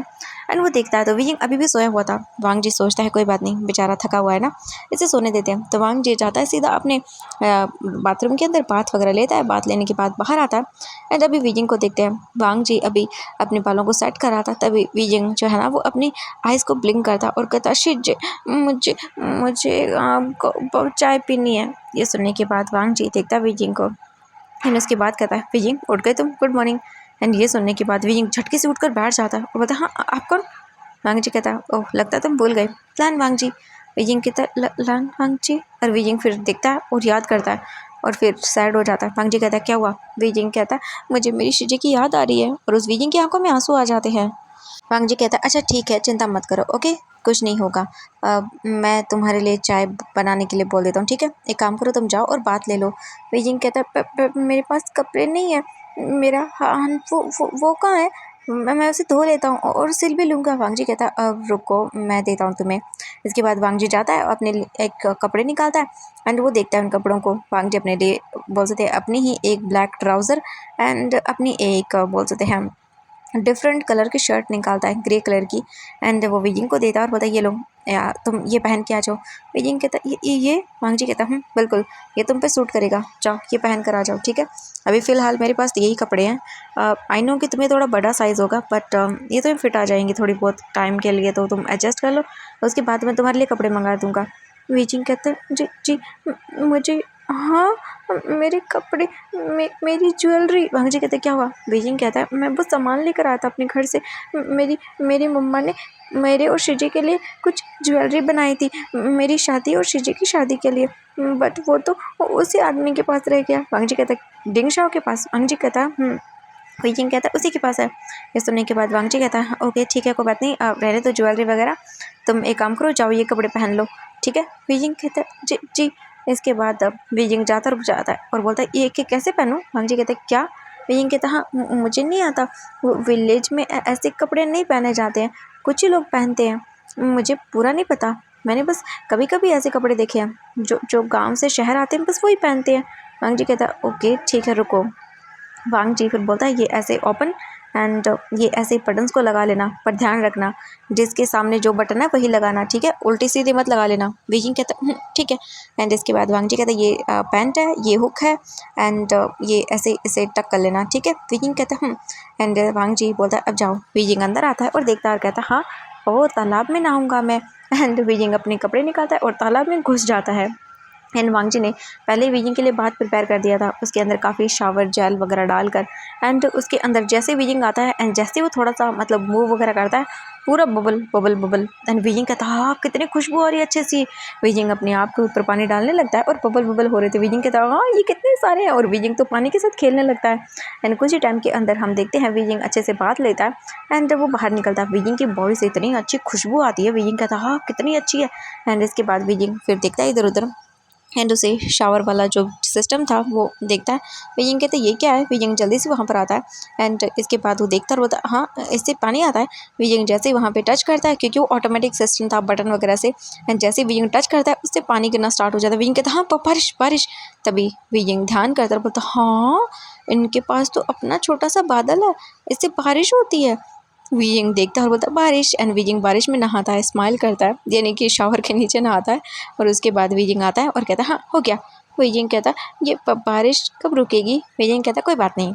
एंड वो देखता है तो विजिंग अभी भी सोया हुआ था। वांग जी सोचता है कोई बात नहीं, बेचारा थका हुआ है ना, इसे सोने देते हैं। तो वांग जी जाता है सीधा अपने बाथरूम के अंदर, बाथ वगैरह लेता है, बाथ लेने के बाद बाहर आता है एंड अभी विजिंग को देखते हैं। वांग जी अभी अपने बालों को सेट कर रहा था, तभी विजिंग जो है ना वो अपनी आइज़ को ब्लिंक करता और कहता शिट मुझे मुझे आपको चाय पीनी है। ये सुनने के बाद वांग जी देखता है विजिंग को एंड उसके बाद कहता है विजिंग उठ गए तुम, गुड मॉर्निंग। एंड ये सुनने के बाद विजिंग झटके से उठकर बैठ जाता है और बोलता है हाँ आप कौन? वांग जी कहता है ओह लगता है तुम भूल गए, प्लान वांग जी। विजिंग कहता है प्लान वांग जी, और विजिंग फिर देखता है और याद करता है और फिर सैड हो जाता है। वांग जी कहता है क्या हुआ? विजिंग कहता है मुझे मेरी शिजे की याद आ रही है, और उस विजिंग की आंखों में आंसू आ जाते हैं। वांग जी कहता है अच्छा ठीक है चिंता मत करो, ओके कुछ नहीं होगा। मैं तुम्हारे लिए चाय बनाने के लिए बोल देता हूँ, ठीक है एक काम करो तुम जाओ और बात ले लो। विजिंग कहता है मेरे पास कपड़े नहीं है, मेरा हाथ वो कहाँ है? मैं उसे धो लेता हूँ और सिल भी लूँगा। वांग जी कहता है अब रुको मैं देता हूँ तुम्हें। इसके बाद वांग जी जाता है अपने लिए एक कपड़े निकालता है एंड वो देखता है उन कपड़ों को। वांग जी अपने लिए बोल सकते हैं अपनी ही एक ब्लैक ट्राउज़र एंड अपनी एक बोल सकते हैं डिफरेंट कलर की शर्ट निकालता है, ग्रे कलर की, एंड वो विजिंग को देता है और बोलता है ये लो यार तुम ये पहन के आ जाओ। विजिंग कहता है ये वांग जी कहता है बिल्कुल ये तुम पे सूट करेगा, जाओ ये पहन कर आ जाओ, ठीक है अभी फ़िलहाल मेरे पास यही कपड़े हैं। आई नो कि तुम्हें थोड़ा बड़ा साइज़ होगा बट ये तुम्हें फिट आ जाएंगे थोड़ी बहुत टाइम के लिए, तो तुम एडजस्ट कर लो, उसके बाद मैं तुम्हारे लिए कपड़े मंगा दूँगा। विजिंग कहते हैं जी जी मुझे हाँ, मेरे कपड़े, मेरी ज्वेलरी। वांग जी कहते क्या हुआ? बीजिंग कहता है मैं वो सामान लेकर आया था अपने घर से। मेरी मेरी मम्मा ने मेरे और शिजी के लिए कुछ ज्वेलरी बनाई थी, मेरी शादी और शिजी की शादी के लिए, बट वो तो उसी आदमी के पास रह गया। वांग जी कहता है डिंग शाओ के पास? वांग जी कहता है बीजिंग कहता है उसी के पास है। ये सुनने के बाद वांग जी कहता है ओके ठीक है, कोई बात नहीं, रहने तो ज्वेलरी वगैरह, तुम एक काम करो, जाओ ये कपड़े पहन लो, ठीक है? बीजिंग कहता है जी जी। इसके बाद अब बीजिंग जाता रुक जाता है और बोलता है ये कैसे पहनूं? वांग जी कहता है क्या? बीजिंग कहता है हाँ, मुझे नहीं आता, वो विलेज में ऐसे कपड़े नहीं पहने जाते हैं, कुछ ही लोग पहनते हैं, मुझे पूरा नहीं पता, मैंने बस कभी कभी ऐसे कपड़े देखे हैं, जो जो गाँव से शहर आते हैं बस वही पहनते हैं। वांग जी कहता है ओके ठीक है रुको। वांग जी फिर बोलता है ये ऐसे ओपन एंड ये ऐसे बटन्स को लगा लेना, पर ध्यान रखना जिसके सामने जो बटन है वही लगाना, ठीक है? उल्टी सीधी मत लगा लेना। बीजिंग कहता है ठीक है। एंड इसके बाद वांग जी कहता है ये पैंट है, ये हुक है एंड ये ऐसे इसे टक कर लेना, ठीक है? बीजिंग कहता है एंड वांग जी बोलता है अब जाओ। बीजिंग अंदर आता है और देखता है और कहता है हाँ, ओ तालाब में नहाऊंगा मैं। एंड बीजिंग अपने कपड़े निकालता है और तालाब में घुस जाता है। एंड वांग जी ने पहले ही बीजिंग के लिए बात प्रिपेयर कर दिया था, उसके अंदर काफ़ी शावर जेल वगैरह डालकर। एंड उसके अंदर जैसे बीजिंग आता है एंड जैसे वो थोड़ा सा मतलब मूव वगैरह करता है, पूरा bubble bubble bubble. And Beijing कहता है हाँ कितनी खुशबू आ रही है अच्छे सी। बीजिंग अपने आप के ऊपर पानी डालने लगता है और बबल बबल हो रहे थे। बीजिंग कहता है हाँ ये कितने सारे हैं, और बीजिंग तो पानी के साथ खेलने लगता है। एंड कुछ ही टाइम के अंदर हम देखते हैं बीजिंग अच्छे से बात लेता है एंड जब वो बाहर निकलता है बीजिंग की बॉडी से इतनी अच्छी खुशबू आती है। बीजिंग कहता है हाँ कितनी अच्छी है। एंड इसके बाद बीजिंग फिर देखता है इधर उधर एंड उसे शावर वाला जो सिस्टम था वो देखता है। बीजिंग कहते ये क्या है? बीजिंग जल्दी से वहाँ पर आता है एंड इसके बाद वो देखता रहता है हाँ इससे पानी आता है। बीजिंग जैसे ही वहाँ पे टच करता है, क्योंकि वो ऑटोमेटिक सिस्टम था बटन वगैरह से, एंड जैसे ही बीजिंग टच करता है उससे पानी गिरना स्टार्ट हो जाता है। बीजिंग कहता है हाँ बारिश बारिश। तभी बीजिंग ध्यान करता है, बोलता हाँ इनके पास तो अपना छोटा सा बादल है, इससे बारिश होती है। बीजिंग देखता है और बोलता है बारिश। एंड बीजिंग बारिश में नहाता है, स्माइल करता है, यानी कि शावर के नीचे नहाता है। और उसके बाद बीजिंग आता है और कहता है हाँ हो गया। बीजिंग कहता है ये बारिश कब रुकेगी? बीजिंग कहता है कोई बात नहीं।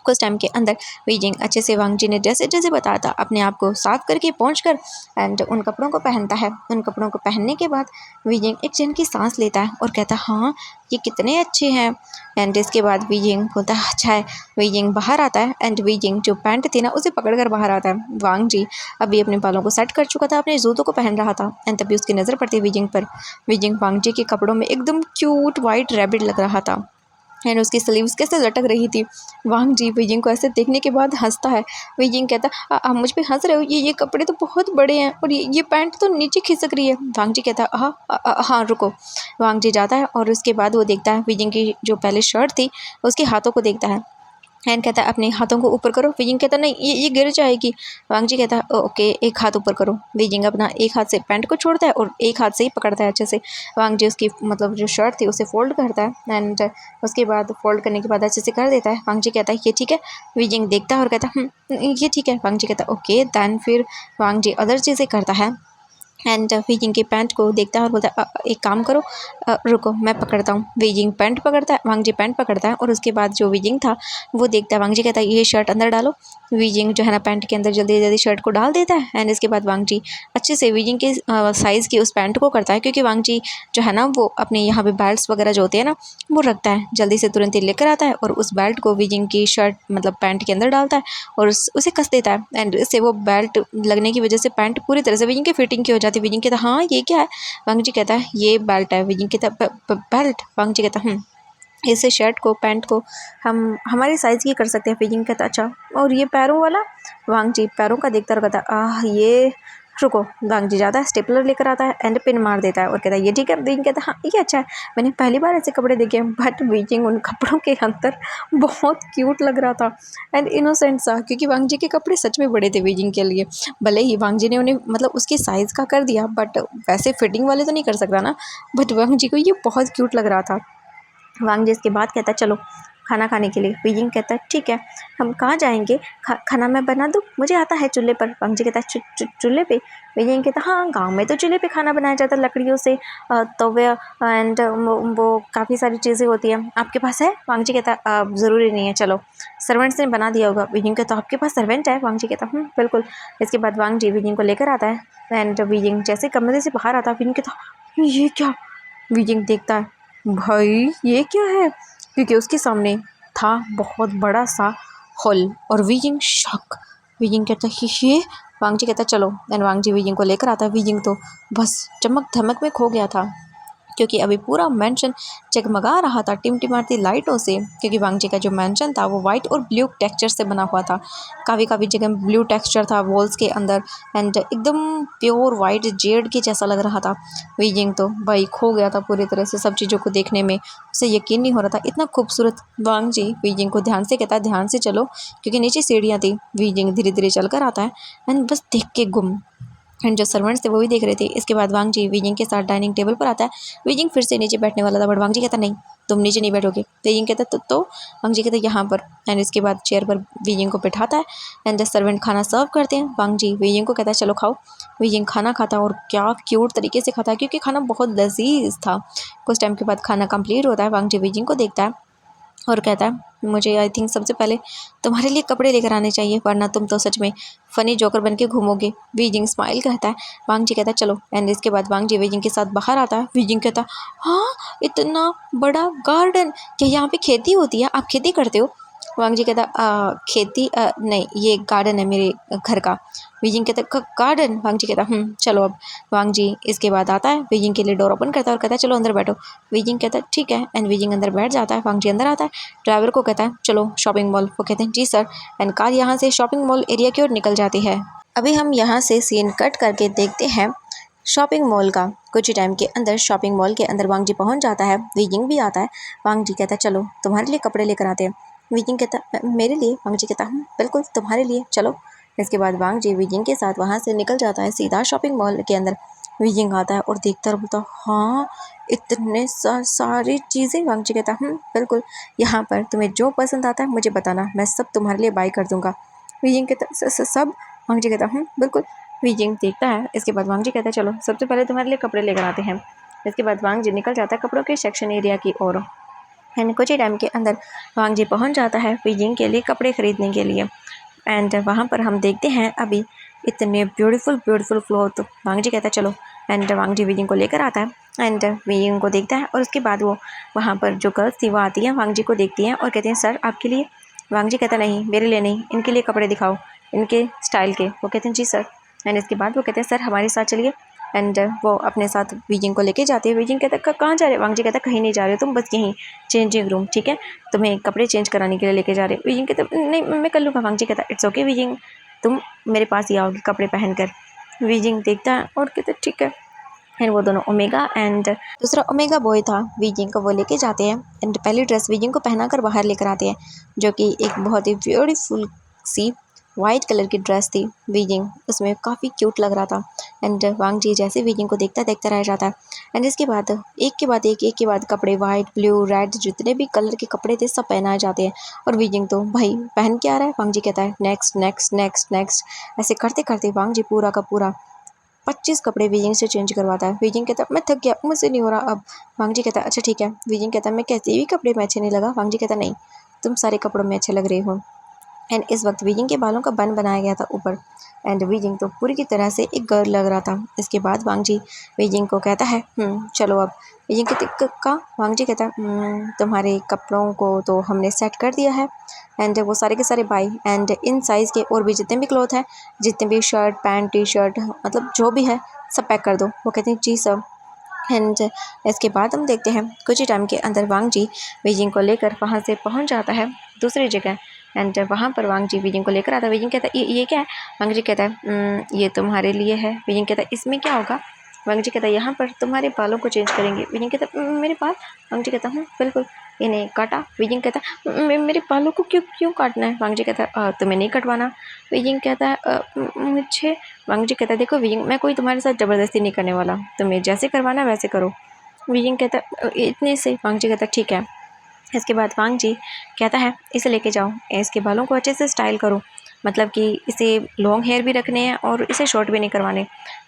कुछ टाइम के अंदर बीजिंग अच्छे से वांग जी ने जैसे जैसे बताया था अपने आप को साफ करके पहुँच कर एंड उन कपड़ों को पहनता है। उन कपड़ों को पहनने के बाद बीजिंग एक चैन की सांस लेता है और कहता है हाँ ये कितने अच्छे हैं। एंड इसके बाद बीजिंग बोलता है अच्छा है। बीजिंग बाहर आता है एंड बीजिंग जो पैंट थी ना उसे पकड़ कर बाहर आता है। वांग जी अभी अपने बालों को सेट कर चुका था, अपने जूतों को पहन रहा था एंड तभी उसकी नज़र पड़ती है बीजिंग पर। बीजिंग वांग जी के कपड़ों में एकदम क्यूट वाइट रैबिट लग रहा था एंड उसकी स्लीव्स कैसे लटक रही थी। वांग जी बीजिंग को ऐसे देखने के बाद हंसता है। बीजिंग कहता आप मुझ पे हंस रहे हो? ये कपड़े तो बहुत बड़े हैं और ये पैंट तो नीचे खिसक रही है। वांग जी कहता है हाँ रुको। वांग जी जाता है और उसके बाद वो देखता है बीजिंग की जो पहले शर्ट थी उसके हाथों को देखता है एंड कहता है अपने हाथों को ऊपर करो। बीजिंग कहता नहीं ये गिर जाएगी। वांग जी कहता है ओके एक हाथ ऊपर करो। बीजिंग अपना एक हाथ से पैंट को छोड़ता है और एक हाथ से ही पकड़ता है अच्छे से। वांग जी उसकी मतलब जो शर्ट थी उसे फोल्ड करता है एंड उसके बाद फोल्ड करने के बाद अच्छे से कर देता है। वांग जी कहता है ये ठीक है। बीजिंग देखता है और कहता है ये ठीक है। वांग जी कहता है ओके दैन फिर वांग जी अदर चीज़ें करता है एंड बीजिंग के पैंट को देखता है और बोलता है एक काम करो, रुको मैं पकड़ता हूँ। बीजिंग पैंट पकड़ता है, वांग जी पैंट पकड़ता है और उसके बाद जो बीजिंग था वो देखता है। वांग जी कहता है ये शर्ट अंदर डालो। बीजिंग जो है ना पैंट के अंदर जल्दी जल्दी शर्ट को डाल देता है एंड इसके बाद वांग जी अच्छे से बीजिंग के साइज़ की उस पैंट को करता है, क्योंकि वांग जी जो है ना वो अपने यहाँ पे बेल्ट वगैरह जो होते हैं ना वो रखता है। जल्दी से तुरंत ही लेकर आता है और उस बेल्ट को बीजिंग की शर्ट मतलब पैंट के अंदर डालता है और उसे कस देता है एंड इससे वो बेल्ट लगने की वजह से पैंट पूरी तरह से बीजिंग की फिटिंग की हो जाती है। बीजिंग कहता हाँ ये क्या है? वांग जी कहता है ये बेल्ट है। बीजिंग कहता बेल्ट? वांग जी कहता इसे शर्ट को पैंट को हम हमारी साइज़ की कर सकते हैं। बीजिंग कहता अच्छा और ये पैरों वाला? वांग जी पैरों का देखता और कहता ये रुको। वांग जी जाता है स्टेपलर लेकर आता है एंड पिन मार देता है और कहता है ये ठीक है। बीजिंग कहता हाँ ये अच्छा है, मैंने पहली बार ऐसे कपड़े देखे हैं। बट बीजिंग उन कपड़ों के अंदर बहुत क्यूट लग रहा था एंड इनोसेंट सा, क्योंकि वांग जी के कपड़े सच में बड़े थे बीजिंग के लिए। भले ही वांग जी ने उन्हें मतलब उसकी साइज़ का कर दिया बट वैसे फिटिंग वाले तो नहीं कर सकता ना, बट वांग जी को ये बहुत क्यूट लग रहा था। वांग जी इसके बाद कहता है चलो खाना खाने के लिए। बीजिंग कहता है ठीक है। हम कहाँ जाएंगे? खाना मैं बना दूँ? मुझे आता है चूल्हे पर। वांग जी कहता है चूल्हे पे? बीजिंग कहता हाँ गांव में तो चूल्हे पे खाना बनाया जाता है लकड़ियों से, तवे एंड वो काफ़ी सारी चीज़ें होती हैं। आपके पास है? वांग जी कहता है ज़रूरी नहीं है, चलो सर्वेंट्स ने बना दिया होगा। बीजिंग कहता आपके पास सर्वेंट है? वांग जी कहता बिल्कुल। इसके बाद वांग जी बीजिंग को लेकर आता है एंड बीजिंग जैसे कमरे से बाहर आता है बीजिंग कहता ये क्या? बीजिंग देखता है भाई ये क्या है, क्योंकि उसके सामने था बहुत बड़ा सा हॉल। और वीजिंग शॉक, वीजिंग कहता है ये, वांग जी कहता चलो, एंड वांग जी वीजिंग को लेकर आता है। वीजिंग तो बस चमक धमक में खो गया था, क्योंकि अभी पूरा मेंशन जगमगा रहा था टिमटिमाती लाइटों से, क्योंकि वांगजी का जो मेंशन था वो वाइट और ब्लू टेक्सचर से बना हुआ था। काफ़ी काफ़ी जगह ब्लू टेक्सचर था वॉल्स के अंदर, एंड एकदम प्योर वाइट जेड के जैसा लग रहा था। वीजिंग तो भाई खो गया था पूरी तरह से सब चीज़ों को देखने में, उसे यकीन नहीं हो रहा था इतना खूबसूरत। वांगजी वीजिंग को ध्यान से कहता है ध्यान से चलो, क्योंकि नीचे सीढ़ियाँ थी। वीजिंग धीरे धीरे चल कर आता है एंड बस देख के गुम, एंड जो सर्वेंट्स थे वो भी देख रहे थे। इसके बाद वांग जी वीजिंग के साथ डाइनिंग टेबल पर आता है। वीजिंग फिर से नीचे बैठने वाला था, बट वांग जी कहता नहीं, तुम नीचे नहीं बैठोगे। वीजिंग कहता तो वांग जी कहता यहाँ पर, एंड इसके बाद चेयर पर वीजिंग को बिठाता है, एंड जब सर्वेंट खाना सर्व करते हैं, वांग जी वीजिंग को कहता है चलो खाओ। वीजिंग खाना खाता है और क्या क्यूट तरीके से खाता है, क्योंकि खाना बहुत लजीज था। कुछ टाइम के बाद खाना कंप्लीट होता है। वांग जी वीजिंग को देखता है और कहता है मुझे आई थिंक सबसे पहले तुम्हारे लिए कपड़े लेकर आने चाहिए, वरना तुम तो सच में फ़नी जोकर बन के घूमोगे। वीजिंग स्माइल कहता है। वांग जी कहता है चलो, एंड इसके बाद वांग जी वीजिंग के साथ बाहर आता है। वीजिंग कहता है हाँ, इतना बड़ा गार्डन, क्या यहाँ पे खेती होती है, आप खेती करते हो? वांग जी कहता खेती नहीं, ये गार्डन है मेरे घर का। वीजिंग कहता गार्डन? वांग जी कहता चलो अब। वांग जी इसके बाद आता है, वीजिंग के लिए डोर ओपन करता है और कहता है चलो अंदर बैठो। वीजिंग कहता है ठीक है, एंड वीजिंग अंदर बैठ जाता है। वांग जी अंदर आता है, ड्राइवर को कहता है चलो शॉपिंग मॉल। वो कहते हैं जी सर, एंड कार यहाँ से शॉपिंग मॉल एरिया की ओर निकल जाती है। अभी हम यहाँ से सीन कट करके देखते हैं शॉपिंग मॉल का। कुछ ही टाइम के अंदर शॉपिंग मॉल के अंदर वांग जी पहुँच जाता है। वीजिंग भी आता है। वांग जी कहता है चलो तुम्हारे लिए कपड़े लेकर आते हैं। वीजिंग कहता मेरे लिए? वांग जी कहता बिल्कुल तुम्हारे लिए, चलो। इसके बाद वांग जी वीजिंग के साथ वहाँ से निकल जाता है सीधा शॉपिंग मॉल के अंदर। वीजिंग आता है और देखता बोलता हाँ, इतने सारी चीज़ें। वांग जी कहता बिल्कुल, यहाँ पर तुम्हें जो पसंद आता है मुझे बताना, मैं सब तुम्हारे लिए बाय कर दूंगा। वीजिंग कहता सब? वांग जी कहता बिल्कुल। वीजिंग देखता है। इसके बाद वांग जी कहता है चलो सबसे पहले तुम्हारे लिए कपड़े लेकर आते हैं। इसके बाद वांग जी निकल जाता है कपड़ों के सेक्शन एरिया की ओर, एंड कुछ ही टाइम के अंदर वांग जी पहुँच जाता है वीजिंग के लिए कपड़े खरीदने के लिए। एंड वहाँ पर हम देखते हैं अभी इतने ब्यूटीफुल ब्यूटीफुल क्लॉथ। वांग जी कहता है चलो, एंड वांग जी वीजिंग को लेकर आता है, एंड वीजिंग को देखता है। और उसके बाद वो वहाँ पर जो गर्ल्स थी वो आती हैं, वांग जी को देखती हैं और कहते हैं सर आपके लिए? वांग जी कहता नहीं, मेरे लिए नहीं, इनके लिए कपड़े दिखाओ, इनके स्टाइल के। वो कहते हैं जी सर, एंड इसके बाद वो कहते हैं सर हमारे साथ चलिए, एंड वो अपने साथ वीजिंग को लेके जाते हैं। वीजिंग कहता है कहाँ जा रहे हो? वांग जी कहता कहीं नहीं जा रहे हो तुम, बस यहीं चेंजिंग रूम, ठीक है, तुम्हें कपड़े चेंज कराने के लिए लेके जा रहे हो। वीजिंग कहता नहीं मैं कर लूँगा। वांग जी कहता इट्स ओके वीजिंग, तुम मेरे पास ही आओगे कपड़े पहनकर। वीजिंग देखता है और कहता ठीक है, एंड वो दोनों ओमेगा एंड दूसरा ओमेगा बॉय था वीजिंग को वो लेके जाते हैं, एंड पहली ड्रेस वीजिंग को पहना कर बाहर लेकर आते हैं, जो कि एक बहुत ही ब्यूटीफुल सी वाइट कलर की ड्रेस थी। वीजिंग उसमें काफ़ी क्यूट लग रहा था, एंड वांग जी जैसे वीजिंग को देखता रह जाता है। एंड इसके बाद एक के बाद एक के बाद कपड़े वाइट ब्लू रेड जितने भी कलर के कपड़े थे सब पहनाए जाते हैं, और वीजिंग तो भाई पहन के आ रहा है। वांग जी कहता है नेक्स्ट नेक्स्ट नेक्स्ट नेक्स्ट, ऐसे करते करते वांग जी पूरा का पूरा 25 कपड़े वीजिंग से चेंज करवाता है। वीजिंग कहता है मैं थक गया, मुझसे नहीं हो रहा अब। वांग जी कहता है अच्छा ठीक है। वीजिंग कहता है मैं कैसे भी कपड़े में अच्छे नहीं लगा। वांग जी कहता नहीं, तुम सारे कपड़ों में अच्छे लग रहे हो। एंड इस वक्त वीजिंग के बालों का बन बनाया गया था ऊपर, एंड वीजिंग तो पूरी की तरह से एक गर्ल लग रहा था। इसके बाद वांग जी वीजिंग को कहता है चलो अब। वीजिंग कहते का? वांग जी कहता है तुम्हारे कपड़ों को तो हमने सेट कर दिया है, एंड वो सारे के सारे बाई, एंड इन साइज़ के और भी जितने भी क्लॉथ है, जितने भी शर्ट पैंट टी शर्ट मतलब जो भी है सब पैक कर दो। वो कहते हैं जी सब। एंड इसके बाद हम देखते हैं कुछ ही टाइम के अंदर वांग जी वीजिंग को लेकर वहाँ से पहुँच जाता है दूसरी जगह, एंड वहाँ पर वांग जी वीजिंग को लेकर आता है। वीजिंग कहता है ये क्या है? वांग जी कहता है ये तुम्हारे लिए है। वीजिंग कहता है इसमें क्या होगा? वांग जी कहता है यहाँ पर तुम्हारे बालों को चेंज करेंगे। वीजिंग कहता है मेरे बाल? वांग जी कहता है बिल्कुल, इन्हें काटा। वीजिंग कहता है मेरे बालों को क्यों क्यों काटना है? वांग जी कहता है तुम्हें नहीं कटवाना। वीजिंग कहता है मुझे। वांग जी कहता है देखो वीजिंग, मैं कोई तुम्हारे साथ ज़बरदस्ती नहीं करने वाला, तुम्हें जैसे करवाना वैसे करो। वीजिंग कहता है इतने से? वांग जी कहता है ठीक है। इसके बाद वांग जी कहता है इसे लेके जाओ, इसके बालों को अच्छे से स्टाइल करो, मतलब कि इसे लॉन्ग हेयर भी रखने हैं और इसे शॉर्ट भी नहीं करवाने,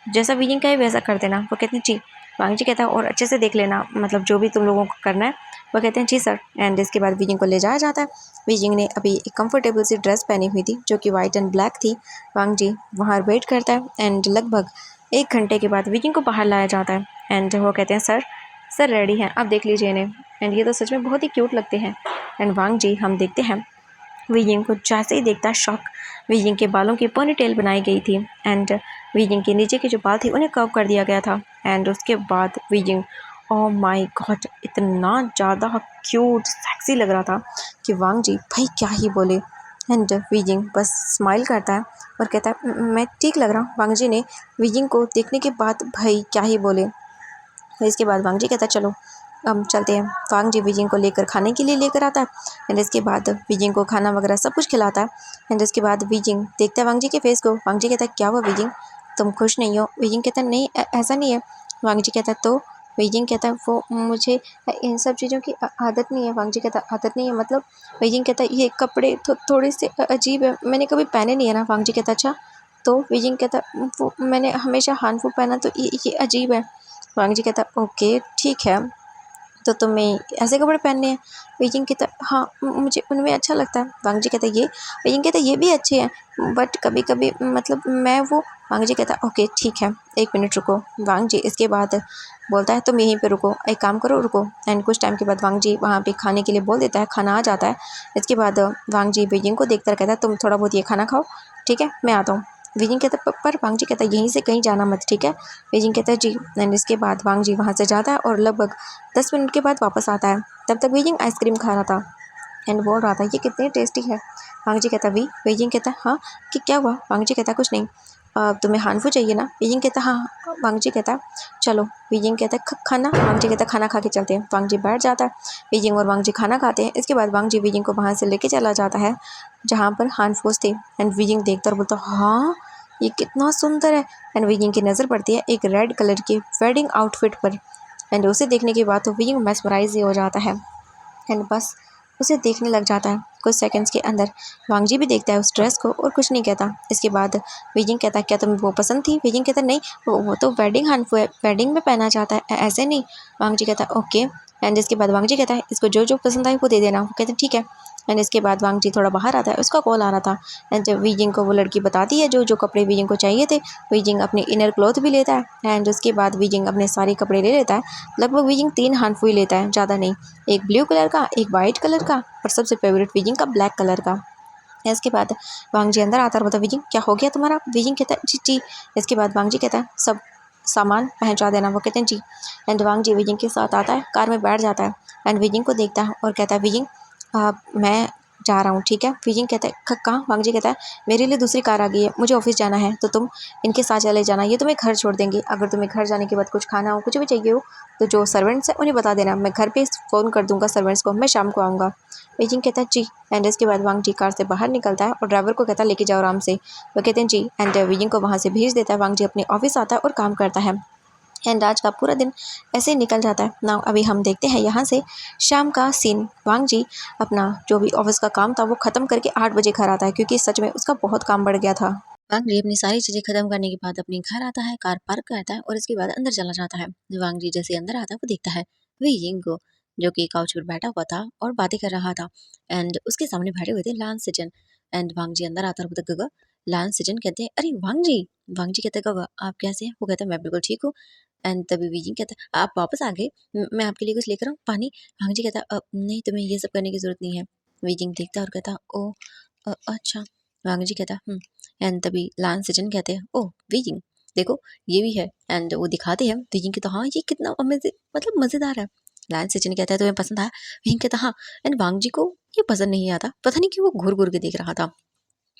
जैसा वीजिंग का है वैसा कर देना। वो कहते हैं जी। वांग जी कहता है और अच्छे से देख लेना, मतलब जो भी तुम लोगों को करना है। वो कहते हैं जी सर। एंड इसके बाद वीजिंग को ले जाया जाता है। वीजिंग ने अभी एक कंफर्टेबल सी ड्रेस पहनी हुई थी जो कि वाइट एंड ब्लैक थी। वांग जी वहाँ वेट करता है, एंड लगभग 1 घंटे के बाद वीजिंग को बाहर लाया जाता है, एंड वो कहते हैं सर सर रेडी हैं, आप देख लीजिए इन्हें। एंड ये तो सच में बहुत ही क्यूट लगते हैं। एंड वांग जी हम देखते हैं वीजिंग को जैसे ही देखता है शॉक। वीजिंग के बालों की पोनी टेल बनाई गई थी एंड वीजिंग के नीचे के जो बाल थे उन्हें कर्व कर दिया गया था। एंड उसके बाद वीजिंग, ओह माय गॉड, इतना ज़्यादा क्यूट सेक्सी लग रहा था कि वांग जी भाई क्या ही बोले। एंड वीजिंग बस स्माइल करता है और कहता है मैं ठीक लग रहा हूँ। वांग जी ने वीजिंग को देखने के बाद भाई क्या ही बोले। इसके बाद वांग जी कहता है चलो हम चलते हैं। वांग जी वीजिंग को लेकर खाने के लिए लेकर आता है। एंड इसके बाद वीजिंग को खाना वगैरह सब कुछ खिलाता है। एंड इसके बाद वीजिंग देखता है वांग जी के फेस को। वांग जी कहता है क्या हुआ वीजिंग, तुम खुश नहीं हो? वीजिंग कहता है नहीं ऐसा नहीं है। वांग जी कहता है तो? वीजिंग कहता है वो मुझे इन सब चीज़ों की आदत नहीं है। वांग जी कहता है आदत नहीं है मतलब? वीजिंग कहता है ये कपड़े थोड़े से अजीब है, मैंने कभी पहने नहीं है ना। वांग जी कहता है अच्छा तो? वीजिंग कहता है वो मैंने हमेशा हानफू पहना तो ये अजीब है। वांग जी कहता है ओके ठीक है, तो तुम्हें ऐसे कपड़े पहनने हैं? बीजिंग कहता है हाँ मुझे उनमें अच्छा लगता है। वांग जी कहता है ये? बीजिंग कहता है ये भी अच्छे हैं बट कभी कभी मतलब मैं वो। वांग जी कहता है ओके ठीक है, एक मिनट रुको। वांग जी इसके बाद बोलता है तुम यहीं पे रुको, एक काम करो रुको। एंड कुछ टाइम के बाद वांग जी वहाँ पे खाने के लिए बोल देता है, खाना आ जाता है। इसके बाद वांग जी बीजिंग को देखकर कहता है तुम थोड़ा बहुत ये खाना खाओ, ठीक है मैं आता हूँ। बीजिंग कहता है पर वांग जी कहता है यहीं से कहीं जाना मत, ठीक है? बीजिंग कहता है जी। एंड इसके बाद वांग जी वहाँ से जाता है और लगभग 10 मिनट के बाद वापस आता है। तब तक बीजिंग आइसक्रीम खा रहा था एंड बोल रहा था ये कितनी टेस्टी है। वांग जी कहता वी? बीजिंग कहता हाँ कि क्या हुआ? वांग जी कहता कुछ नहीं। तुम्हें हानफू चाहिए ना? बीजिंग कहता हाँ। वांग जी कहता चलो। बीजिंग कहता खाना? वांग जी कहता खाना खा के चलते हैं। वांग जी बैठ जाता है। बीजिंग और वांग जी खाना खाते हैं। इसके बाद वांग जी बीजिंग को वहाँ से लेके चला जाता है जहाँ पर हानफूस थे। एंड बीजिंग देखता और बोलता हाँ ये कितना सुंदर है। एंड बीजिंग की नज़र पड़ती है एक रेड कलर के वेडिंग आउटफिट पर। एंड उसे देखने के बाद तो बीजिंग मैस्मराइज ही हो जाता है एंड बस उसे देखने लग जाता है। कुछ सेकंड्स के अंदर वांग जी भी देखता है उस ड्रेस को और कुछ नहीं कहता। इसके बाद बीजिंग कहता है क्या तुम्हें वो पसंद थी? बीजिंग कहता नहीं वो तो वेडिंग हानफू है, वेडिंग में पहना चाहता है, ऐसे नहीं। वांग जी कहता है ओके। एंड इसके बाद वांग जी कहता है इसको जो जो पसंद आए वो दे देना। वो कहते हैं ठीक है। एंड इसके बाद वांग जी थोड़ा बाहर आता है, उसका कॉल आ रहा था। एंड बीजिंग को वो लड़की बताती है जो जो कपड़े बीजिंग को चाहिए थे। बीजिंग अपने इनर क्लॉथ भी लेता है एंड उसके बाद बीजिंग अपने सारे कपड़े ले लेता है। लगभग बीजिंग 3 हानफू ही लेता है, ज़्यादा नहीं। एक ब्लू कलर का, एक वाइट कलर का और सबसे फेवरेट बीजिंग का ब्लैक कलर का। इसके बाद वांग जी अंदर आता है और बोलता बीजिंग क्या हो गया तुम्हारा? बीजिंग कहता है जी जी। इसके बाद वांग जी कहता है सब सामान पहुंचा देना। वो कहते हैं जी। एंड वांग जी बीजिंग के साथ आता है, कार में बैठ जाता है एंड बीजिंग को देखता है और कहता है बीजिंग मैं जा रहा हूँ, ठीक है? बीजिंग कहता है कहाँ? वांग जी कहता है मेरे लिए दूसरी कार आ गई है, मुझे ऑफिस जाना है तो तुम इनके साथ चले जाना, ये तुम्हें घर छोड़ देंगे। अगर तुम्हें घर जाने के बाद कुछ खाना हो, कुछ भी चाहिए हो तो जो सर्वेंट्स हैं उन्हें बता देना, मैं घर पे फ़ोन कर दूंगा सर्वेंट्स को, मैं शाम को आऊँगा। बीजिंग कहता है जी। एंड इसके बाद वांग जी कार से बाहर निकलता है और ड्राइवर को कहता है लेके जाओ आराम से। वो कहते हैं जी। एंड बीजिंग को वहाँ से भेज देता है। वांग जी अपने ऑफिस आता है और काम करता है। एंड आज का पूरा दिन ऐसे ही निकल जाता है ना। अभी हम देखते हैं यहाँ से शाम का सीन। वांग जी अपना जो भी ऑफिस का काम था वो ख़त्म करके 8 बजे घर आता है क्योंकि सच में उसका बहुत काम बढ़ गया था। वांग जी अपनी सारी चीज़ें खत्म करने के बाद अपने घर आता है, कार पार्क करता है और इसके बाद अंदर चला जाता है। वांग जी जैसे अंदर आता है वो देखता है वे यिंग को, जो कि काउच पर बैठा हुआ था और बातें कर रहा था। एंड उसके सामने बैठे हुए थे लान सिजन। एंड वांग जी अंदर आता है और बोलता गगा। लान सिजन कहते हैं अरे वांग जी। वांग जी कहते हैं गगा आप कैसे हैं? वो कहते हैं मैं बिल्कुल ठीक हूँ। एंड तभी बीजिंग कहता है आप वापस आ गए, मैं आपके लिए कुछ लेकर आऊँ पानी? वांग जी कहता है नहीं तुम्हें ये सब करने की जरूरत नहीं है। बीजिंग देखता है और कहता ओ अच्छा। वांग जी कहता एंड तभी लान सिजन कहते हैं ओ बीजिंग देखो ये भी है। एंड वो दिखाते हैं बीजिंग कहता हाँ ये कितना मतलब मजेदार है। लान सिजन कहता है तुम्हें पसंद आया? बीजिंग कहता हाँ। एंड वांग जी को ये पसंद नहीं आता, पता नहीं क्यों वो घूर घूर के देख रहा था।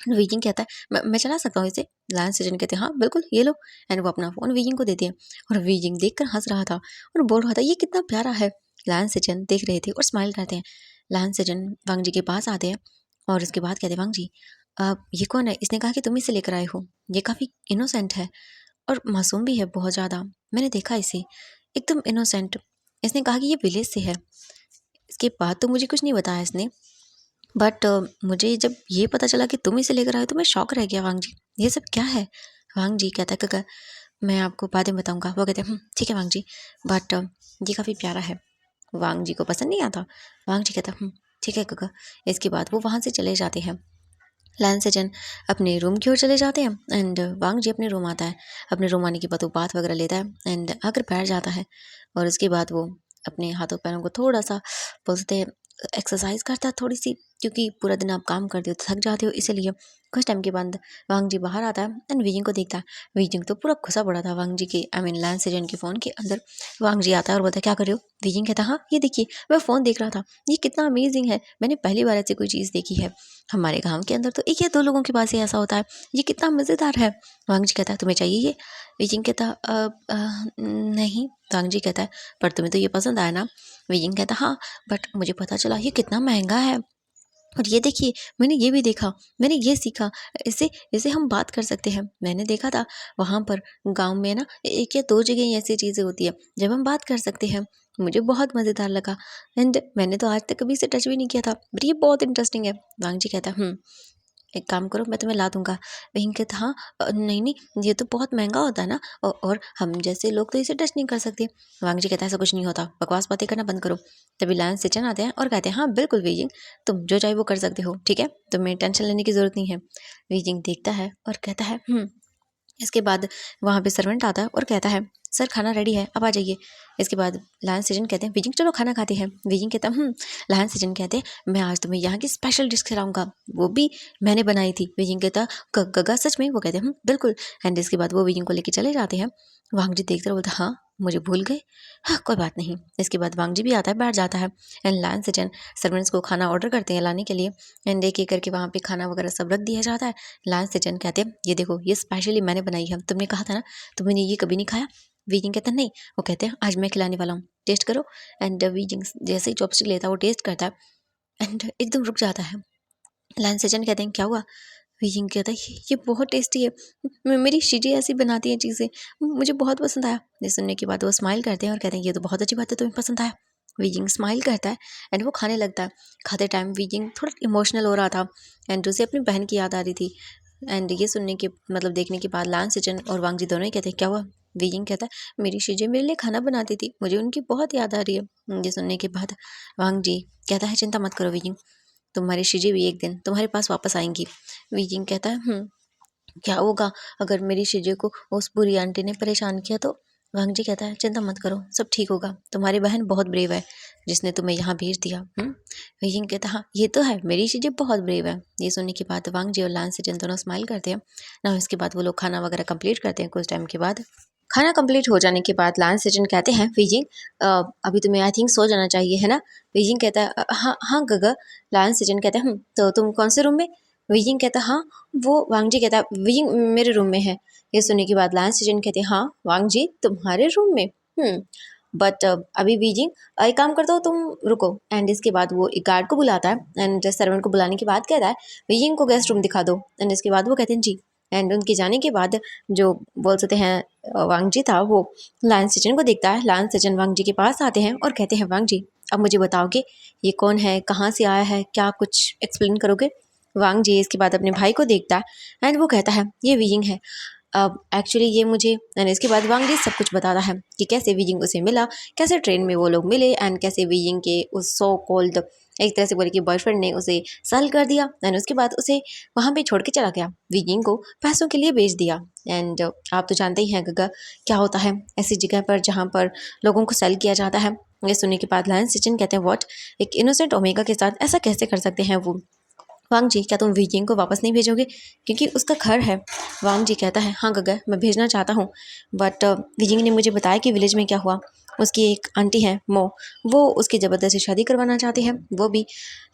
वीजिंग कहता है मैं चला सकता हूँ इसे? लायन सिजन कहते हैं हाँ बिल्कुल ये लो। एंड वो अपना फ़ोन वीजिंग को देते हैं और वीजिंग देखकर हंस रहा था और बोल रहा था ये कितना प्यारा है। लायन सिजन देख रहे थे और स्माइल करते हैं। लायन सिजन वांग जी के पास आते हैं और उसके बाद कहते हैं वांग जी ये कौन है? इसने कहा कि तुम इसे लेकर आए हो, ये काफ़ी इनोसेंट है और मासूम भी है बहुत ज़्यादा, मैंने देखा इसे एकदम इनोसेंट। इसने कहा कि ये विलेज से है, इसके बाद तो मुझे कुछ नहीं बताया इसने, बट मुझे जब ये पता चला कि तुम इसे लेकर आए तो मैं शॉक रह गया। वांग जी ये सब क्या है? वांग जी कहता है काका मैं आपको बाद में बताऊंगा। वो कहते हैं ठीक है वांग जी, बट ये काफ़ी प्यारा है। वांग जी को पसंद नहीं आता। वांग जी कहता ठीक है काका। इसके बाद वो वहाँ से चले जाते हैं। लायन सेजन अपने रूम की ओर चले जाते हैं एंड वांग जी अपने रूम आता है। अपने रूम आने के बाद वो बात वगैरह लेता है एंड आकर बैठ जाता है और उसके बाद वो अपने हाथों पैरों को थोड़ा सा बोलते हैं एक्सरसाइज करता है थोड़ी सी, क्योंकि पूरा दिन आप काम करते हो तो थक जाते हो, इसीलिए कुछ टाइम के बाद वांग जी बाहर आता है एंड वीजिंग को देखता है। वीजिंग तो पूरा घुसा पड़ा था वांग जी के लैंस सेजन के फ़ोन के अंदर। वांग जी आता है और बोलता है क्या कर रहे हो? वीजिंग कहता है हाँ ये देखिए मैं फ़ोन देख रहा था, ये कितना अमेजिंग है, मैंने पहली बार ऐसी कोई चीज़ देखी है। हमारे गाँव के अंदर तो एक या दो लोगों के पास ही ऐसा होता है, ये कितना मज़ेदार है। वांग जी कहता है तुम्हें चाहिए ये? वीजिंग कहता नहीं। वांग जी कहता है पर तुम्हें तो ये पसंद आया ना? वीजिंग कहता हाँ बट मुझे पता चला ये कितना महंगा है, और ये देखिए मैंने ये भी देखा, मैंने ये सीखा, इससे इससे हम बात कर सकते हैं। मैंने देखा था वहाँ पर गाँव में ना एक या दो जगह ही ऐसी चीज़ें होती है जब हम बात कर सकते हैं। मुझे बहुत मज़ेदार लगा एंड मैंने तो आज तक कभी इसे टच भी नहीं किया था, बट ये बहुत इंटरेस्टिंग है। वांग जी कहता है एक काम करो मैं तुम्हें ला दूंगा। वहीं कहता हाँ नहीं नहीं ये तो बहुत महंगा होता है ना, और हम जैसे लोग तो इसे टच नहीं कर सकते। वांग जी कहता है ऐसा कुछ नहीं होता, बकवास बातें करना बंद करो। तभी लायन सिचन आते हैं और कहते हैं हाँ बिल्कुल वीजिंग, तुम जो चाहे वो कर सकते हो, ठीक है, तुम्हें टेंशन लेने की ज़रूरत नहीं है। वीजिंग देखता है और कहता है इसके बाद वहाँ पे सर्वेंट आता है और कहता है सर खाना रेडी है, अब आ जाइए। इसके बाद लायन सिजन कहते हैं वीजिंग चलो खाना खाते हैं। वीजिंग कहता है लायन सिजन कहते हैं मैं आज तुम्हें यहाँ की स्पेशल डिश खिलाऊंगा, वो भी मैंने बनाई थी। वीजिंग कहता गगा सच में? वो कहते हैं बिल्कुल। एंड इसके बाद वो वीजिंग को लेके चले जाते हैं। वांग जी देखते रहे, बोलता हाँ मुझे भूल गए, हाँ कोई बात नहीं। इसके बाद वांग जी भी आता है, बैठ जाता है एंड लायन सिजन सर्वेंट्स को खाना ऑर्डर करते हैं लाने के लिए एंड एक एक करके वहाँ पे खाना वगैरह सब रख दिया जाता है। लायन सिजन कहते हैं ये देखो ये स्पेशली मैंने बनाई है, तुमने कहा था ना तुमने ये कभी नहीं खाया। वीजिंग कहता है नहीं। वो कहते हैं आज मैं खिलाने वाला हूँ, टेस्ट करो। एंड वीजिंग जैसे ही चॉपस्टिक लेता है वो टेस्ट करता है एंड एकदम रुक जाता है। लायन सिजन कहते हैं क्या हुआ? वीजिंग कहता है ये बहुत टेस्टी है, मेरी शीजी ऐसी बनाती है चीज़ें, मुझे बहुत पसंद आया। ये सुनने के बाद वो स्माइल करते हैं और कहते हैं ये तो बहुत अच्छी बात है तुम्हें पसंद आया। वीजिंग स्माइल करता है एंड वो खाने लगता है। खाते टाइम वीजिंग थोड़ा इमोशनल हो रहा था एंड उसे अपनी बहन की याद आ रही थी। एंड ये सुनने के देखने के बाद लान सिजन और वांग जी दोनों ही कहते हैं क्या हुआ? वीजिंग कहता है मेरी शीजी मेरे लिए खाना बनाती थी, मुझे उनकी बहुत याद आ रही है। ये सुनने के बाद वांग जी कहता है चिंता मत करो वीजिंग, तुम्हारी शीजी भी एक दिन तुम्हारे पास वापस आएंगी। वीजिंग कहता है क्या होगा अगर मेरी शीजी को उस बुरी आंटी ने परेशान किया तो? वांग जी कहता है चिंता मत करो सब ठीक होगा, तुम्हारी बहन बहुत ब्रेव है जिसने तुम्हें यहाँ भेज दिया। वीजिंग कहता हाँ ये तो है मेरी शीजी बहुत ब्रेव है। ये सुनने के बाद वांग जी और लान सिजन दोनों स्माइल करते हैं ना। इसके बाद वो लोग खाना वगैरह कंप्लीट करते हैं। कुछ टाइम के बाद खाना कंप्लीट हो जाने के बाद लान सिजन कहते हैं वीजिंग अभी तुम्हें आई थिंक सो जाना चाहिए है ना? वीजिंग कहता है हाँ हाँ गगा। लान सिजन कहते हैं तो तुम कौन से रूम में? वीजिंग कहता है हाँ वो। वांग जी कहता है वीजिंग मेरे रूम में है। ये सुनने के बाद लान सिजन कहते हैं हाँ वांग जी तुम्हारे रूम में? बट अभी वीजिंग एक काम करता हो तुम रुको। एंड इसके बाद वो एक गार्ड को बुलाता है एंड सर्वेंट को बुलाने के बाद कहता है वीजिंग को गेस्ट रूम दिखा दो। एंड इसके बाद वो कहते हैं जी। एंड उनके जाने के बाद जो बोल सकते हैं वांग जी था वो लायन सिजन को देखता है। लायन सिजन वांग जी के पास आते हैं और कहते हैं वांग जी अब मुझे बताओगे ये कौन है, कहाँ से आया है, क्या कुछ एक्सप्लेन करोगे? वांग जी इसके बाद अपने भाई को देखता है एंड वो कहता है ये वीजिंग है। अब एक्चुअली ये मुझे एंड इसके बाद वांग जी सब कुछ बताता है कि कैसे वीजिंग उसे मिला, कैसे ट्रेन में वो लोग मिले एंड कैसे वीजिंग के उस सो कॉल्ड एक तरह से बोले कि बॉयफ्रेंड ने उसे सेल कर दिया एंड उसके बाद उसे वहाँ पे छोड़ के चला गया, वीजिंग को पैसों के लिए बेच दिया। एंड आप तो जानते ही हैं गगा क्या होता है ऐसी जगह पर जहाँ पर लोगों को सेल किया जाता है। ये सुनने के बाद लायन सिजन कहते हैं व्हाट, एक इनोसेंट ओमेगा के साथ ऐसा कैसे कर सकते हैं वो? वांग जी क्या तुम वीजिंग को वापस नहीं भेजोगे क्योंकि उसका घर है? वांग जी कहता है हाँ गगा मैं भेजना चाहता हूँ बट वीजिंग ने मुझे बताया कि विलेज में क्या हुआ। उसकी एक आंटी है मो, वो उसकी ज़बरदस्ती शादी करवाना चाहती है, वो भी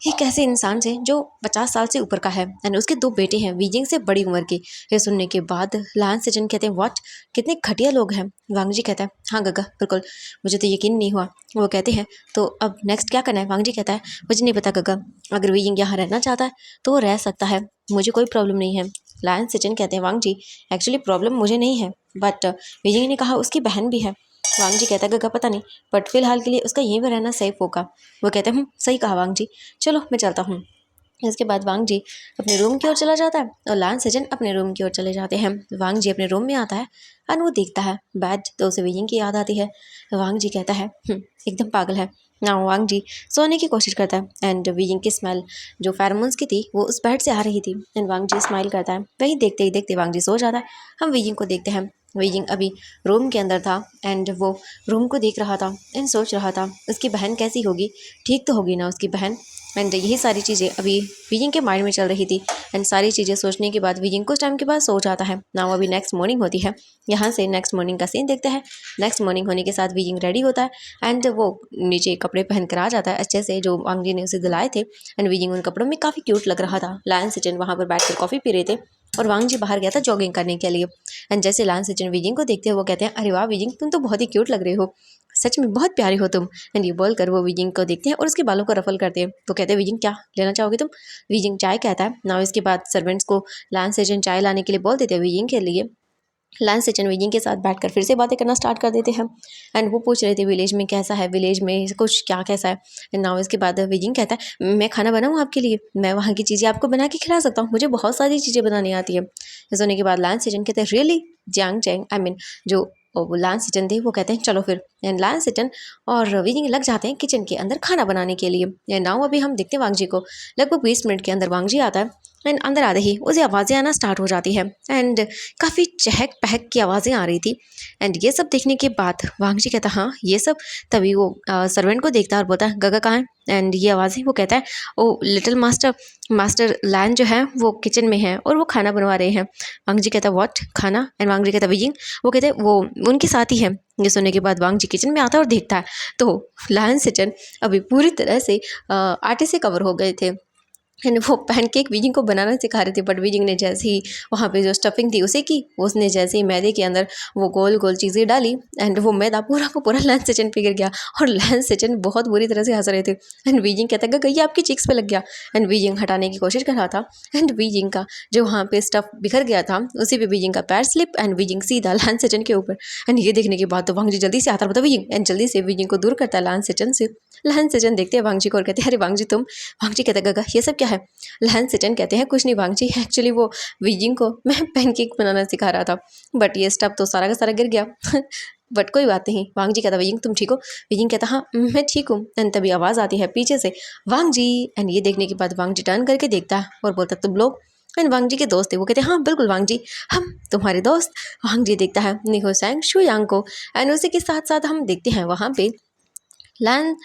एक ऐसे इंसान से जो 50 साल से ऊपर का है एंड उसके दो बेटे हैं वीजिंग से बड़ी उम्र के। ये सुनने के बाद लायन सिजन कहते हैं व्हाट, कितने घटिया लोग हैं। वांग जी कहता है हाँ गगा बिल्कुल, मुझे तो यकीन नहीं हुआ। वो कहते हैं तो अब नेक्स्ट क्या करना है? वांग जी कहता है मुझे नहीं पता गगा, अगर वीजिंग यहाँ रहना चाहता है तो वो रह सकता है, मुझे कोई प्रॉब्लम नहीं है। लायन सिजन कहते हैं वांग जी एक्चुअली प्रॉब्लम मुझे नहीं है बट वीजिंग ने कहा उसकी बहन भी है। वांग जी कहता है गगा पता नहीं बट फिलहाल के लिए उसका यहीं पर रहना सेफ होगा। वो कहते हैं सही कहा वांग जी, चलो मैं चलता हूँ। इसके बाद वांग जी अपने रूम की ओर चला जाता है और लायन सिजन अपने रूम की ओर चले जाते हैं। वांग जी अपने रूम में आता है और वो देखता है बेड तो उसे वीजिंग की याद आती है। वांग जी कहता है एकदम पागल है ना। वांग जी सोने की कोशिश करता है एंड वीजिंग की स्मेल जो फेरोमोन्स की थी वो उस बेड से आ रही थी एंड वांग जी स्माइल करता है। वहीं देखते ही देखते वांग जी सो जाता है। हम वीजिंग को देखते हैं वीजिंग अभी रूम के अंदर था एंड वो रूम को देख रहा था एंड सोच रहा था उसकी बहन कैसी होगी, ठीक तो होगी ना उसकी बहन। एंड यही सारी चीज़ें अभी वीजिंग के माइंड में चल रही थी। एंड सारी चीज़ें सोचने के बाद वीजिंग कुछ टाइम के बाद सो जाता है ना। वो अभी नेक्स्ट मॉर्निंग होती है। यहाँ से नेक्स्ट मॉर्निंग का सीन देखते हैं। नेक्स्ट मॉर्निंग होने के साथ वीजिंग रेडी होता है एंड वो नीचे कपड़े पहन कर आ जाता है अच्छे से, जो वांग जी ने उसे दिलाए थे। एंड वीजिंग उन कपड़ों में काफ़ी क्यूट लग रहा था। लायन सिचन वहाँ पर बैठकर कॉफ़ी पी रहे थे और वांग जी बाहर गया था जॉगिंग करने के लिए। एंड जैसे लायन सिचन वीजिंग को देखते हैं वो कहते हैं, अरे वाह वीजिंग, तुम तो बहुत ही क्यूट लग रहे हो, सच में बहुत प्यारे हो तुम। एंड ये बोलकर वो वीजिंग को देखते हैं और उसके बालों को रफल करते हैं। तो कहते हैं, वीजिंग क्या लेना चाहोगे तुम? वीजिंग चाय कहता है ना। इसके बाद सर्वेंट्स को लायन सिचन चाय लाने के लिए बोल देते हैं वीजिंग के लिए। लायन सिचन वीजिंग के साथ बैठकर फिर से बातें करना स्टार्ट कर देते हैं। एंड वो पूछ रहे थे विलेज में कैसा है, विलेज में कुछ क्या कैसा है। एंड नाउ इसके बाद वीजिंग कहता है, मैं खाना बनाऊँ आपके लिए, मैं वहाँ की चीज़ें आपको बना के खिला सकता हूँ, मुझे बहुत सारी चीज़ें बनानी आती है। ऐसा होने के बाद लायन सिचन कहते हैं, really Jiang Cheng, I mean जो वो लायन सिचन थे वो कहते हैं चलो फिर। एंड लायन सिचन और वीजिंग लग जाते हैं किचन के अंदर खाना बनाने के लिए। एंड नाउ अभी हम देखते हैं वांग जी को। लगभग 20 मिनट के अंदर वांग जी आता है एंड अंदर आते ही उसे आवाज़ें आना स्टार्ट हो जाती है एंड काफ़ी चहक पहक की आवाज़ें आ रही थी। एंड ये सब देखने के बाद वांग जी कहता है हाँ ये सब। तभी वो सर्वेंट को देखता है और बोलता है, गगा कहाँ है? एंड ये आवाज़ें वो कहता है, ओ लिटिल मास्टर, मास्टर लायन जो है वो किचन में है और वो खाना बनवा रहे हैं। वांग जी कहता है, व्हाट खाना? एंड वांग जी कहता है, वीजिंग। वो कहते हैं वो उनके साथ ही है। ये सुनने के बाद वांग जी किचन में आता है और देखता है तो लायन सिचन अभी पूरी तरह से आटे से कवर हो गए थे एंड वो पैनकेक वीजिंग को बनाना सिखा रहे थे। बट वीजिंग ने जैसे ही वहाँ पे जो स्टफिंग थी उसे की, उसने जैसे ही मैदे के अंदर वो गोल गोल चीज़ें डाली एंड वो मैदा पूरा को पूरा लायन सिचन पे गिर गया और लायन सिचन बहुत बुरी तरह से हंस रहे थे। एंड वीजिंग कहता है, ये आपकी चिक्स पे लग गया। एंड वीजिंग हटाने की कोशिश कर रहा था एंड वीजिंग का जो वहाँ पे स्टफ बिखर गया था उसी पे वीजिंग का पैर स्लिप एंड वीजिंग सीधा लायन सिचन के ऊपर। एंड ये देखने के बाद तो वांग जी जल्दी से आता है, वीजिंग, एंड जल्दी से वीजिंग को दूर करता है लायन सिचन से। लायन सिचन देखते हैं वांग जी को और कहते हैं, अरे वांग जी तुम? वांग जी कहता है, गगा ये सब क्या है? लायन सिचन कहते हैं, कुछ नहीं वांग जी, एक्चुअली वो वीजिंग को मैं पैनकेक बनाना सिखा रहा था बट ये स्टफ तो सारा का सारा गिर गया। बट कोई बात नहीं। वांग जी कहता, वीजिंग तुम ठीक हो? वीजिंग कहता, हाँ मैं ठीक हूँ। एंड तभी आवाज़ आती है पीछे से, वांग जी। एंड ये देखने के बाद वांग जी टर्न करके देखता है और बोलता, तुम लोग? एंड वांग जी के दोस्त थे। वो कहते हैं, हाँ बिल्कुल वांग जी, हम तुम्हारे दोस्त। वांग जी देखता है निहो सैंग शुयांग को एंड उसी के साथ साथ हम देखते हैं वहाँ पे लायन